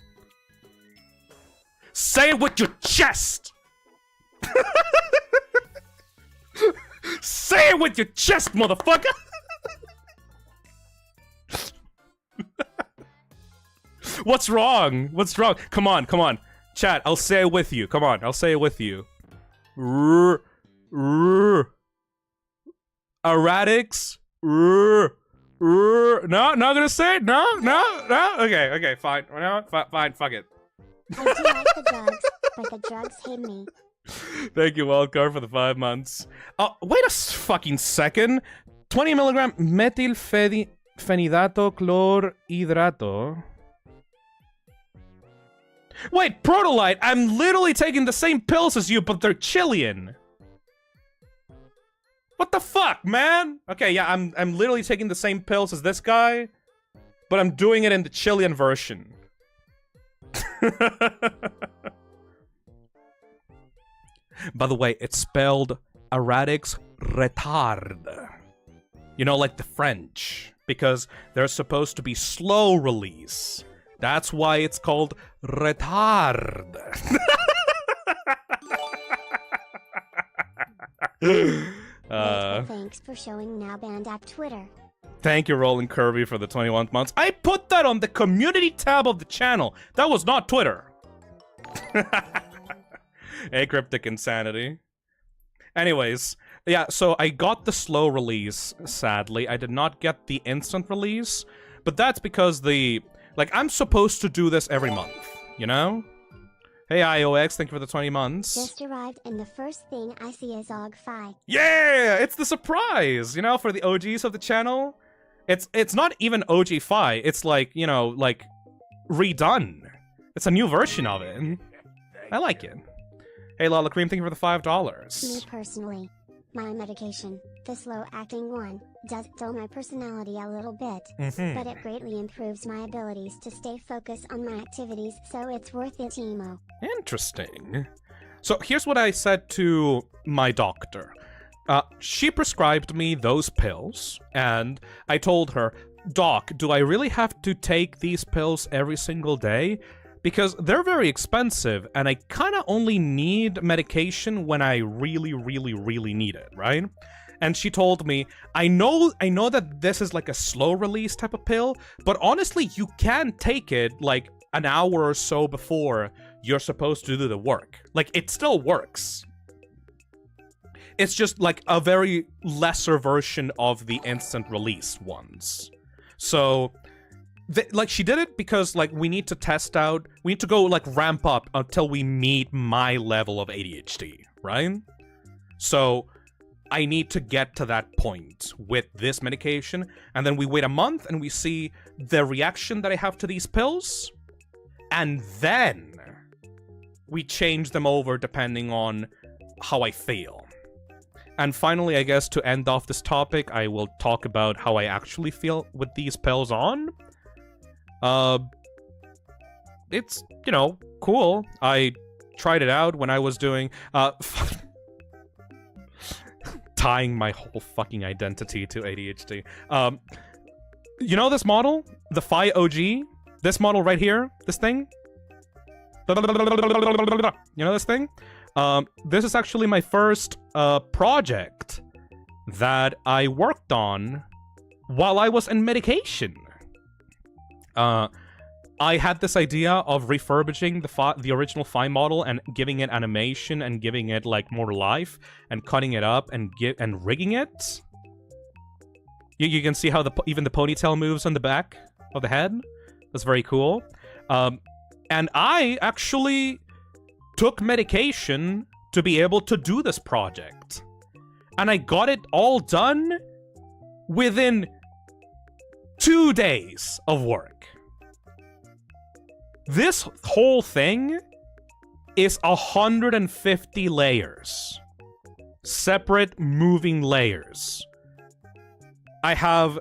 Say it with your chest. Say it with your chest, motherfucker. What's wrong? What's wrong? Come on, come on. Chat, I'll say it with you. Come on, I'll say it with you. Erratics. No, not gonna say it. No. Okay, fine. No, fine. Fuck it. I do like the drugs, but the drugs hate me. Thank you, Wildcard, for the 5 months. Wait a fucking second. 20 milligram methylphenidato chlorhydrato. Wait, Protolite, I'm literally taking the same pills as you, but they're Chilean. What the fuck, man? Okay, yeah, I'm literally taking the same pills as this guy, but I'm doing it in the Chilean version. By the way, it's spelled erratics retard. You know, like the French, because they're supposed to be slow release. That's why it's called retard. Thanks for showing Now Band at Twitter. Thank you, Roland Kirby, for the 21 months. I put that on the community tab of the channel. That was not Twitter. Hey, Cryptic Insanity. Anyways, yeah, so I got the slow release, sadly. I did not get the instant release, but that's because like, I'm supposed to do this every month, you know? Hey, IOX, thank you for the 20 months. Just arrived, and the first thing I see is Og-Fi. Yeah! It's the surprise, you know, for the OGs of the channel. It's not even OG-Fi, it's like, you know, like, redone. It's a new version of it. I like it. Hey, Lala Cream, thank you for the $5. Me personally, my medication, the slow-acting one, does dull my personality a little bit, but it greatly improves my abilities to stay focused on my activities, so it's worth it, Emo. Interesting. So here's what I said to my doctor. She prescribed me those pills, and I told her, Doc, do I really have to take these pills every single day? Because they're very expensive, and I kind of only need medication when I really, really, really need it, right? And she told me, I know that this is like a slow release type of pill, but honestly, you can take it like an hour or so before you're supposed to do the work. Like, it still works. It's just like a very lesser version of the instant release ones. So, like, she did it because, like, we need to test out, we need to go, like, ramp up until we meet my level of ADHD, right? So, I need to get to that point with this medication, and then we wait a month and we see the reaction that I have to these pills, and then we change them over depending on how I feel. And finally, I guess to end off this topic, I will talk about how I actually feel with these pills on. It's, you know, cool. I tried it out when I was doing, tying my whole fucking identity to ADHD. You know this model? The Phi OG? This model right here? This thing? You know this thing? This is actually my first project that I worked on while I was in medication. I had this idea of refurbishing the original Phi model and giving it animation and giving it like more life and cutting it up and rigging it. You can see how even the ponytail moves on the back of the head. That's very cool. And I actually took medication to be able to do this project. And I got it all done within 2 days of work. This whole thing is 150 layers. Separate moving layers. I have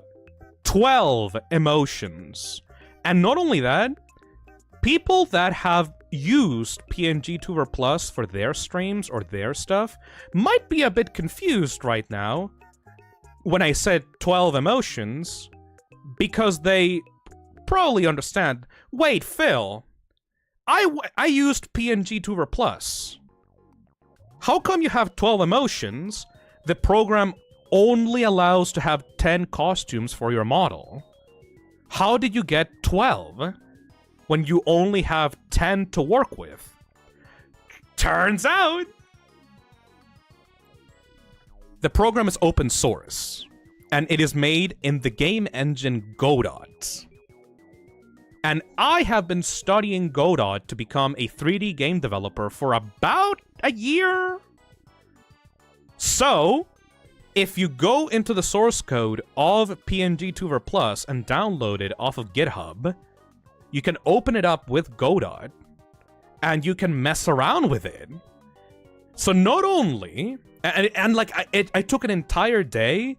12 emotions. And not only that, people that have used PngTuber Plus for their streams or their stuff might be a bit confused right now when I said 12 emotions, because they probably understand, wait, Phil, I used PngTuber Plus. How come you have 12 emotions? The program only allows to have 10 costumes for your model. How did you get 12 when you only have 10 to work with? Turns out, the program is open source, and it is made in the game engine Godot. And I have been studying Godot to become a 3D game developer for about a year. So, if you go into the source code of PngTuber Plus and download it off of GitHub, you can open it up with Godot, and you can mess around with it. So not only, and like, I took an entire day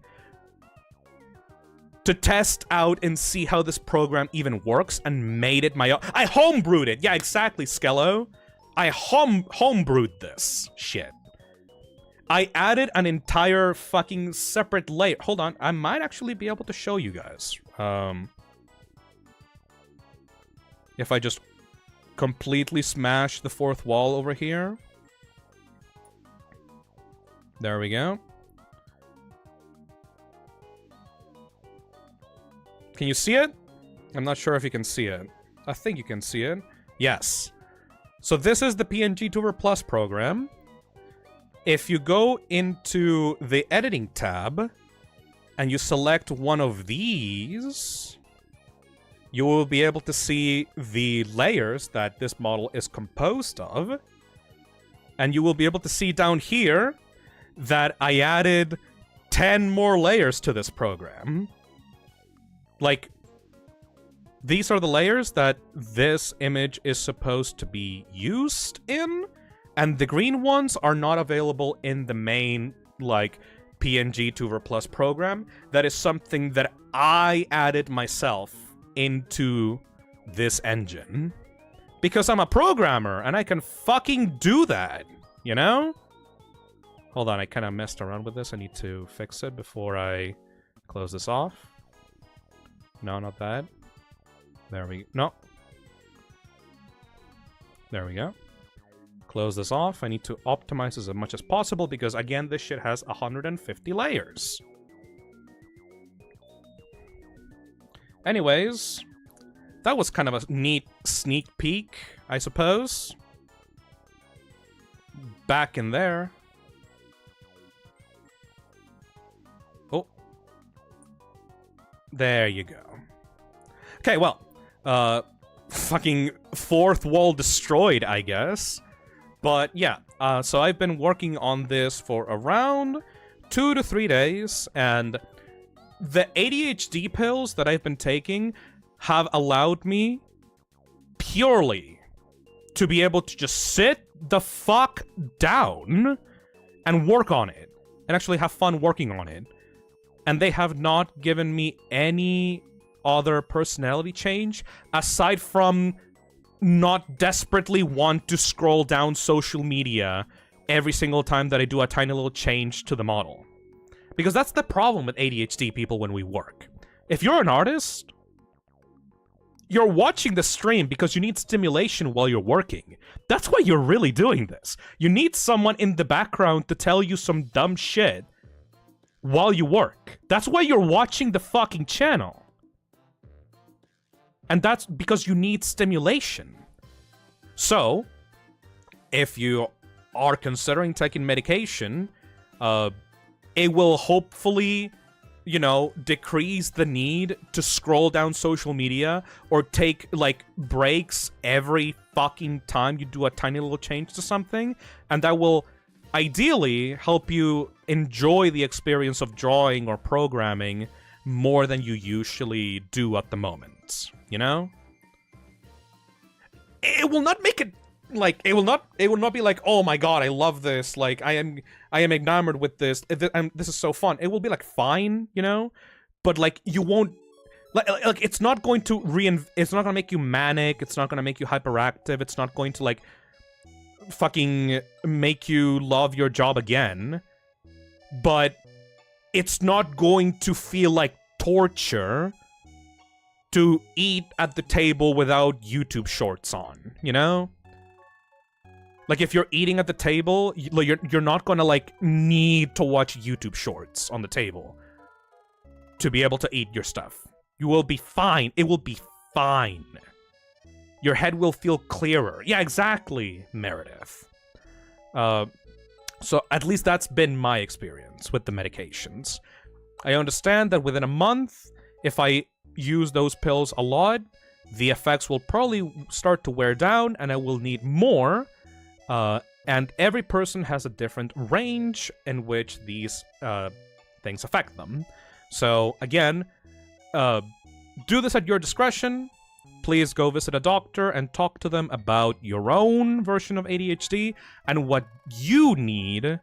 to test out and see how this program even works and made it my own. I homebrewed it. Yeah, exactly, Skello. I homebrewed this shit. I added an entire fucking separate layer. Hold on, I might actually be able to show you guys. If I just completely smash the fourth wall over here. There we go. Can you see it? I'm not sure if you can see it. I think you can see it. Yes. So this is the PngTuber Plus program. If you go into the editing tab and you select one of these, you will be able to see the layers that this model is composed of. And you will be able to see down here that I added 10 more layers to this program. Like, these are the layers that this image is supposed to be used in, and the green ones are not available in the main, like, PngTuber Plus program. That is something that I added myself into this engine. Because I'm a programmer, and I can fucking do that, you know? Hold on, I kind of messed around with this. I need to fix it before I close this off. No, not that. There we go. No. There we go. Close this off. I need to optimize this as much as possible because, again, this shit has 150 layers. Anyways, that was kind of a neat sneak peek, I suppose. back in there. Oh. There you go. Okay, well, fucking fourth wall destroyed, I guess. But yeah, so I've been working on this for around 2 to 3 days, and the ADHD pills that I've been taking have allowed me purely to be able to just sit the fuck down and work on it, and actually have fun working on it. And they have not given me any other personality change aside from not desperately want to scroll down social media every single time that I do a tiny little change to the model. Because that's the problem with ADHD people when we work. If you're an artist, you're watching the stream because you need stimulation while you're working. That's why you're really doing this. You need someone in the background to tell you some dumb shit while you work. That's why you're watching the fucking channel. And that's because you need stimulation. So, if you are considering taking medication, it will hopefully, you know, decrease the need to scroll down social media or take, like, breaks every fucking time you do a tiny little change to something. And that will ideally help you enjoy the experience of drawing or programming more than you usually do at the moment, you know? It will not make it like it will not be like, oh my god, I love this, like I am enamored with this, this is so fun. It will be like fine, you know, but like you won't like it's not going to it's not gonna make you manic, it's not gonna make you hyperactive, it's not going to like fucking make you love your job again, but it's not going to feel like torture to eat at the table without YouTube shorts on, you know? Like, if you're eating at the table, you're not gonna, like, need to watch YouTube shorts on the table to be able to eat your stuff. You will be fine. It will be fine. Your head will feel clearer. Yeah, exactly, Meredith. So, at least that's been my experience with the medications. I understand that within a month, if I use those pills a lot, the effects will probably start to wear down, and I will need more. And every person has a different range in which these things affect them. So, again, do this at your discretion. Please go visit a doctor and talk to them about your own version of ADHD and what you need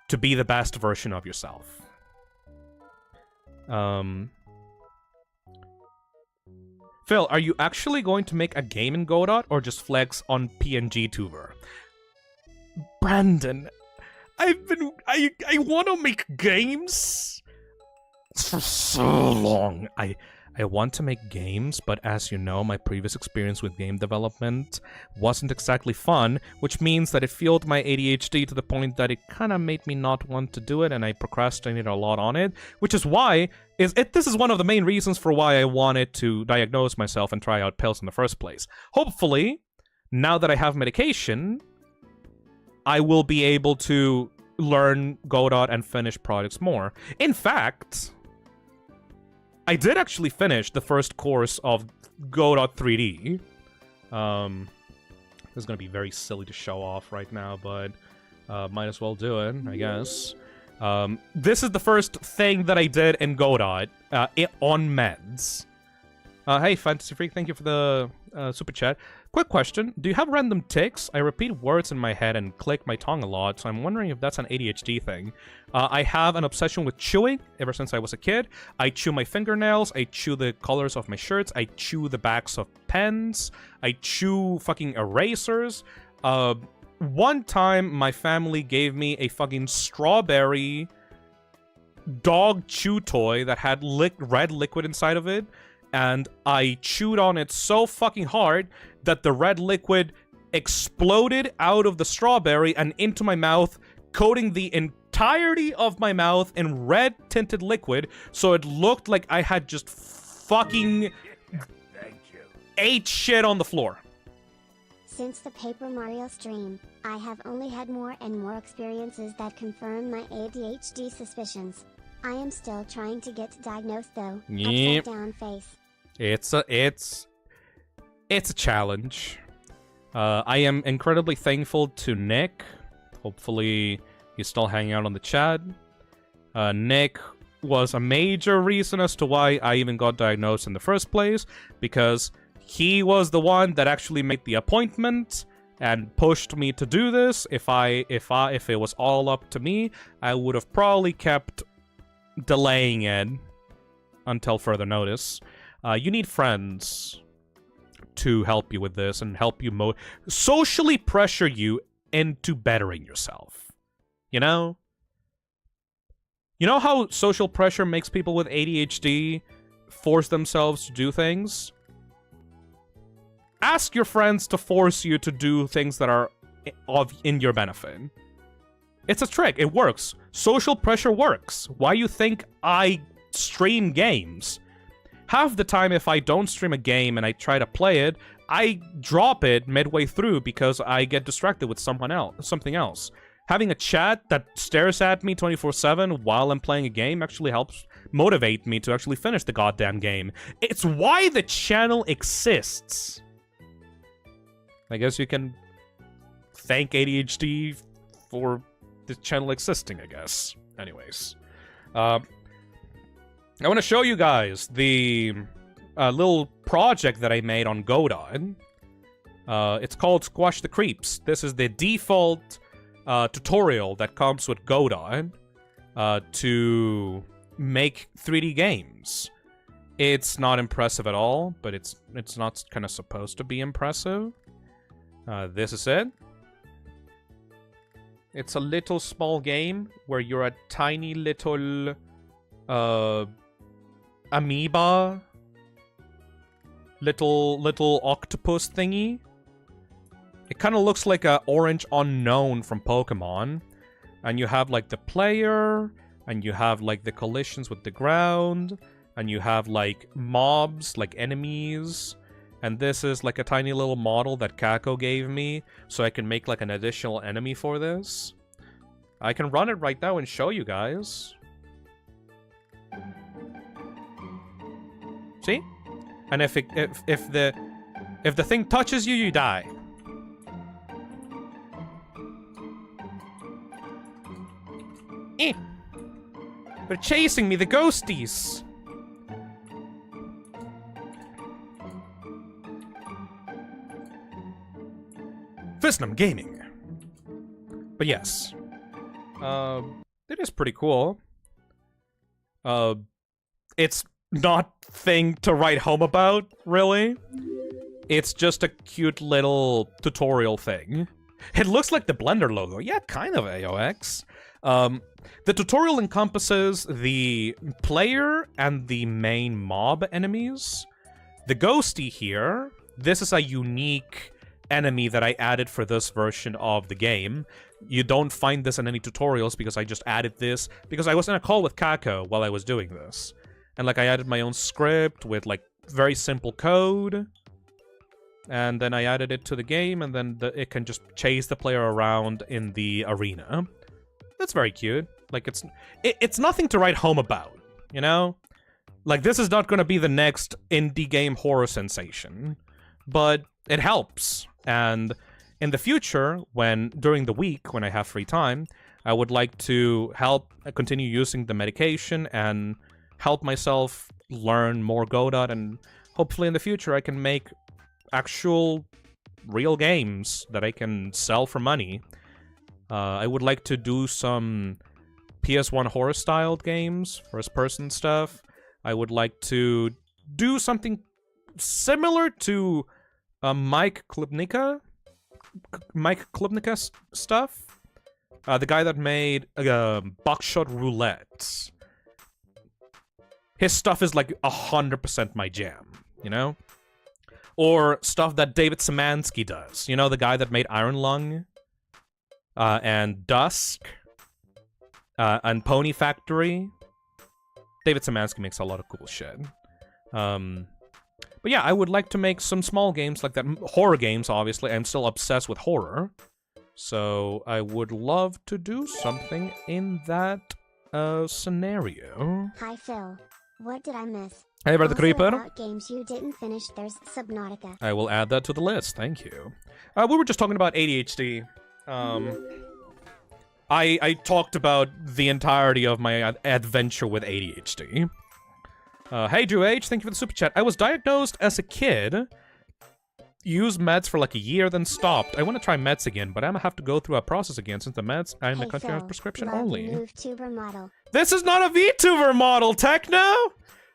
to be the best version of yourself. Phil, are you actually going to make a game in Godot or just flex on PngTuber? Brandon, I want to make games for so long. I want to make games, but as you know, my previous experience with game development wasn't exactly fun, which means that it fueled my ADHD to the point that it kind of made me not want to do it, and I procrastinated a lot on it, which is why this is one of the main reasons for why I wanted to diagnose myself and try out pills in the first place. Hopefully, now that I have medication, I will be able to learn Godot and finish projects more. In fact, I did actually finish the first course of Godot 3D. This is going to be very silly to show off right now, but might as well do it, I guess. This is the first thing that I did in Godot on meds. Hey, Fantasy Freak, thank you for the super chat. Quick question, do you have random tics? I repeat words in my head and click my tongue a lot, so I'm wondering if that's an ADHD thing. I have an obsession with chewing ever since I was a kid. I chew my fingernails, I chew the colors of my shirts, I chew the backs of pens, I chew fucking erasers. One time, my family gave me a fucking strawberry dog chew toy that had red liquid inside of it, and I chewed on it so fucking hard that the red liquid exploded out of the strawberry and into my mouth, coating the entirety of my mouth in red tinted liquid, so it looked like I had just fucking ate shit on the floor. Since the Paper Mario stream, I have only had more and more experiences that confirm my ADHD suspicions. I am still trying to get diagnosed though. Yep. Upside down face. It's a challenge. I am incredibly thankful to Nick. Hopefully he's still hanging out on the chat. Nick was a major reason as to why I even got diagnosed in the first place, because he was the one that actually made the appointment and pushed me to do this. If it was all up to me, I would have probably kept delaying it until further notice. You need friends to help you with this and help you socially pressure you into bettering yourself. You know? You know how social pressure makes people with ADHD force themselves to do things? Ask your friends to force you to do things that are in your benefit. It's a trick. It works. Social pressure works. Why you think I stream games? Half the time, if I don't stream a game and I try to play it, I drop it midway through because I get distracted with something else. Having a chat that stares at me 24/7 while I'm playing a game actually helps motivate me to actually finish the goddamn game. It's why the channel exists. I guess you can thank ADHD for the channel existing, I guess. Anyways. I want to show you guys the little project that I made on Godot. It's called Squash the Creeps. This is the default tutorial that comes with Godot to make 3D games. It's not impressive at all, but it's not kind of supposed to be impressive. This is it. It's a little small game where you're a tiny little amoeba, little octopus thingy. It kind of looks like a orange unknown from Pokemon, and you have like the player, and you have like the collisions with the ground, and you have like mobs, like enemies, and this is like a tiny little model that Kako gave me, so I can make like an additional enemy for this. I can run it right now and show you guys. See? And if the thing touches you, you die. Eh! They're chasing me, the ghosties! Phisnom Gaming. But yes. It is pretty cool. It's not thing to write home about, really. It's just a cute little tutorial thing. It looks like the Blender logo. Yeah, kind of, AOX. The tutorial encompasses the player and the main mob enemies. The ghosty here, this is a unique enemy that I added for this version of the game. You don't find this in any tutorials because I just added this because I was in a call with Kako while I was doing this. And like I added my own script with like very simple code. And then I added it to the game, and then it can just chase the player around in the arena. That's very cute. Like it's nothing to write home about, you know? Like this is not gonna be the next indie game horror sensation, but it helps. And in the future, during the week when I have free time, I would like to continue using the medication and help myself learn more Godot, and hopefully in the future I can make actual real games that I can sell for money. I would like to do some PS1 horror-styled games, first-person stuff. I would like to do something similar to Mike Klubnicka's stuff. The guy that made Buckshot Roulette. His stuff is like 100% my jam, you know? Or stuff that David Szymanski does. You know, the guy that made Iron Lung? And Dusk? And Pony Factory? David Szymanski makes a lot of cool shit. But yeah, I would like to make some small games like that. Horror games, obviously. I'm still obsessed with horror. So I would love to do something in that scenario. Hi Phil. What did I miss? Hey, Brother Also Creeper. about games you didn't finish, there's Subnautica. I will add that to the list. Thank you. We were just talking about ADHD. I talked about the entirety of my adventure with ADHD. Hey, Drew H, thank you for the super chat. I was diagnosed as a kid, used meds for like a year, then stopped. I want to try meds again, but I'm gonna have to go through a process again since the meds are in the country of prescription only. Vtuber model. This is not a VTuber model, Techno!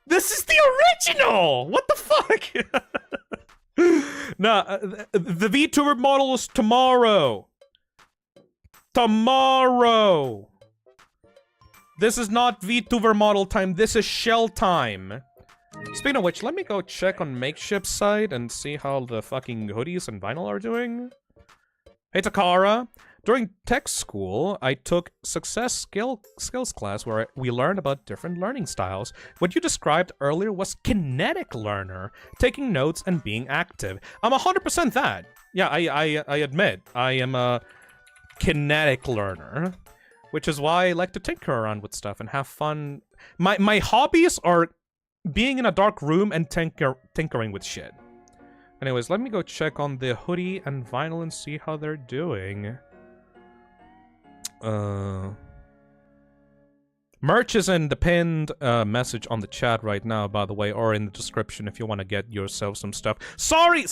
This is the original! What the fuck? Nah, the VTuber model is tomorrow. Tomorrow! This is not VTuber model time, this is shell time. Speaking of which, let me go check on Makeship's site and see how the fucking hoodies and vinyl are doing. Hey Takara! During tech school, I took Success Skills class where we learned about different learning styles. What you described earlier was kinetic learner, taking notes and being active. I'm 100% that. Yeah, I admit, I am a kinetic learner, which is why I like to tinker around with stuff and have fun. My hobbies are being in a dark room and tinkering with shit. Anyways, let me go check on the hoodie and vinyl and see how they're doing. Merch is in the pinned message on the chat right now, by the way, or in the description if you want to get yourself some stuff. Sorry.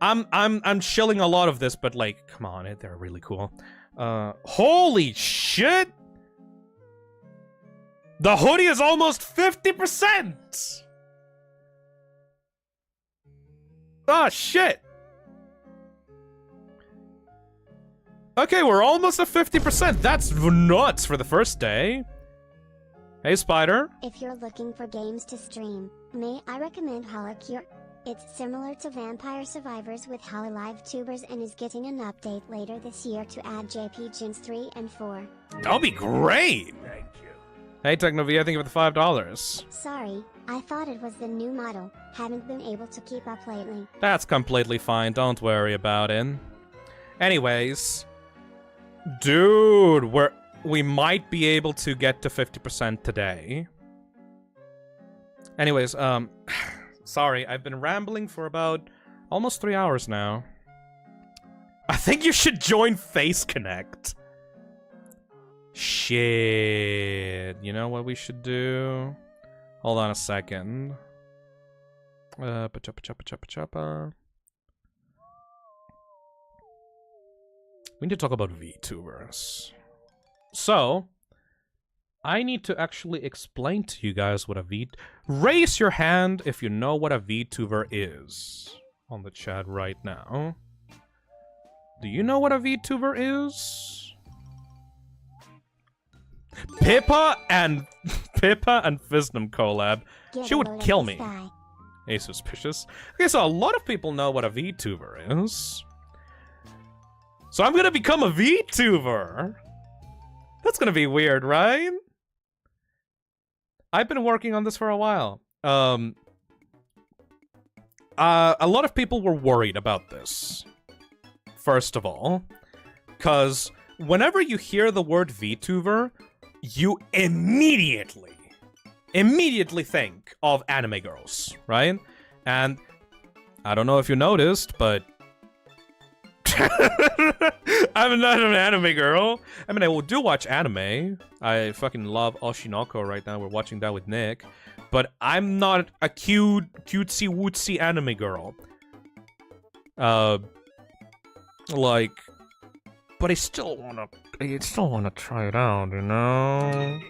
I'm shilling a lot of this, but like, come on, they're really cool. Holy shit! The hoodie is almost 50%! Ah, shit! Okay, we're almost at 50%. That's nuts for the first day. Hey, Spider. If you're looking for games to stream, may I recommend Holocure? It's similar to Vampire Survivors with Vtubers and is getting an update later this year to add JP Gens 3 and 4. That'll be great! Thank you. Hey, Technovia, thank you for the $5. Sorry, I thought it was the new model. Haven't been able to keep up lately. That's completely fine, don't worry about it. Anyways... Dude, we might be able to get to 50% today. Anyways, sorry, I've been rambling for about almost 3 hours now. I think you should join Face Connect. Shit. You know what we should do? Hold on a second. We need to talk about VTubers. So, I need to actually explain to you guys what a raise your hand if you know what a VTuber is on the chat right now. Do you know what a VTuber is? Pippa and Phisnom collab. She would kill me. Hey, suspicious. Okay, so a lot of people know what a VTuber is. So I'm gonna become a VTuber. That's gonna be weird, right? I've been working on this for a while. A lot of people were worried about this. First of all, because whenever you hear the word VTuber, you immediately think of anime girls, right? And I don't know if you noticed, but I'm not an anime girl. I mean, I do watch anime. I fucking love Oshinoko right now. We're watching that with Nick. But I'm not a cutesy-wootsy anime girl. Like... But I still wanna try it out, you know?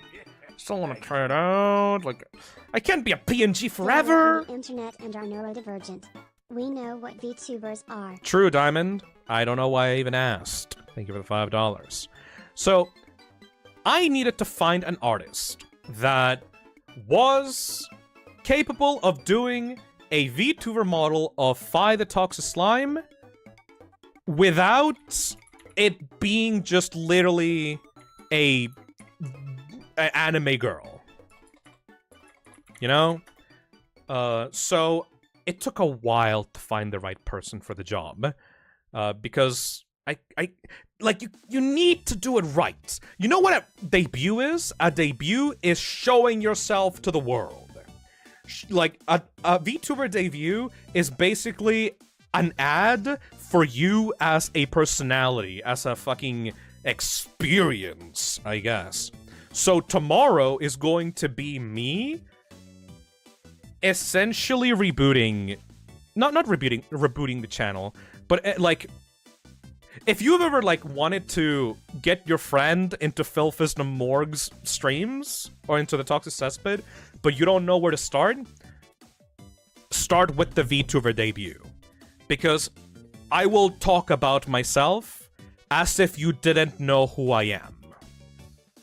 Still wanna try it out. Like, I can't be a PNG forever! Internet and are neurodivergent. We know what VTubers are. True, Diamond. I don't know why I even asked. Thank you for the $5. So, I needed to find an artist that was capable of doing a VTuber model of Fi the Toxic Slime without it being just literally an anime girl. You know? So it took a while to find the right person for the job. Because I like, you need to do it right. You know what a debut is? A debut is showing yourself to the world. Like, a VTuber debut is basically an ad for you as a personality, as a fucking experience, I guess. So tomorrow is going to be me essentially rebooting, not rebooting the channel, but like, if you've ever like wanted to get your friend into Phisnom Morg's streams or into the Toxic Cesspit, but you don't know where to start with the VTuber debut. Because I will talk about myself as if you didn't know who I am.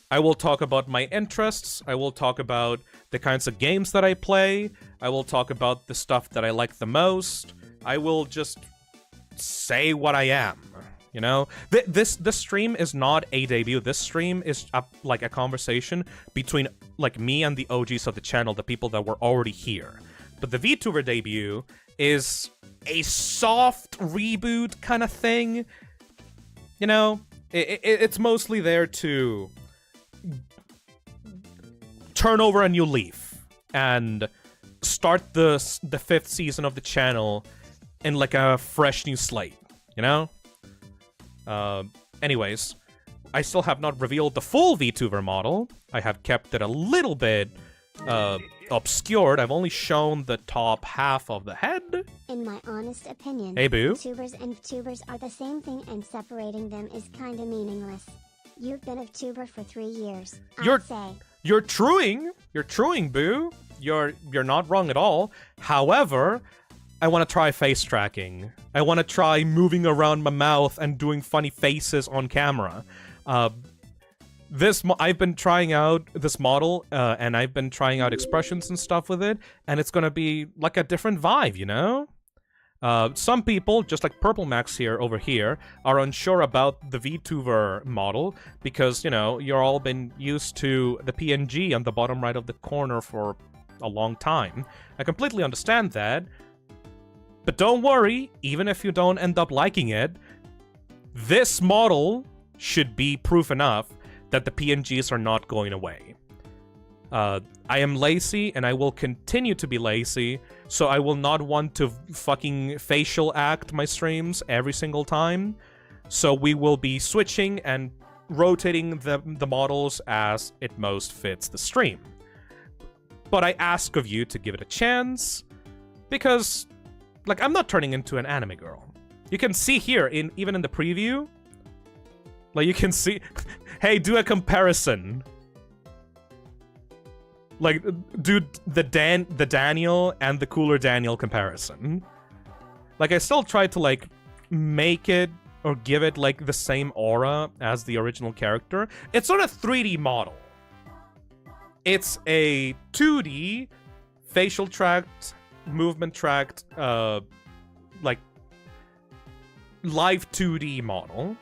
I will talk about my interests, I will talk about the kinds of games that I play, I will talk about the stuff that I like the most, I will just say what I am, you know? This stream is not a debut, this stream is like a conversation between like me and the OGs of the channel, the people that were already here. But the VTuber debut is a soft reboot kind of thing. You know, it's mostly there to turn over a new leaf and start the 5th season of the channel in like a fresh new slate, you know? Anyways, I still have not revealed the full VTuber model. I have kept it a little bit obscured. I've only shown the top half of the head. In my honest opinion, hey boo, Vtubers and Vtubers are the same thing, and separating them is kinda meaningless. You've been a Vtuber for 3 years, I'd say. You're truing, boo. You're not wrong at all. However, I want to try face tracking. I want to try moving around my mouth and doing funny faces on camera. I've been trying out this model, and I've been trying out expressions and stuff with it, and it's gonna be like a different vibe, you know? Some people, just like Purple Max over here, are unsure about the VTuber model because, you know, you're all been used to the PNG on the bottom right of the corner for a long time. I completely understand that, but don't worry, even if you don't end up liking it, this model should be proof enough that the PNGs are not going away. I am lazy, and I will continue to be lazy, so I will not want to fucking facial act my streams every single time. So we will be switching and rotating the models as it most fits the stream. But I ask of you to give it a chance, because, like, I'm not turning into an anime girl. You can see here, even in the preview, like, you can see... Hey, do a comparison. Like, do the Daniel and the cooler Daniel comparison. Like, I still tried to, like, make it or give it, like, the same aura as the original character. It's not a 3D model. It's a 2D, facial tracked, movement tracked, like, live 2D model.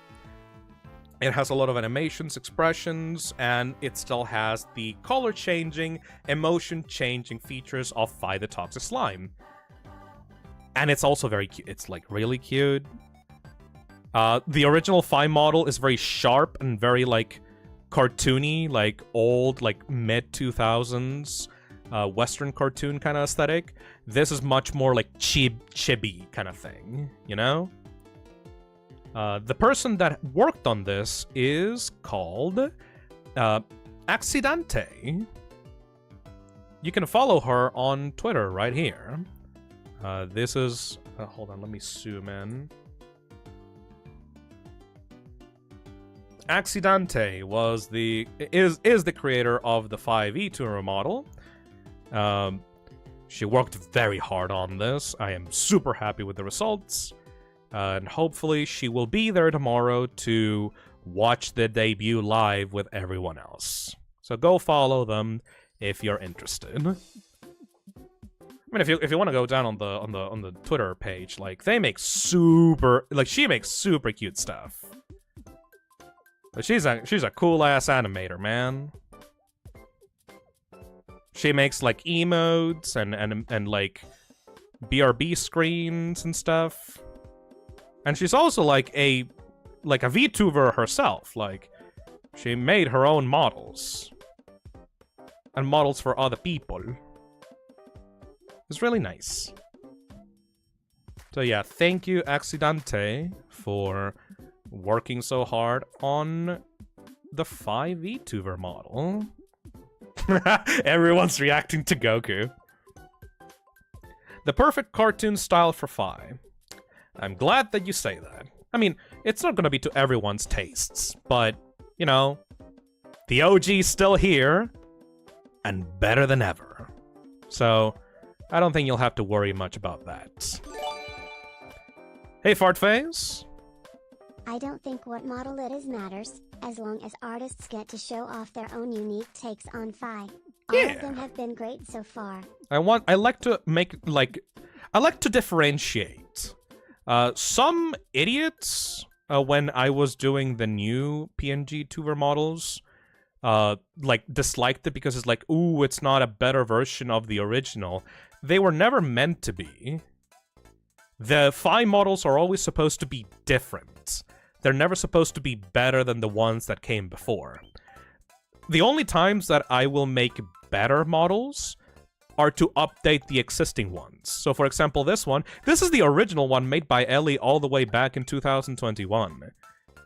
It has a lot of animations, expressions, and it still has the color-changing, emotion-changing features of Fi the Toxic Slime. And it's also very cute. It's, like, really cute. The original Fi model is very sharp and very, like, cartoony, like, old, like, mid-2000s Western cartoon kind of aesthetic. This is much more, like, chibi kind of thing, you know? The person that worked on this is called Accidente. You can follow her on Twitter right here. This is... hold on, let me zoom in. Accidente is the creator of the 5e model. She worked very hard on this. I am super happy with the results. And hopefully she will be there tomorrow to watch the debut live with everyone else. So go follow them if you're interested. I mean, if you want to go down on the Twitter page, like, they make super, like, she makes super cute stuff. But she's a cool ass animator, man. She makes, like, emotes and like BRB screens and stuff. And she's also like a VTuber herself. Like, she made her own models. And models for other people. It's really nice. So yeah, thank you, Accidente, for working so hard on the 5 VTuber model. Everyone's reacting to Goku. The perfect cartoon style for Phi. I'm glad that you say that. I mean, it's not gonna be to everyone's tastes, but, you know, the OG's still here, and better than ever. So, I don't think you'll have to worry much about that. Hey, Fartface. I don't think what model it is matters, as long as artists get to show off their own unique takes on Phi. All of them have been great so far. I like to differentiate. Some idiots, when I was doing the new PngTuber models, disliked it because it's like, ooh, it's not a better version of the original. They were never meant to be. The Phi models are always supposed to be different. They're never supposed to be better than the ones that came before. The only times that I will make better models are to update the existing ones. So for example, this is the original one made by Ellie all the way back in 2021.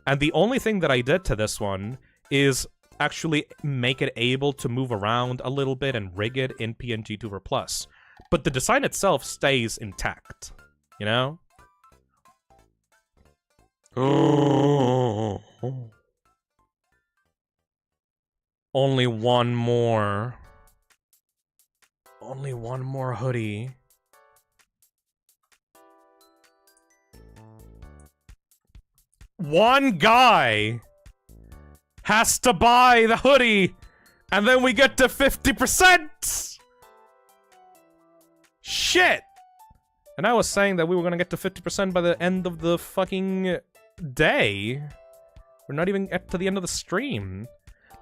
And the only thing that I did to this one is actually make it able to move around a little bit and rig it in PngTuber Plus. But the design itself stays intact, you know? Oh. Only one more. Only one more hoodie. One guy has to buy the hoodie, and then we get to 50%! Shit! And I was saying that we were gonna get to 50% by the end of the fucking day. We're not even to the end of the stream.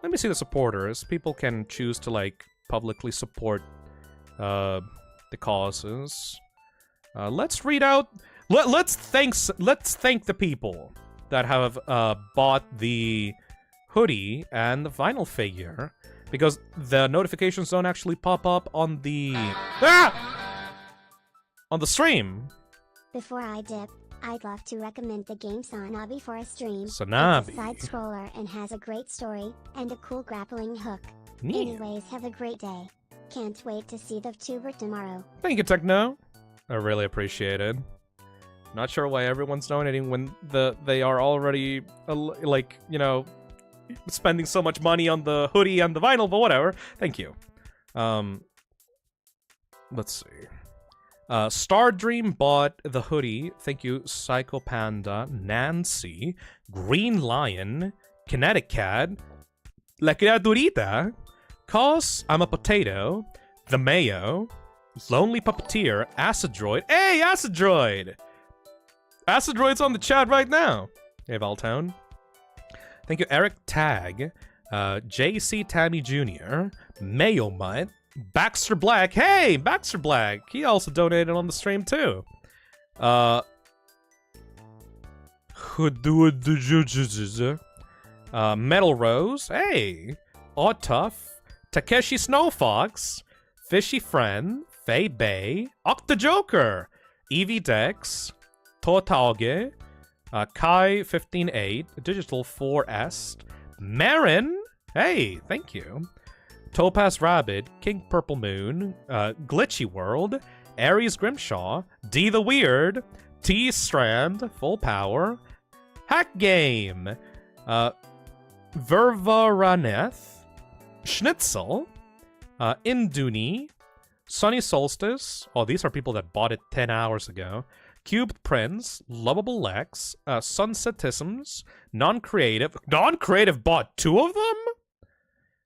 Let me see the supporters. People can choose to, like, publicly support the causes. Let's read out... Let's thank the people that have bought the hoodie and the vinyl figure, because the notifications don't actually pop up on the... on the stream. Before I dip, I'd love to recommend the game Sanabi for a stream. Sanabi. It's a side-scroller and has a great story, and a cool grappling hook. Neat. Anyways, have a great day. Can't wait to see the Vtuber tomorrow. Thank you, Techno. I really appreciate it. Not sure why everyone's donating when they are already, like, you know, spending so much money on the hoodie and the vinyl, but whatever. Thank you. Let's see. Stardream bought the hoodie. Thank you, Psycho Panda, Nancy, Green Lion, Kinetic Cat, La Criaturita, Cause I'm a Potato, The Mayo, Lonely Puppeteer, Acidroid. Hey, Acidroid! Acidroid's on the chat right now. Hey, Valtown. Thank you, Eric Tag, JC Tammy Jr., Mayo Mutt, Baxter Black. Hey, Baxter Black. He also donated on the stream too. Metal Rose. Hey, Odd Tough, Takeshi Snowfox, Fishy Friend, Faye Bay, Octojoker, Eevee Dex, Totage, Kai158, Digital 4S, Marin. Hey, thank you. Topaz Rabbit, King Purple Moon, Glitchy World, Aries Grimshaw, D the Weird, T Strand, Full Power, Hack Game, Vervaraneth, Schnitzel, Induni, Sunny Solstice. Oh, these are people that bought it 10 hours ago. Cubed Prince, Lovable Lex, Sunsetisms, Non-Creative. Non-Creative bought 2 of them?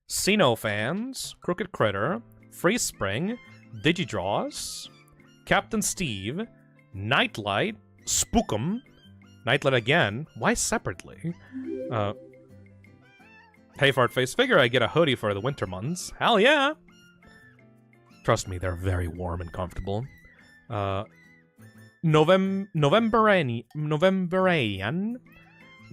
Xenofans, Crooked Critter, Free Spring, Digidraws, Captain Steve, Nightlight, Spookum, Nightlight again. Why separately? Hey, Fartface, figure I get a hoodie for the winter months. Hell yeah! Trust me, they're very warm and comfortable. Novemberian,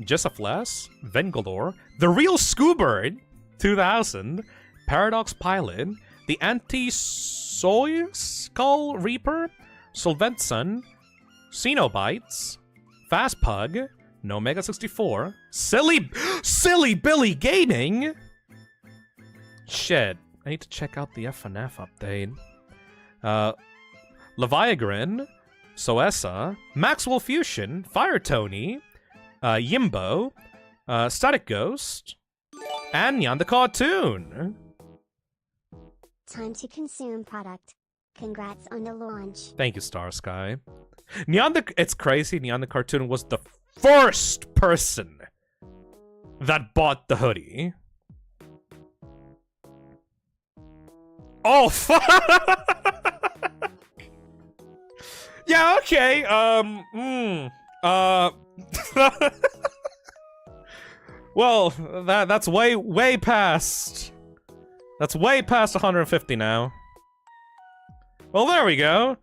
Jessafles, Vengalor, The Real Scoobird, 2000, Paradox Pilot, The Anti-Soy Skull Reaper, Solventson, Cenobites, Fast Pug, Nomega64, Silly Billy Gaming. Shit, I need to check out the FNF update. Leviagrin, Soessa, Maxwell Fusion, Fire Tony, Yimbo, Static Ghost, and Nyan the Cartoon. Time to consume product. Congrats on the launch. Thank you, Starsky. It's crazy, Nyan the Cartoon was the first person that bought the hoodie. Oh, fuck! Yeah, okay, well, that's way past. That's way past 150 now. Well, there we go.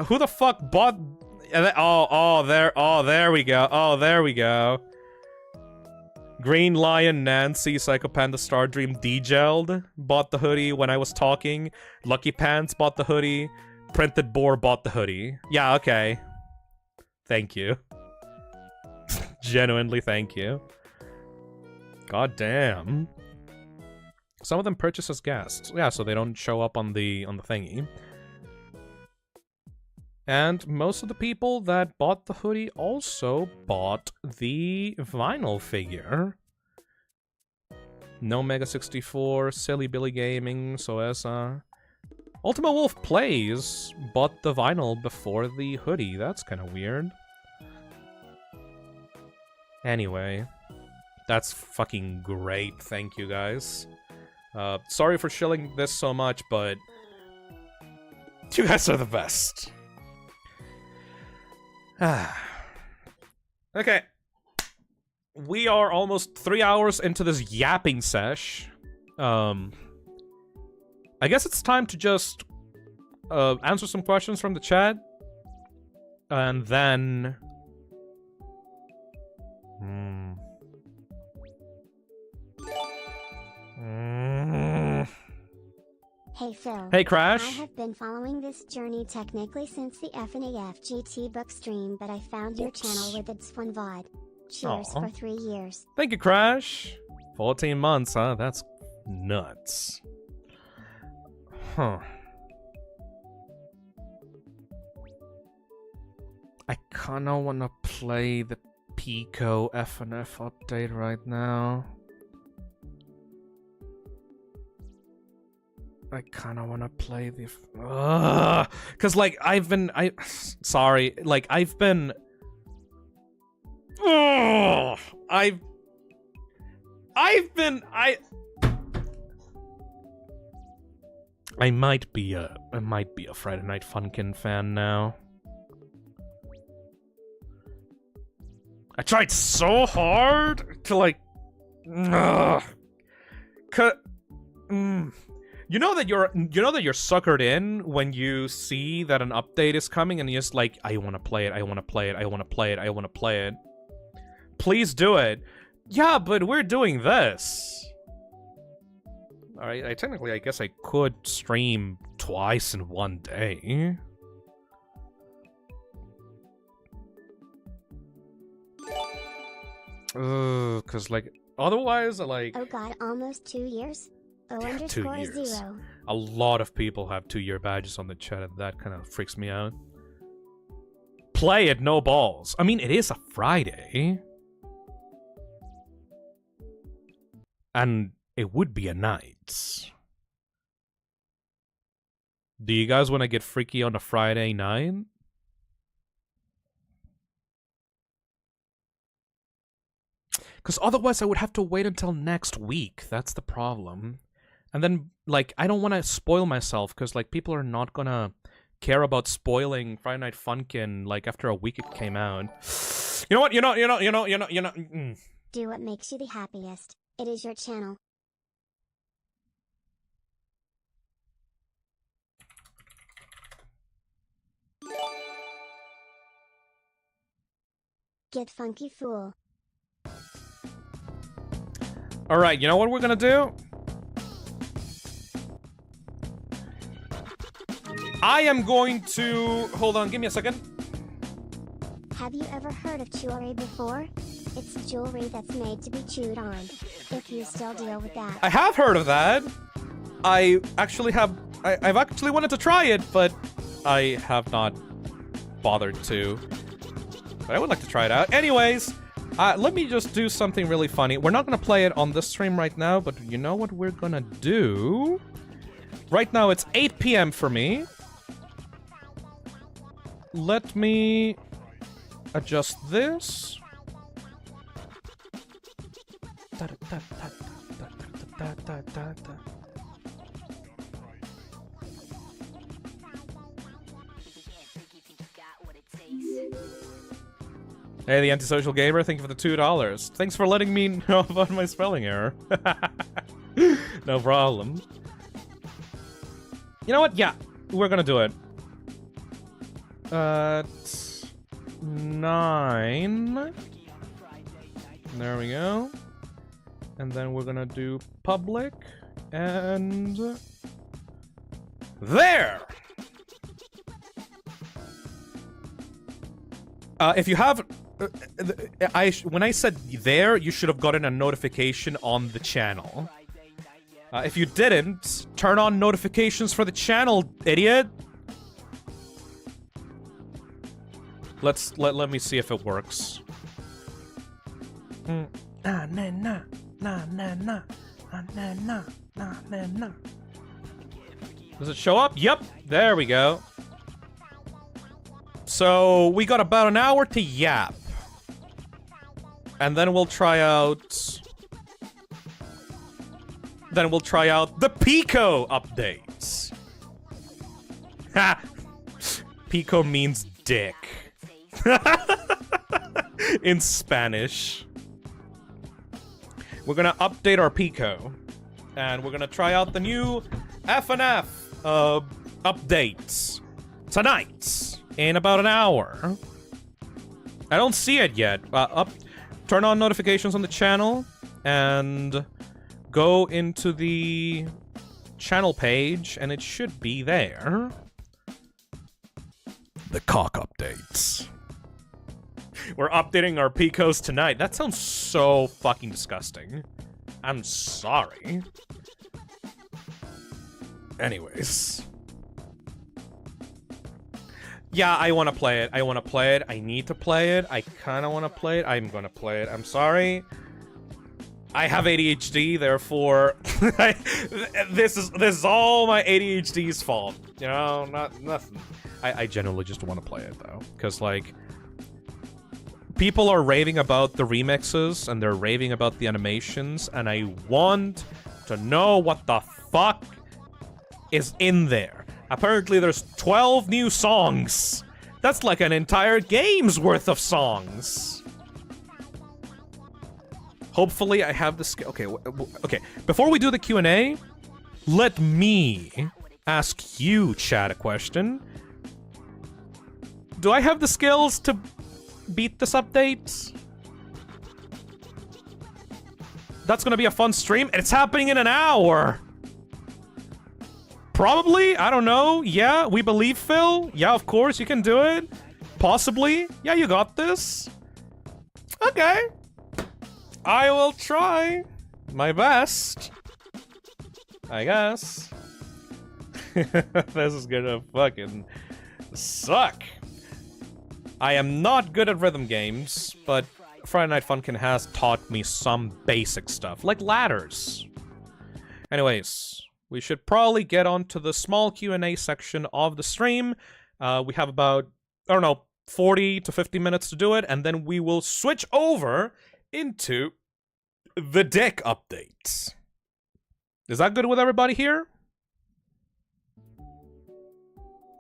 Who the fuck bought... there we go. Oh, there we go. Green Lion Nancy, Psycho Panda Stardream Degelled bought the hoodie when I was talking. Lucky Pants bought the hoodie. Printed Boar bought the hoodie. Yeah, okay. Thank you. Genuinely thank you. God damn. Some of them purchase as guests. Yeah, so they don't show up on the thingy. And most of the people that bought the hoodie also bought the vinyl figure. No Mega 64, Silly Billy Gaming, Soessa. Ultima Wolf Plays bought the vinyl before the hoodie. That's kind of weird. Anyway, that's fucking great. Thank you, guys. Sorry for shilling this so much, but you guys are the best. Okay. We are almost 3 hours into this yapping sesh. I guess it's time to just answer some questions from the chat. And then... Hey Phil. Hey Crash. I have been following this journey technically since the FNAF GT book stream, but I found your channel with its fun VOD. Cheers for 3 years. Thank you, Crash. 14 months, huh? That's nuts. Huh. I kinda wanna play the Pico FNF update right now. I kind of want to play the... Because, like, sorry. Like, I might be a Friday Night Funkin' fan now. I tried so hard to, like... You know that you're suckered in when you see that an update is coming and you're just like, I want to play it, I want to play it, I want to play it, I want to play it. Please do it. Yeah, but we're doing this. Alright, I guess I could stream twice in one day. Cause like, otherwise, like... Oh god, almost 2 years? Yeah, 2 years. 0. A lot of people have 2-year badges on the chat, and that kind of freaks me out. Play it, no balls. I mean, it is a Friday. And it would be a night. Do you guys want to get freaky on a Friday night? Because otherwise I would have to wait until next week. That's the problem. And then, like, I don't want to spoil myself, because, like, people are not gonna care about spoiling Friday Night Funkin', like, after a week it came out. You know what? Do what makes you the happiest. It is your channel. Get funky fool. Alright, you know what we're gonna do? I am going to... Hold on, give me a second. Have you ever heard of jewelry before? It's jewelry that's made to be chewed on. If you still deal with that. I have heard of that. I actually have... I've actually wanted to try it, but I have not bothered to. But I would like to try it out. Anyways, let me just do something really funny. We're not gonna play it on this stream right now, but you know what we're gonna do? Right now it's 8 PM for me. Let me adjust this. Hey, the antisocial gamer, thank you for the $2. Thanks for letting me know about my spelling error. No problem. You know what? Yeah, we're gonna do it. 9. There we go. And then we're gonna do public, and... There! If you have... when I said there, you should have gotten a notification on the channel. If you didn't, turn on notifications for the channel, idiot! Let me see if it works. Does it show up? Yep, there we go. So we got about an hour to yap. And then we'll try out... Then we'll try out the Pico updates. Ha! Pico means dick. In Spanish. We're gonna update our Pico. And we're gonna try out the new FNF updates. Tonight. In about an hour. I don't see it yet. Turn on notifications on the channel. And go into the channel page. And it should be there. The cock updates. We're updating our Picos tonight. That sounds so fucking disgusting. I'm sorry. Anyways. Yeah, I want to play it. I want to play it. I need to play it. I kind of want to play it. I'm going to play it. I'm sorry. I have ADHD, therefore... this is all my ADHD's fault. You know, nothing. I genuinely just want to play it, though. Because, like... people are raving about the remixes, and they're raving about the animations, and I want to know what the fuck is in there. Apparently there's 12 new songs. That's like an entire game's worth of songs. Hopefully I have the skill. Okay, okay. Before we do the Q&A, let me ask you, chat, a question. Do I have the skills to beat this update? That's gonna be a fun stream, and it's happening in an hour. Probably, I don't know. Yeah, we believe Phil. Yeah, of course, you can do it. Possibly. Yeah, you got this. Okay. I will try my best, I guess. This is gonna fucking suck. I am not good at rhythm games, but Friday Night Funkin' has taught me some basic stuff, like ladders. Anyways, we should probably get on to the small Q&A section of the stream. We have about, I don't know, 40 to 50 minutes to do it, and then we will switch over into the deck updates. Is that good with everybody here?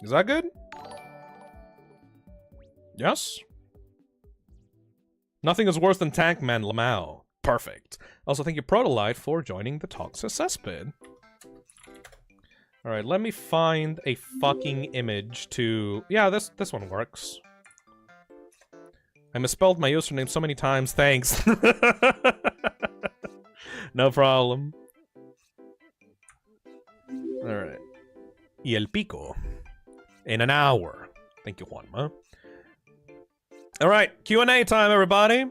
Is that good? Yes? Nothing is worse than Tankman Lamau. Perfect. Also, thank you, Protolite, for joining the Toxic Cesspit. Alright, let me find a fucking image to... Yeah, this one works. I misspelled my username so many times, thanks. No problem. Alright. Y el pico. In an hour. Thank you, Juanma. Alright, Q&A time, everybody.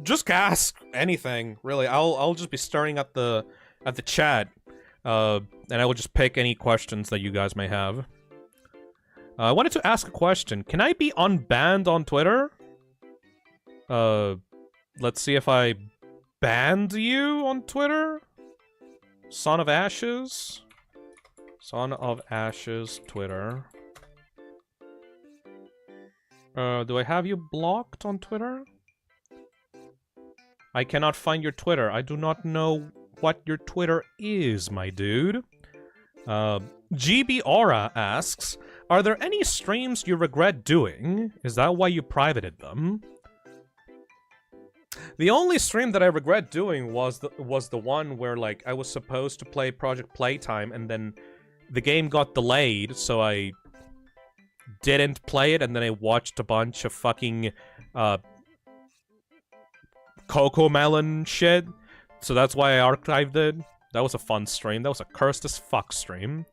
Just ask anything, really. I'll just be staring at the chat. And I will just pick any questions that you guys may have. I wanted to ask a question. Can I be unbanned on Twitter? Let's see if I banned you on Twitter. Son of Ashes. Son of Ashes, Twitter. Do I have you blocked on Twitter? I cannot find your Twitter. I do not know what your Twitter is, my dude. GB Aura asks, are there any streams you regret doing? Is that why you privated them? The only stream that I regret doing was the one where, like, I was supposed to play Project Playtime and then the game got delayed, so I didn't play it, and then I watched a bunch of fucking Coco Melon shit. So that's why I archived it. That was a fun stream. That was a cursed as fuck stream.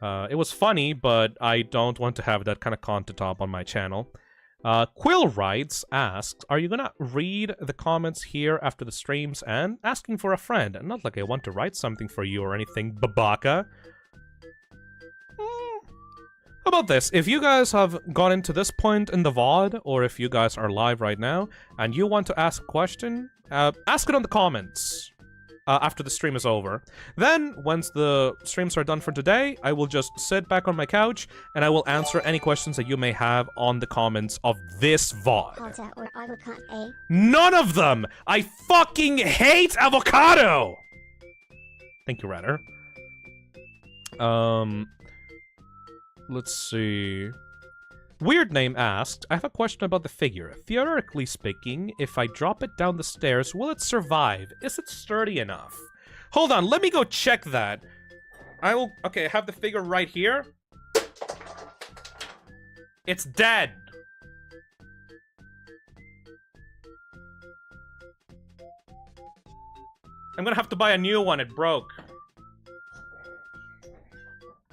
It was funny, but I don't want to have that kind of content up on my channel. Quill Writes asks, are you gonna read the comments here after the streams and asking for a friend? Not like I want to write something for you or anything, Babaka. How about this? If you guys have gotten to this point in the VOD, or if you guys are live right now, and you want to ask a question, ask it on the comments after the stream is over. Then, once the streams are done for today, I will just sit back on my couch, and I will answer any questions that you may have on the comments of this VOD. None of them! I fucking hate avocado! Thank you, Radder. Let's see. Weird Name asked, I have a question about the figure. Theoretically speaking, if I drop it down the stairs, will it survive? Is it sturdy enough? Hold on, let me go check that. Okay, I have the figure right here. It's dead. I'm gonna have to buy a new one, it broke.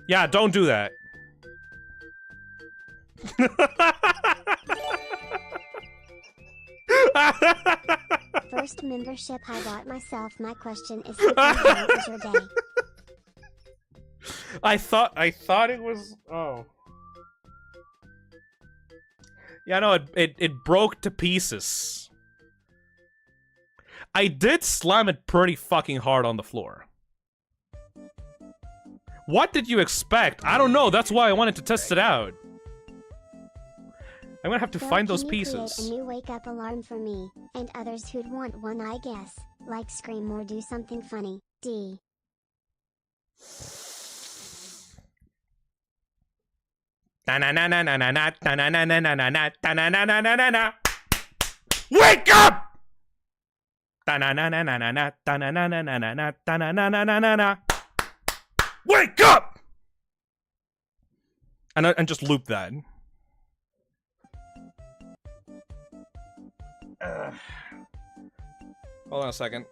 Yeah, don't do that. First membership I bought myself. My question is, how was your day? I thought it was. Oh. Yeah, no, it broke to pieces. I did slam it pretty fucking hard on the floor. What did you expect? I don't know. That's why I wanted to test it out. I'm gonna have to find those pieces. Create a new wake-up alarm for me, and others who'd want one, I guess. Like scream or do something funny. D. Wake up! Wake up! And just loop that. Hold on a second.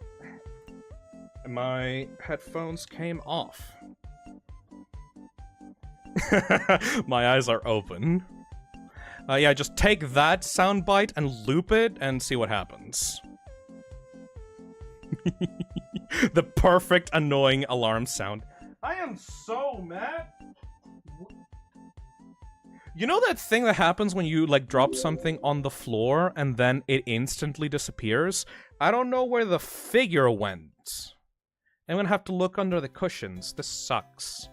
My headphones came off. My eyes are open. Yeah, just take that soundbite and loop it and see what happens. The perfect annoying alarm sound. I am so mad. You know that thing that happens when you, like, drop something on the floor and then it instantly disappears? I don't know where the figure went. I'm gonna have to look under the cushions. This sucks.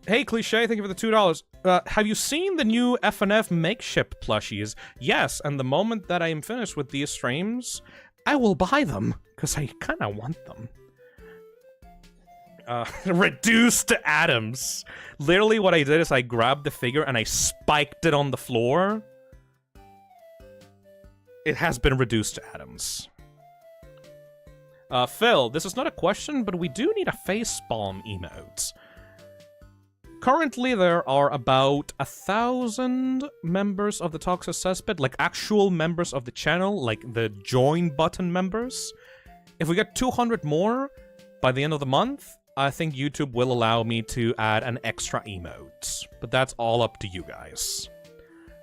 Hey, Cliche, thank you for the $2. Have you seen the new FNF Makeship plushies? Yes, and the moment that I am finished with these streams, I will buy them, because I kinda want them. Reduced to atoms. Literally what I did is I grabbed the figure and I spiked it on the floor. It has been reduced to atoms. Phil, this is not a question, but we do need a facepalm emote. Currently, there are about 1,000 members of the Toxic Cesspit, like actual members of the channel, like the join button members. If we get 200 more by the end of the month, I think YouTube will allow me to add an extra emote. But that's all up to you guys.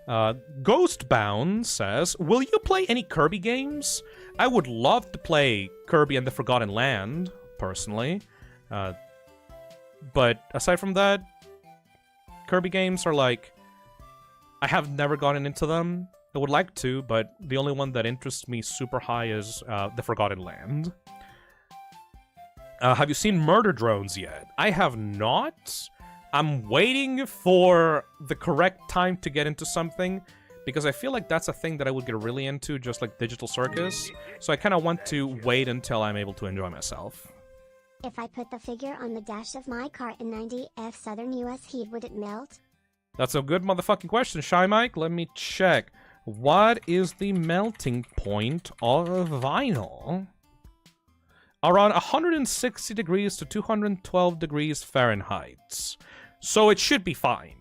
Ghostbound says, will you play any Kirby games? I would love to play Kirby and the Forgotten Land, personally. But aside from that, Kirby games are like, I have never gotten into them. I would like to, but the only one that interests me super high is the Forgotten Land. Have you seen Murder Drones yet? I have not. I'm waiting for the correct time to get into something, because I feel like that's a thing that I would get really into, just like Digital Circus. So I kind of want to wait until I'm able to enjoy myself. If I put the figure on the dash of my car in 90F Southern US heat, would it melt? That's a good motherfucking question, Shy Mike. Let me check. What is the melting point of vinyl? Around 160 degrees to 212 degrees Fahrenheit. So it should be fine.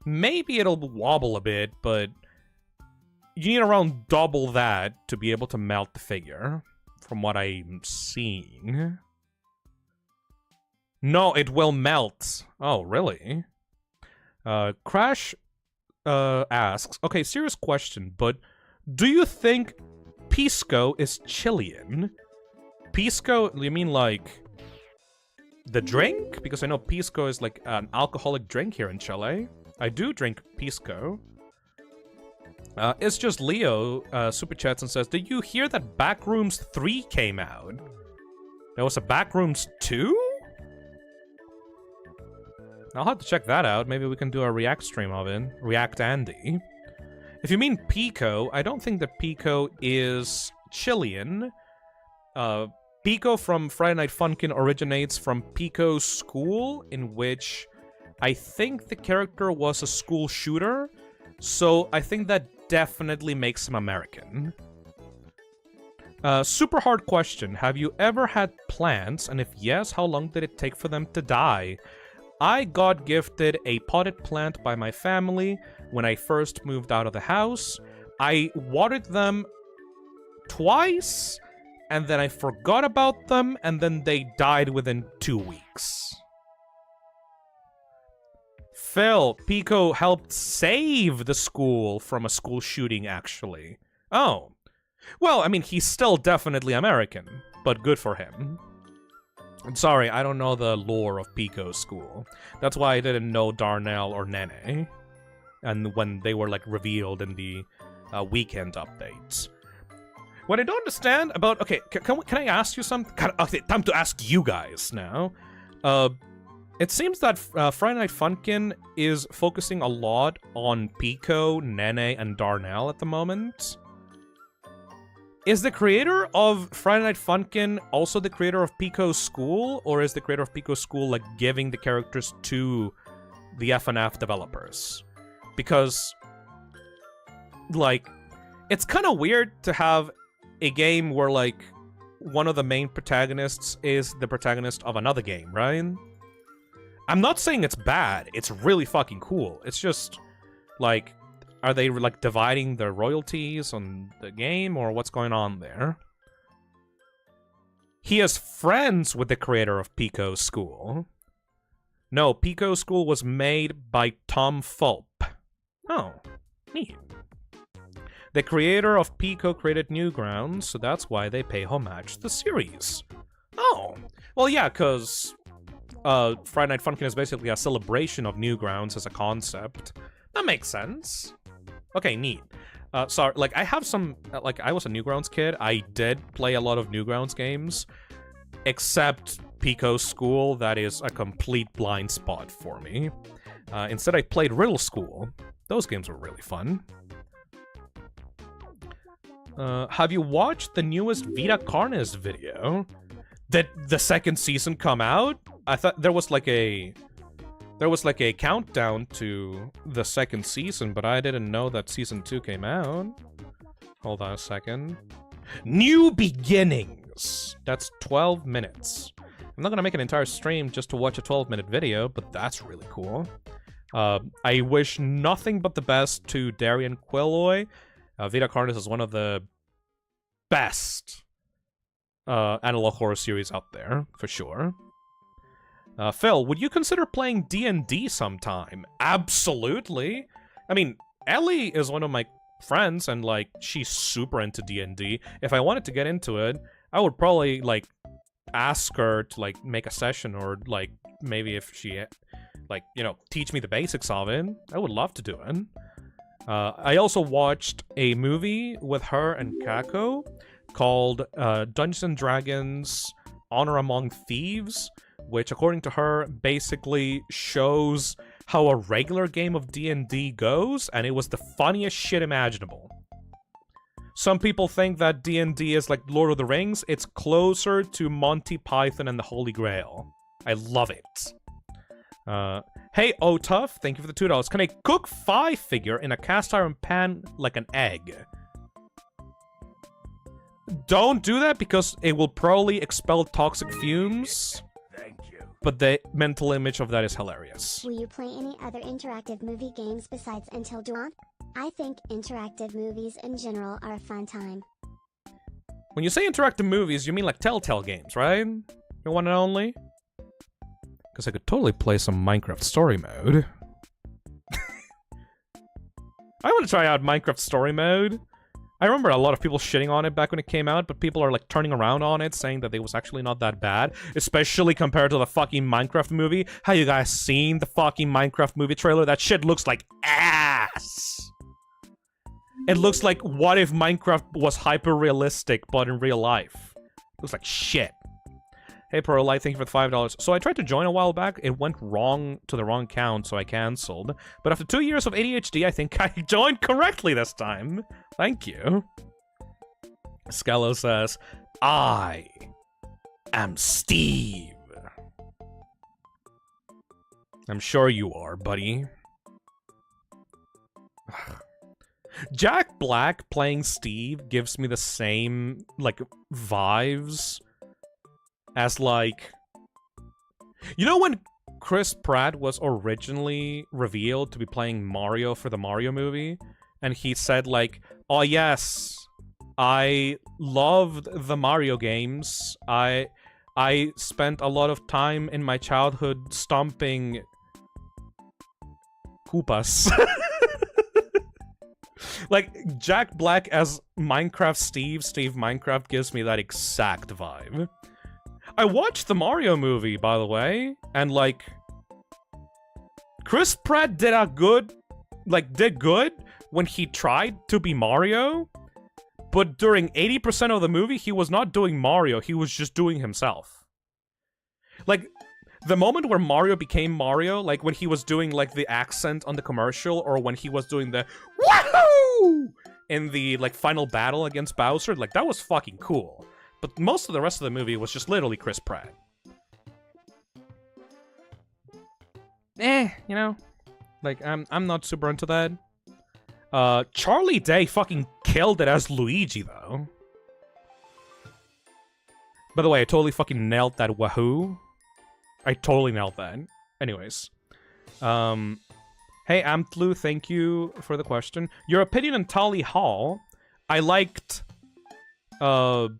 Maybe it'll wobble a bit, but you need around double that to be able to melt the figure, from what I'm seeing. No, it will melt. Oh, really? Crash asks, okay, serious question, but do you think Pisco is Chilean? Pisco, you mean like the drink? Because I know Pisco is like an alcoholic drink here in Chile. I do drink Pisco. It's just Leo super chats and says, did you hear that Backrooms 3 came out? There was a Backrooms 2? I'll have to check that out. Maybe we can do a React stream of it. React Andy. If you mean Pico, I don't think that Pico is Chilean. Pico from Friday Night Funkin' originates from Pico's school, in which I think the character was a school shooter. So I think that definitely makes him American. Super hard question. Have you ever had plants? And if yes, how long did it take for them to die? I got gifted a potted plant by my family when I first moved out of the house. I watered them twice, and then I forgot about them, and then they died within 2 weeks. Phil, Pico helped save the school from a school shooting, actually. Oh. Well, I mean, he's still definitely American, but good for him. Sorry, I don't know the lore of Pico's school. That's why I didn't know Darnell or Nene. And when they were, like, revealed in the weekend updates. What I don't understand about... Okay, can I ask you something? Okay, time to ask you guys now. It seems that Friday Night Funkin' is focusing a lot on Pico, Nene, and Darnell at the moment. Is the creator of Friday Night Funkin' also the creator of Pico's school? Or is the creator of Pico's school, like, giving the characters to the FNF developers? Because, like, it's kind of weird to have a game where, like, one of the main protagonists is the protagonist of another game, right? I'm not saying it's bad. It's really fucking cool. It's just, like... Are they, like, dividing their royalties on the game, or what's going on there? He is friends with the creator of Pico's school. No, Pico's school was made by Tom Fulp. Oh, neat. The creator of Pico created Newgrounds, so that's why they pay homage to the series. Oh, well, yeah, because Friday Night Funkin' is basically a celebration of Newgrounds as a concept. That makes sense. Okay, neat. Sorry, like, I have some... Like, I was a Newgrounds kid. I did play a lot of Newgrounds games. Except Pico's School. That is a complete blind spot for me. Instead, I played Riddle School. Those games were really fun. Have you watched the newest Vita Carnes video? Did the second season come out? I thought there was like a... There was like a countdown to the second season, but I didn't know that season 2 came out. Hold on a second. New Beginnings! That's 12 minutes. I'm not gonna make an entire stream just to watch a 12-minute video, but that's really cool. I wish nothing but the best to Darian Quilloy. Vita Carnus is one of the best analog horror series out there, for sure. Phil, would you consider playing D&D sometime? Absolutely! I mean, Ellie is one of my friends, and, like, she's super into D&D. If I wanted to get into it, I would probably, like, ask her to, like, make a session, or, like, maybe if she, like, you know, teach me the basics of it. I would love to do it. I also watched a movie with her and Kako called Dungeons & Dragons Honor Among Thieves, which, according to her, basically shows how a regular game of D&D goes, and it was the funniest shit imaginable. Some people think that D&D is like Lord of the Rings. It's closer to Monty Python and the Holy Grail. I love it. Hey, Otuff, thank you for the $2. Can I cook 5 figure in a cast iron pan like an egg? Don't do that because it will probably expel toxic fumes. Thank you. But the mental image of that is hilarious. Will you play any other interactive movie games besides Until Dawn? I think interactive movies in general are a fun time. When you say interactive movies, you mean like Telltale games, right? Your one and only? Because I could totally play some Minecraft Story Mode. I want to try out Minecraft Story Mode. I remember a lot of people shitting on it back when it came out, but people are like turning around on it, saying that it was actually not that bad, especially compared to the fucking Minecraft movie. Have you guys seen the fucking Minecraft movie trailer? That shit looks like ass! It looks like what if Minecraft was hyper-realistic, but in real life. It looks like shit. Hey, ProLight, thank you for the $5. So I tried to join a while back. It went wrong to the wrong count, so I cancelled. But after 2 years of ADHD, I think I joined correctly this time. Thank you. Scalo says, I am Steve. I'm sure you are, buddy. Jack Black playing Steve gives me the same, like, vibes as, like... You know when Chris Pratt was originally revealed to be playing Mario for the Mario movie? And he said, like, oh yes, I loved the Mario games. I spent a lot of time in my childhood stomping Koopas. Like, Jack Black as Minecraft Steve Minecraft gives me that exact vibe. I watched the Mario movie, by the way, and, like, Chris Pratt did good when he tried to be Mario, but during 80% of the movie, he was not doing Mario, he was just doing himself. Like, the moment where Mario became Mario, like when he was doing, like, the accent on the commercial, or when he was doing the wahoo in the, like, final battle against Bowser, like, that was fucking cool. But most of the rest of the movie was just literally Chris Pratt. You know? Like, I'm not super into that. Charlie Day fucking killed it as Luigi, though. By the way, I totally fucking nailed that wahoo. I totally nailed that. Anyways. Hey, Amtlu, thank you for the question. Your opinion on Tally Hall. I liked some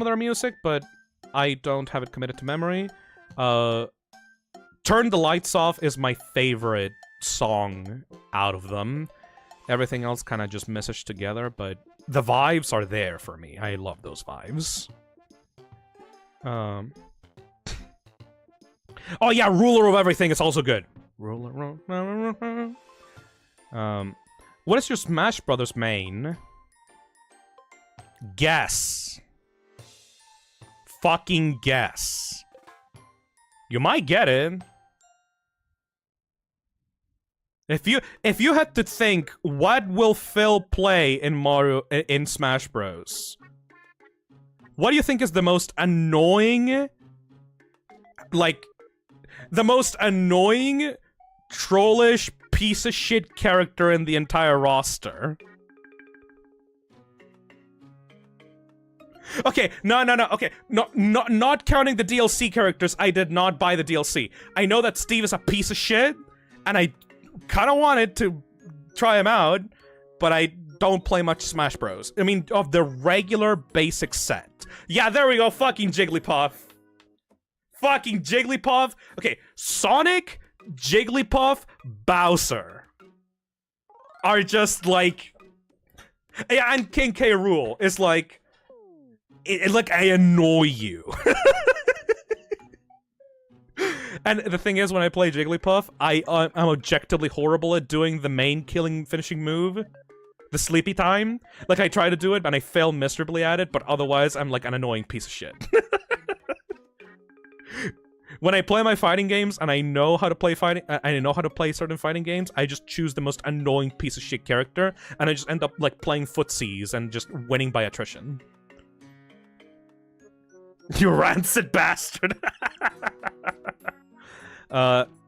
of their music, but I don't have it committed to memory. Turn the Lights Off is my favorite song out of them. Everything else kind of just meshes together, but the vibes are there for me. I love those vibes. Oh yeah, Ruler of Everything is also good. Ruler of... what is your Smash Brothers main? Guess. Fucking guess. You might get it. If you had to think, what will Phil play in Smash Bros? What do you think is the most annoying, like, the most annoying, trollish piece of shit character in the entire roster? Okay, no. Okay, not counting the DLC characters. I did not buy the DLC. I know that Steve is a piece of shit, and I kind of wanted to try him out, but I don't play much Smash Bros. I mean, of the regular basic set. Yeah, there we go. Fucking Jigglypuff. Fucking Jigglypuff. Okay, Sonic, Jigglypuff, Bowser are just like, yeah, and King K. Rool is like, like I annoy you. And the thing is, when I play Jigglypuff, I'm objectively horrible at doing the main finishing move, the sleepy time. Like, I try to do it, and I fail miserably at it, but otherwise, I'm like an annoying piece of shit. When I play my fighting games, and I know how to play certain fighting games, I just choose the most annoying piece of shit character, and I just end up, like, playing footsies and just winning by attrition. You rancid bastard!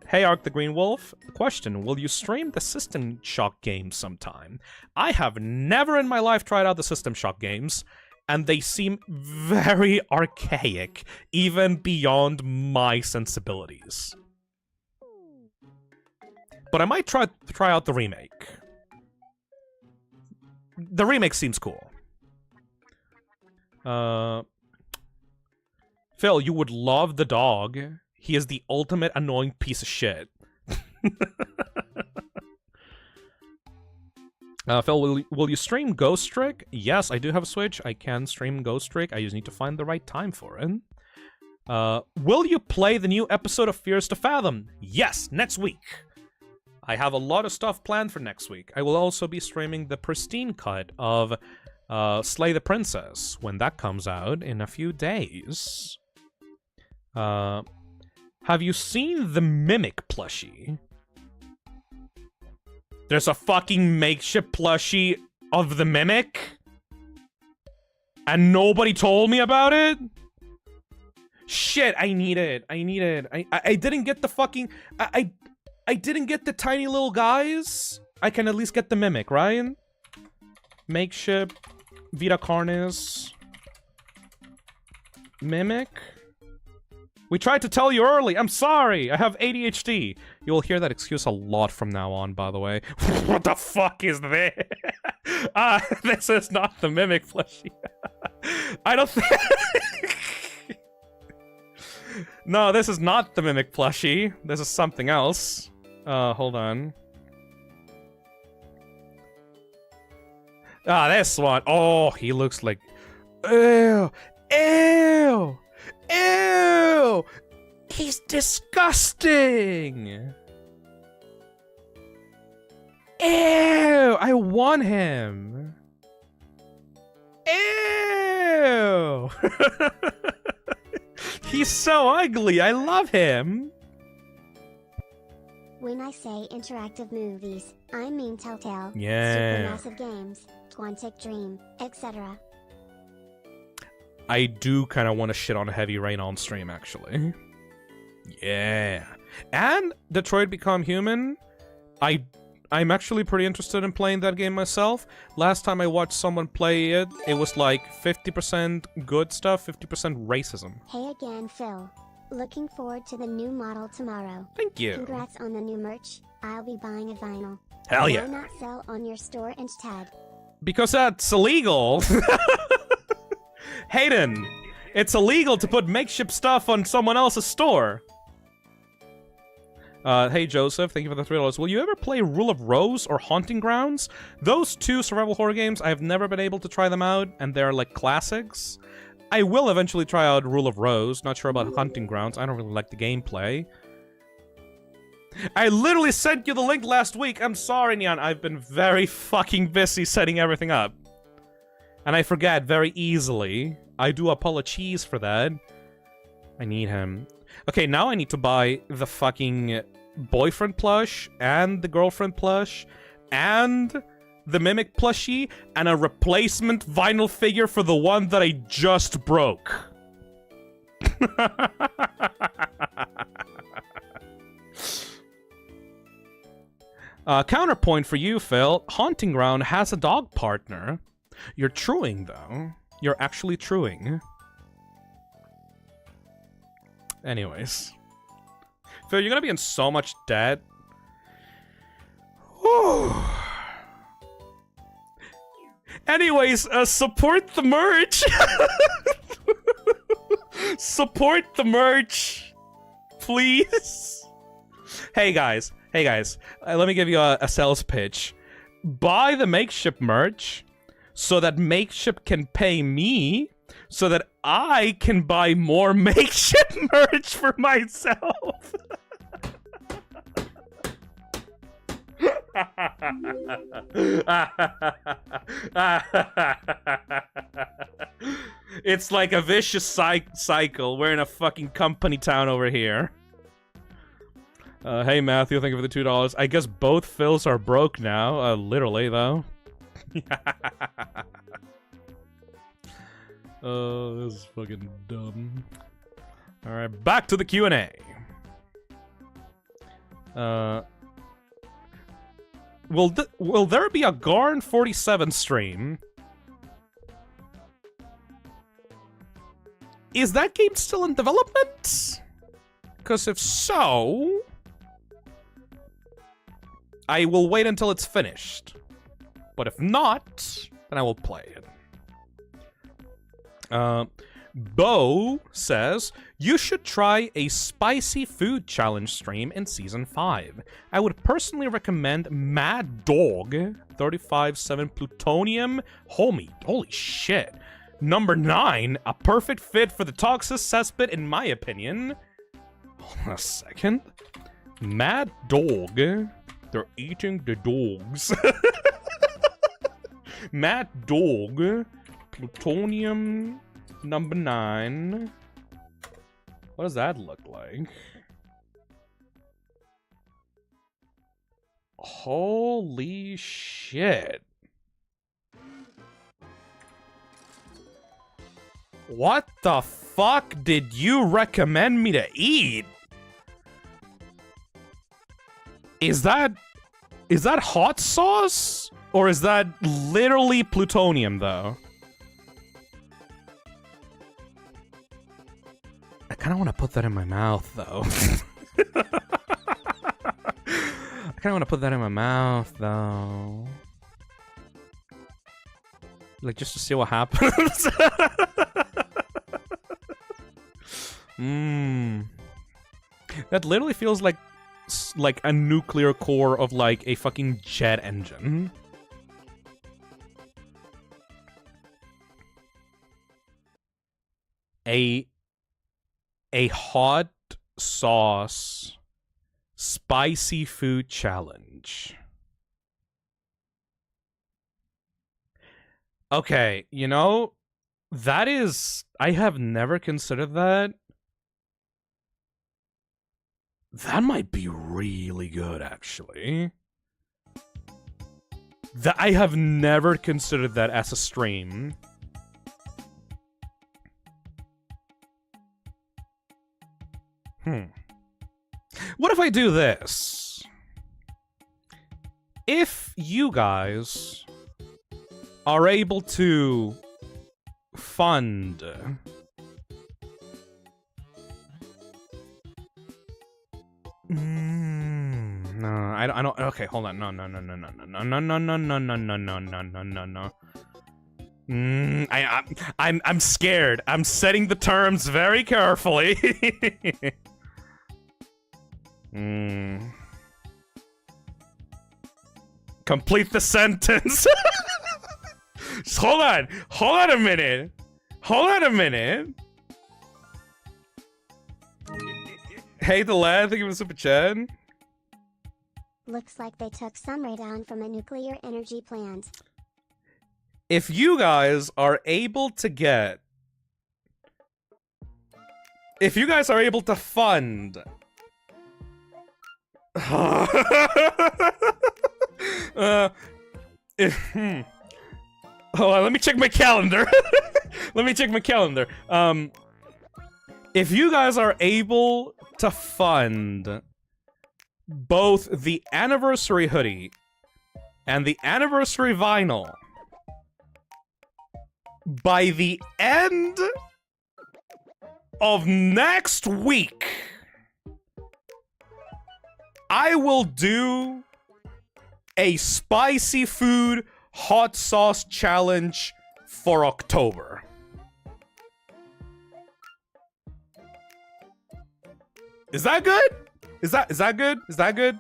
Hey Ark the Green Wolf. Question, will you stream the System Shock games sometime? I have never in my life tried out the System Shock games, and they seem very archaic, even beyond my sensibilities. But I might try out the remake. The remake seems cool. Phil, you would love the dog. He is the ultimate annoying piece of shit. Phil, will you stream Ghost Trick? Yes, I do have a Switch. I can stream Ghost Trick. I just need to find the right time for it. Will you play the new episode of Fears to Fathom? Yes, next week. I have a lot of stuff planned for next week. I will also be streaming the pristine cut of Slay the Princess when that comes out in a few days. Have you seen the Mimic plushie? There's a fucking Makeship plushie of the Mimic? And nobody told me about it? Shit, I need it. I need it. I didn't get the fucking... I didn't get the tiny little guys. I can at least get the Mimic, right? Makeship, Vita Carnis, Mimic. We tried to tell you early. I'm sorry. I have ADHD. You will hear that excuse a lot from now on, by the way. What the fuck is this? This is not the Mimic plushie. I don't think... No, this is not the Mimic plushie. This is something else. Hold on. This one. Oh, he looks like... Ew! Ew! Ew! He's disgusting! Ew! I want him! Ew! He's so ugly! I love him! When I say interactive movies, I mean Telltale, Yeah. Supermassive Games, Quantic Dream, etc. I do kind of want to shit on Heavy Rain on stream, actually. Yeah. And Detroit Become Human, I'm actually pretty interested in playing that game myself. Last time I watched someone play it, it was like 50% good stuff, 50% racism. Hey again, Phil. Looking forward to the new model tomorrow. Thank you. Congrats on the new merch. I'll be buying a vinyl. Hell yeah. Why not sell on your store instead? Because that's illegal. Hayden, it's illegal to put Makeship stuff on someone else's store. Hey Joseph, thank you for the $3. Will you ever play Rule of Rose or Haunting Grounds? Those two survival horror games, I've never been able to try them out, and they're like classics. I will eventually try out Rule of Rose, not sure about Haunting Grounds, I don't really like the gameplay. I literally sent you the link last week, I'm sorry Nyan, I've been very fucking busy setting everything up. And I forget very easily. I do apologize for that. I need him. Okay, now I need to buy the fucking boyfriend plush, and the girlfriend plush, and the Mimic plushie, and a replacement vinyl figure for the one that I just broke. Counterpoint for you, Phil. Haunting Ground has a dog partner. You're truing, though. You're actually truing. Anyways. Phil, you're gonna be in so much debt. Whew. Anyways, support the merch! Support the merch! Please! Hey guys, let me give you a sales pitch. Buy the Makeship merch so that Makeship can pay me so that I can buy more Makeship merch for myself. It's like a vicious cycle. We're in a fucking company town over here. Hey Matthew, thank you for the $2. I guess both Phils are broke now. Literally though. Oh, this is fucking dumb. Alright, back to the Q&A. Will there be a Garn 47 stream? Is that game still in development? Because if so, I will wait until it's finished. But if not, then I will play it. Bo says, you should try a spicy food challenge stream in Season 5. I would personally recommend Mad Dog 35-7 Plutonium Whole Meat. Holy shit. Number 9, a perfect fit for the Toxic Cesspit in my opinion. Hold on a second. Mad Dog. They're eating the dogs. Mad Dog. Plutonium number 9. What does that look like? Holy shit. What the fuck did you recommend me to eat? Is that hot sauce? Or is that literally plutonium, though? I kind of want to put that in my mouth, though. I kind of want to put that in my mouth, though. Like, just to see what happens. That literally feels like a nuclear core of, like, a fucking jet engine. A hot sauce spicy food challenge. Okay, you know, that is... I have never considered that. That might be really good, actually. I have never considered that as a stream. What if I do this? If you guys are able to fund... No, I don't... Okay, hold on. No. I'm scared. I'm setting the terms very carefully. Complete the sentence. Just hold on. Hold on a minute. Hey, the lad, thank you for the super chat. Looks like they took some radon from a nuclear energy plant. If you guys are able to get... If you guys are able to fund... Hold on, let me check my calendar. If you guys are able to fund both the anniversary hoodie and the anniversary vinyl, by the end of next week, I will do a spicy food hot sauce challenge for October. Is that good? Is that good? Is that good?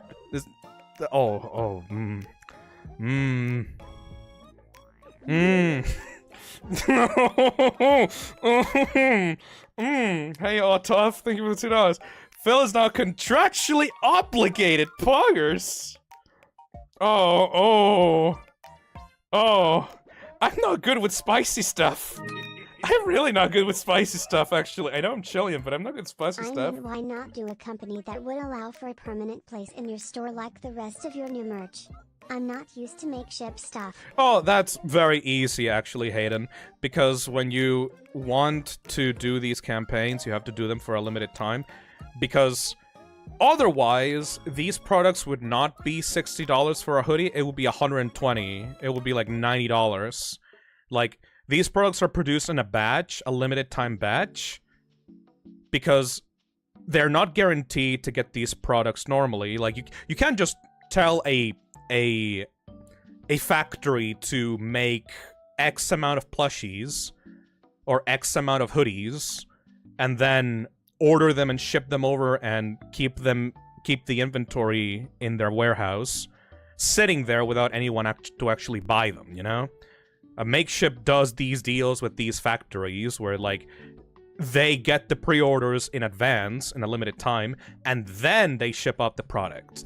Hey, tough. Thank you for the $2. Phil is now contractually obligated. Poggers. Oh. I'm not good with spicy stuff. I'm really not good with spicy stuff, actually. I know I'm Chilean, but I'm not good with spicy stuff. I mean, why not do a company that would allow for a permanent place in your store like the rest of your new merch? I'm not used to Makeship stuff. Oh, that's very easy, actually, Hayden. Because when you want to do these campaigns, you have to do them for a limited time. Because otherwise, these products would not be $60 for a hoodie. It would be $120. It would be like $90. Like, these products are produced in a batch, a limited time batch. Because they're not guaranteed to get these products normally. Like, you can't just tell a factory to make X amount of plushies or X amount of hoodies and then order them and ship them over and keep the inventory in their warehouse sitting there without anyone to actually buy them, you know? Makeship does these deals with these factories where, like, they get the pre-orders in advance in a limited time and then they ship out the product.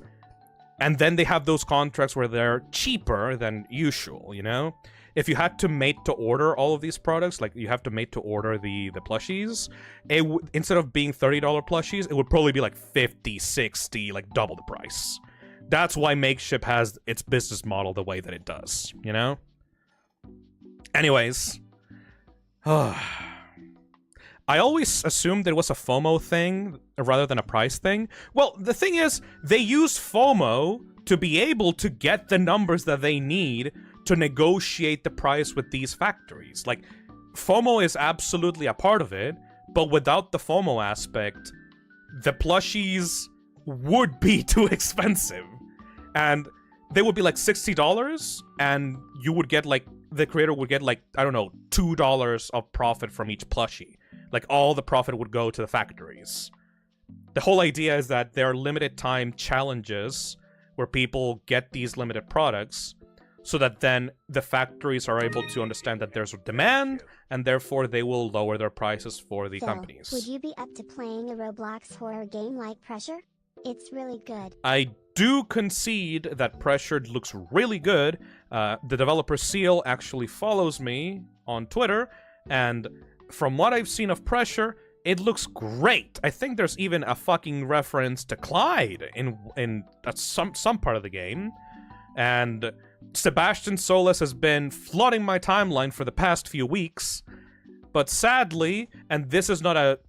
And then they have those contracts where they're cheaper than usual, you know? If you had to mate to order all of these products, like you have to mate to order the plushies, instead of being $30 plushies, it would probably be like 50, 60, like double the price. That's why Makeship has its business model the way that it does, you know? Anyways. I always assumed it was a FOMO thing rather than a price thing. Well, the thing is, they use FOMO to be able to get the numbers that they need to negotiate the price with these factories. Like, FOMO is absolutely a part of it, but without the FOMO aspect, the plushies would be too expensive. And they would be like $60, and you would get, like, the creator would get, like, I don't know, $2 of profit from each plushie. Like, all the profit would go to the factories. The whole idea is that there are limited time challenges where people get these limited products so that then the factories are able to understand that there's a demand and therefore they will lower their prices for the companies. Would you be up to playing a Roblox horror game like Pressure? It's really good. I do concede that Pressured looks really good. The developer Seal actually follows me on Twitter, and from what I've seen of Pressure, it looks great. I think there's even a fucking reference to Clyde in some part of the game. And Sebastian Solis has been flooding my timeline for the past few weeks. But sadly, and this is not a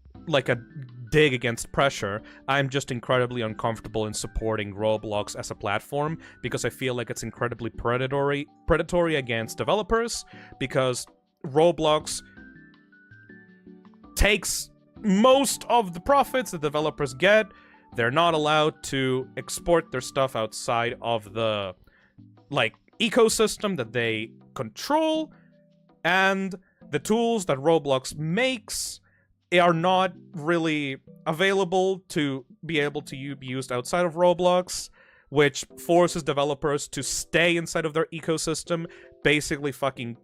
dig against Pressure, I'm just incredibly uncomfortable in supporting Roblox as a platform because I feel like it's incredibly predatory against developers, because Roblox takes most of the profits the developers get. They're not allowed to export their stuff outside of the, like, ecosystem that they control, and the tools that Roblox makes are not really available to be able to be used outside of Roblox, which forces developers to stay inside of their ecosystem, basically fucking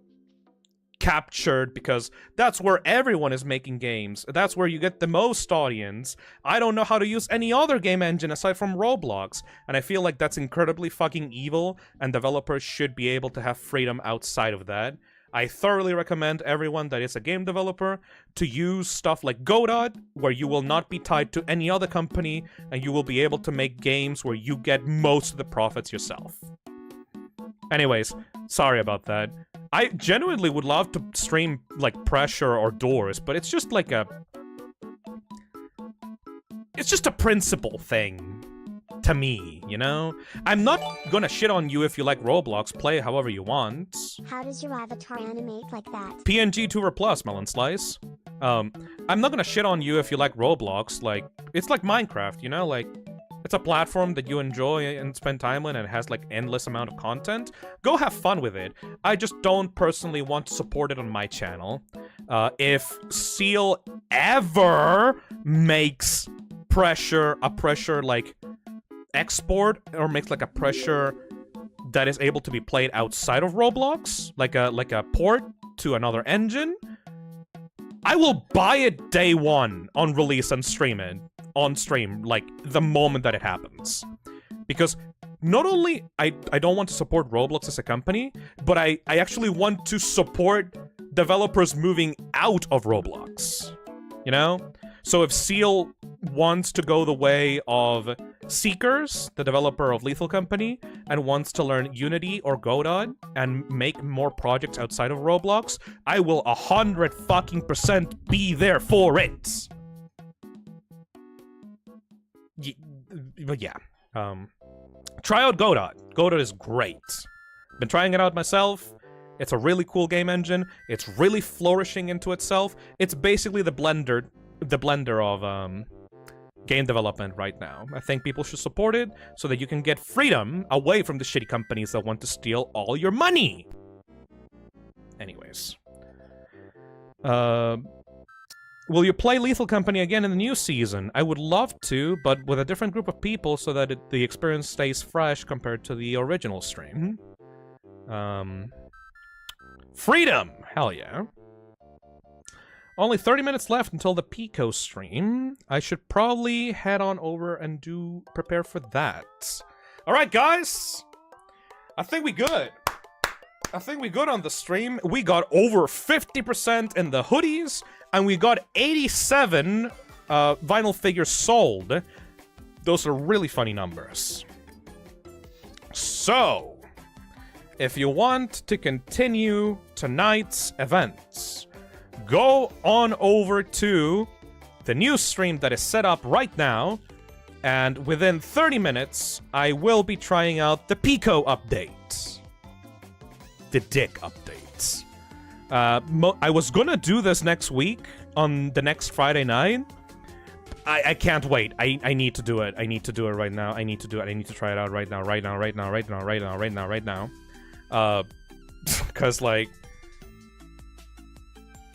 captured, because that's where everyone is making games. That's where you get the most audience. I don't know how to use any other game engine aside from Roblox, and I feel like that's incredibly fucking evil, and developers should be able to have freedom outside of that. I thoroughly recommend everyone that is a game developer to use stuff like Godot, where you will not be tied to any other company, and you will be able to make games where you get most of the profits yourself. Anyways, sorry about that. I genuinely would love to stream, like, Pressure or Doors, but it's just like it's just a principle thing. to me, you know? I'm not gonna shit on you if you like Roblox, play however you want. How does your avatar animate like that? PngTuber Plus, Melon Slice. I'm not gonna shit on you if you like Roblox, like, it's like Minecraft, you know? Like, it's a platform that you enjoy and spend time on and it has, like, endless amount of content. Go have fun with it. I just don't personally want to support it on my channel. If Seal ever makes a pressure, like, export, or makes, like, a pressure that is able to be played outside of Roblox, like a port to another engine, I will buy it day one on release and stream it. On stream, like, the moment that it happens. Because not only I don't want to support Roblox as a company, but I actually want to support developers moving out of Roblox. You know? So if Seal wants to go the way of Seekers, the developer of Lethal Company, and wants to learn Unity or Godot and make more projects outside of Roblox, I will 100% be there for it. But yeah, try out Godot. Godot is great. Been trying it out myself. It's a really cool game engine. It's really flourishing into itself. It's basically the blender of game development right now. I think people should support it so that you can get freedom away from the shitty companies that want to steal all your money. Anyways, will you play Lethal Company again in the new season? I would love to, but with a different group of people so that the experience stays fresh compared to the original stream. Freedom! Hell yeah. Only 30 minutes left until the Pico stream. I should probably head on over and prepare for that. Alright, guys! I think we good. I think we good on the stream. We got over 50% in the hoodies, and we got 87 vinyl figures sold. Those are really funny numbers. So, if you want to continue tonight's events, go on over to the new stream that is set up right now, and within 30 minutes, I will be trying out the Pico update. The dick updates. I was gonna do this next week on the next Friday night. I can't wait. I need to do it. I need to do it right now. I need to do it. I need to try it out right now. Right now. Cause like,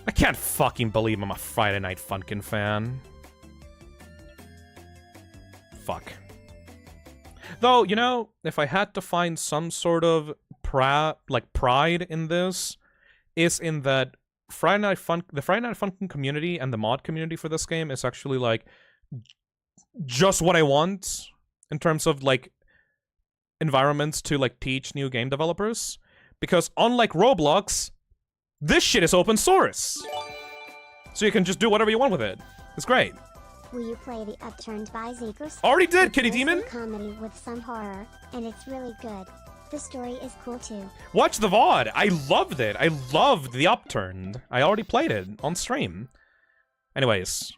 I can't fucking believe I'm a Friday Night Funkin' fan. Fuck. Though, you know, if I had to find some sort of pride in this, is in that the Friday Night Funkin' community and the mod community for this game is actually, like, just what I want in terms of, like, environments to, like, teach new game developers. Because unlike Roblox, this shit is open source. So you can just do whatever you want with it. It's great. Will you play the Upturned by Zekers? Already did, It's Kitty Demon! comedy with some horror, and it's really good. The story is cool too. Watch the VOD! I loved it! I loved the Upturned. I already played it on stream. Anyways,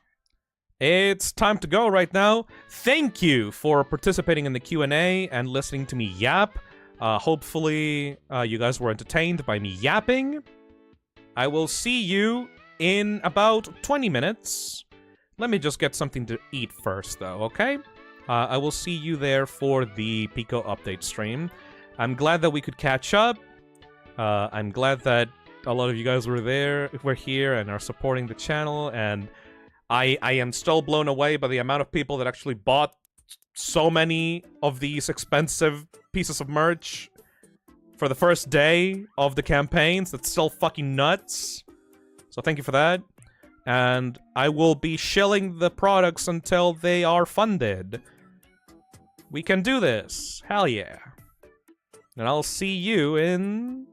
it's time to go right now. Thank you for participating in the Q&A and listening to me yap. Hopefully, you guys were entertained by me yapping. I will see you in about 20 minutes. Let me just get something to eat first, though, okay? I will see you there for the Pico update stream. I'm glad that we could catch up. I'm glad that a lot of you guys were here and are supporting the channel, and I am still blown away by the amount of people that actually bought so many of these expensive pieces of merch for the first day of the campaigns. That's still fucking nuts. So thank you for that. And I will be shilling the products until they are funded. We can do this. Hell yeah. And I'll see you in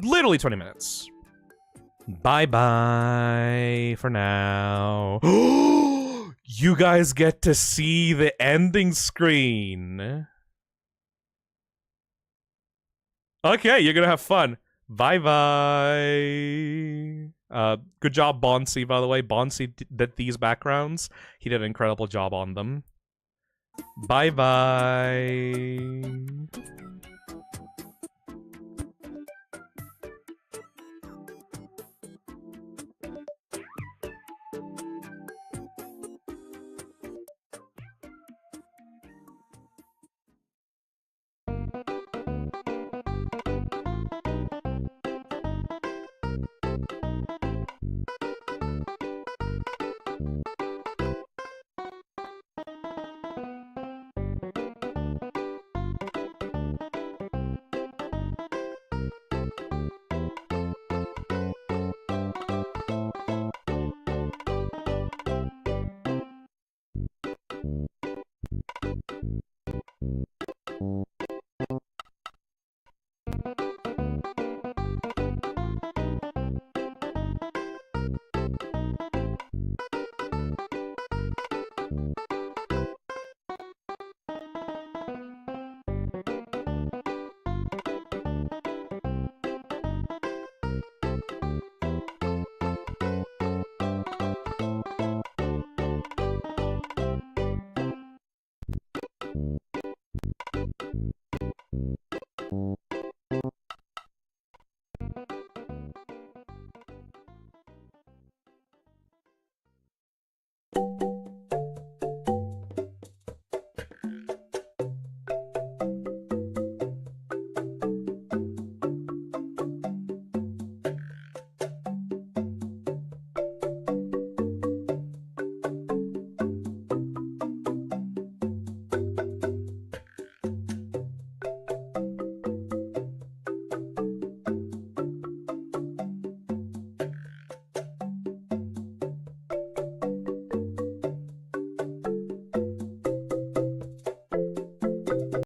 literally 20 minutes. Bye-bye for now. You guys get to see the ending screen. Okay, you're gonna have fun. Bye-bye. Good job, Bonsi, by the way. Bonsi did these backgrounds. He did an incredible job on them. Bye-bye.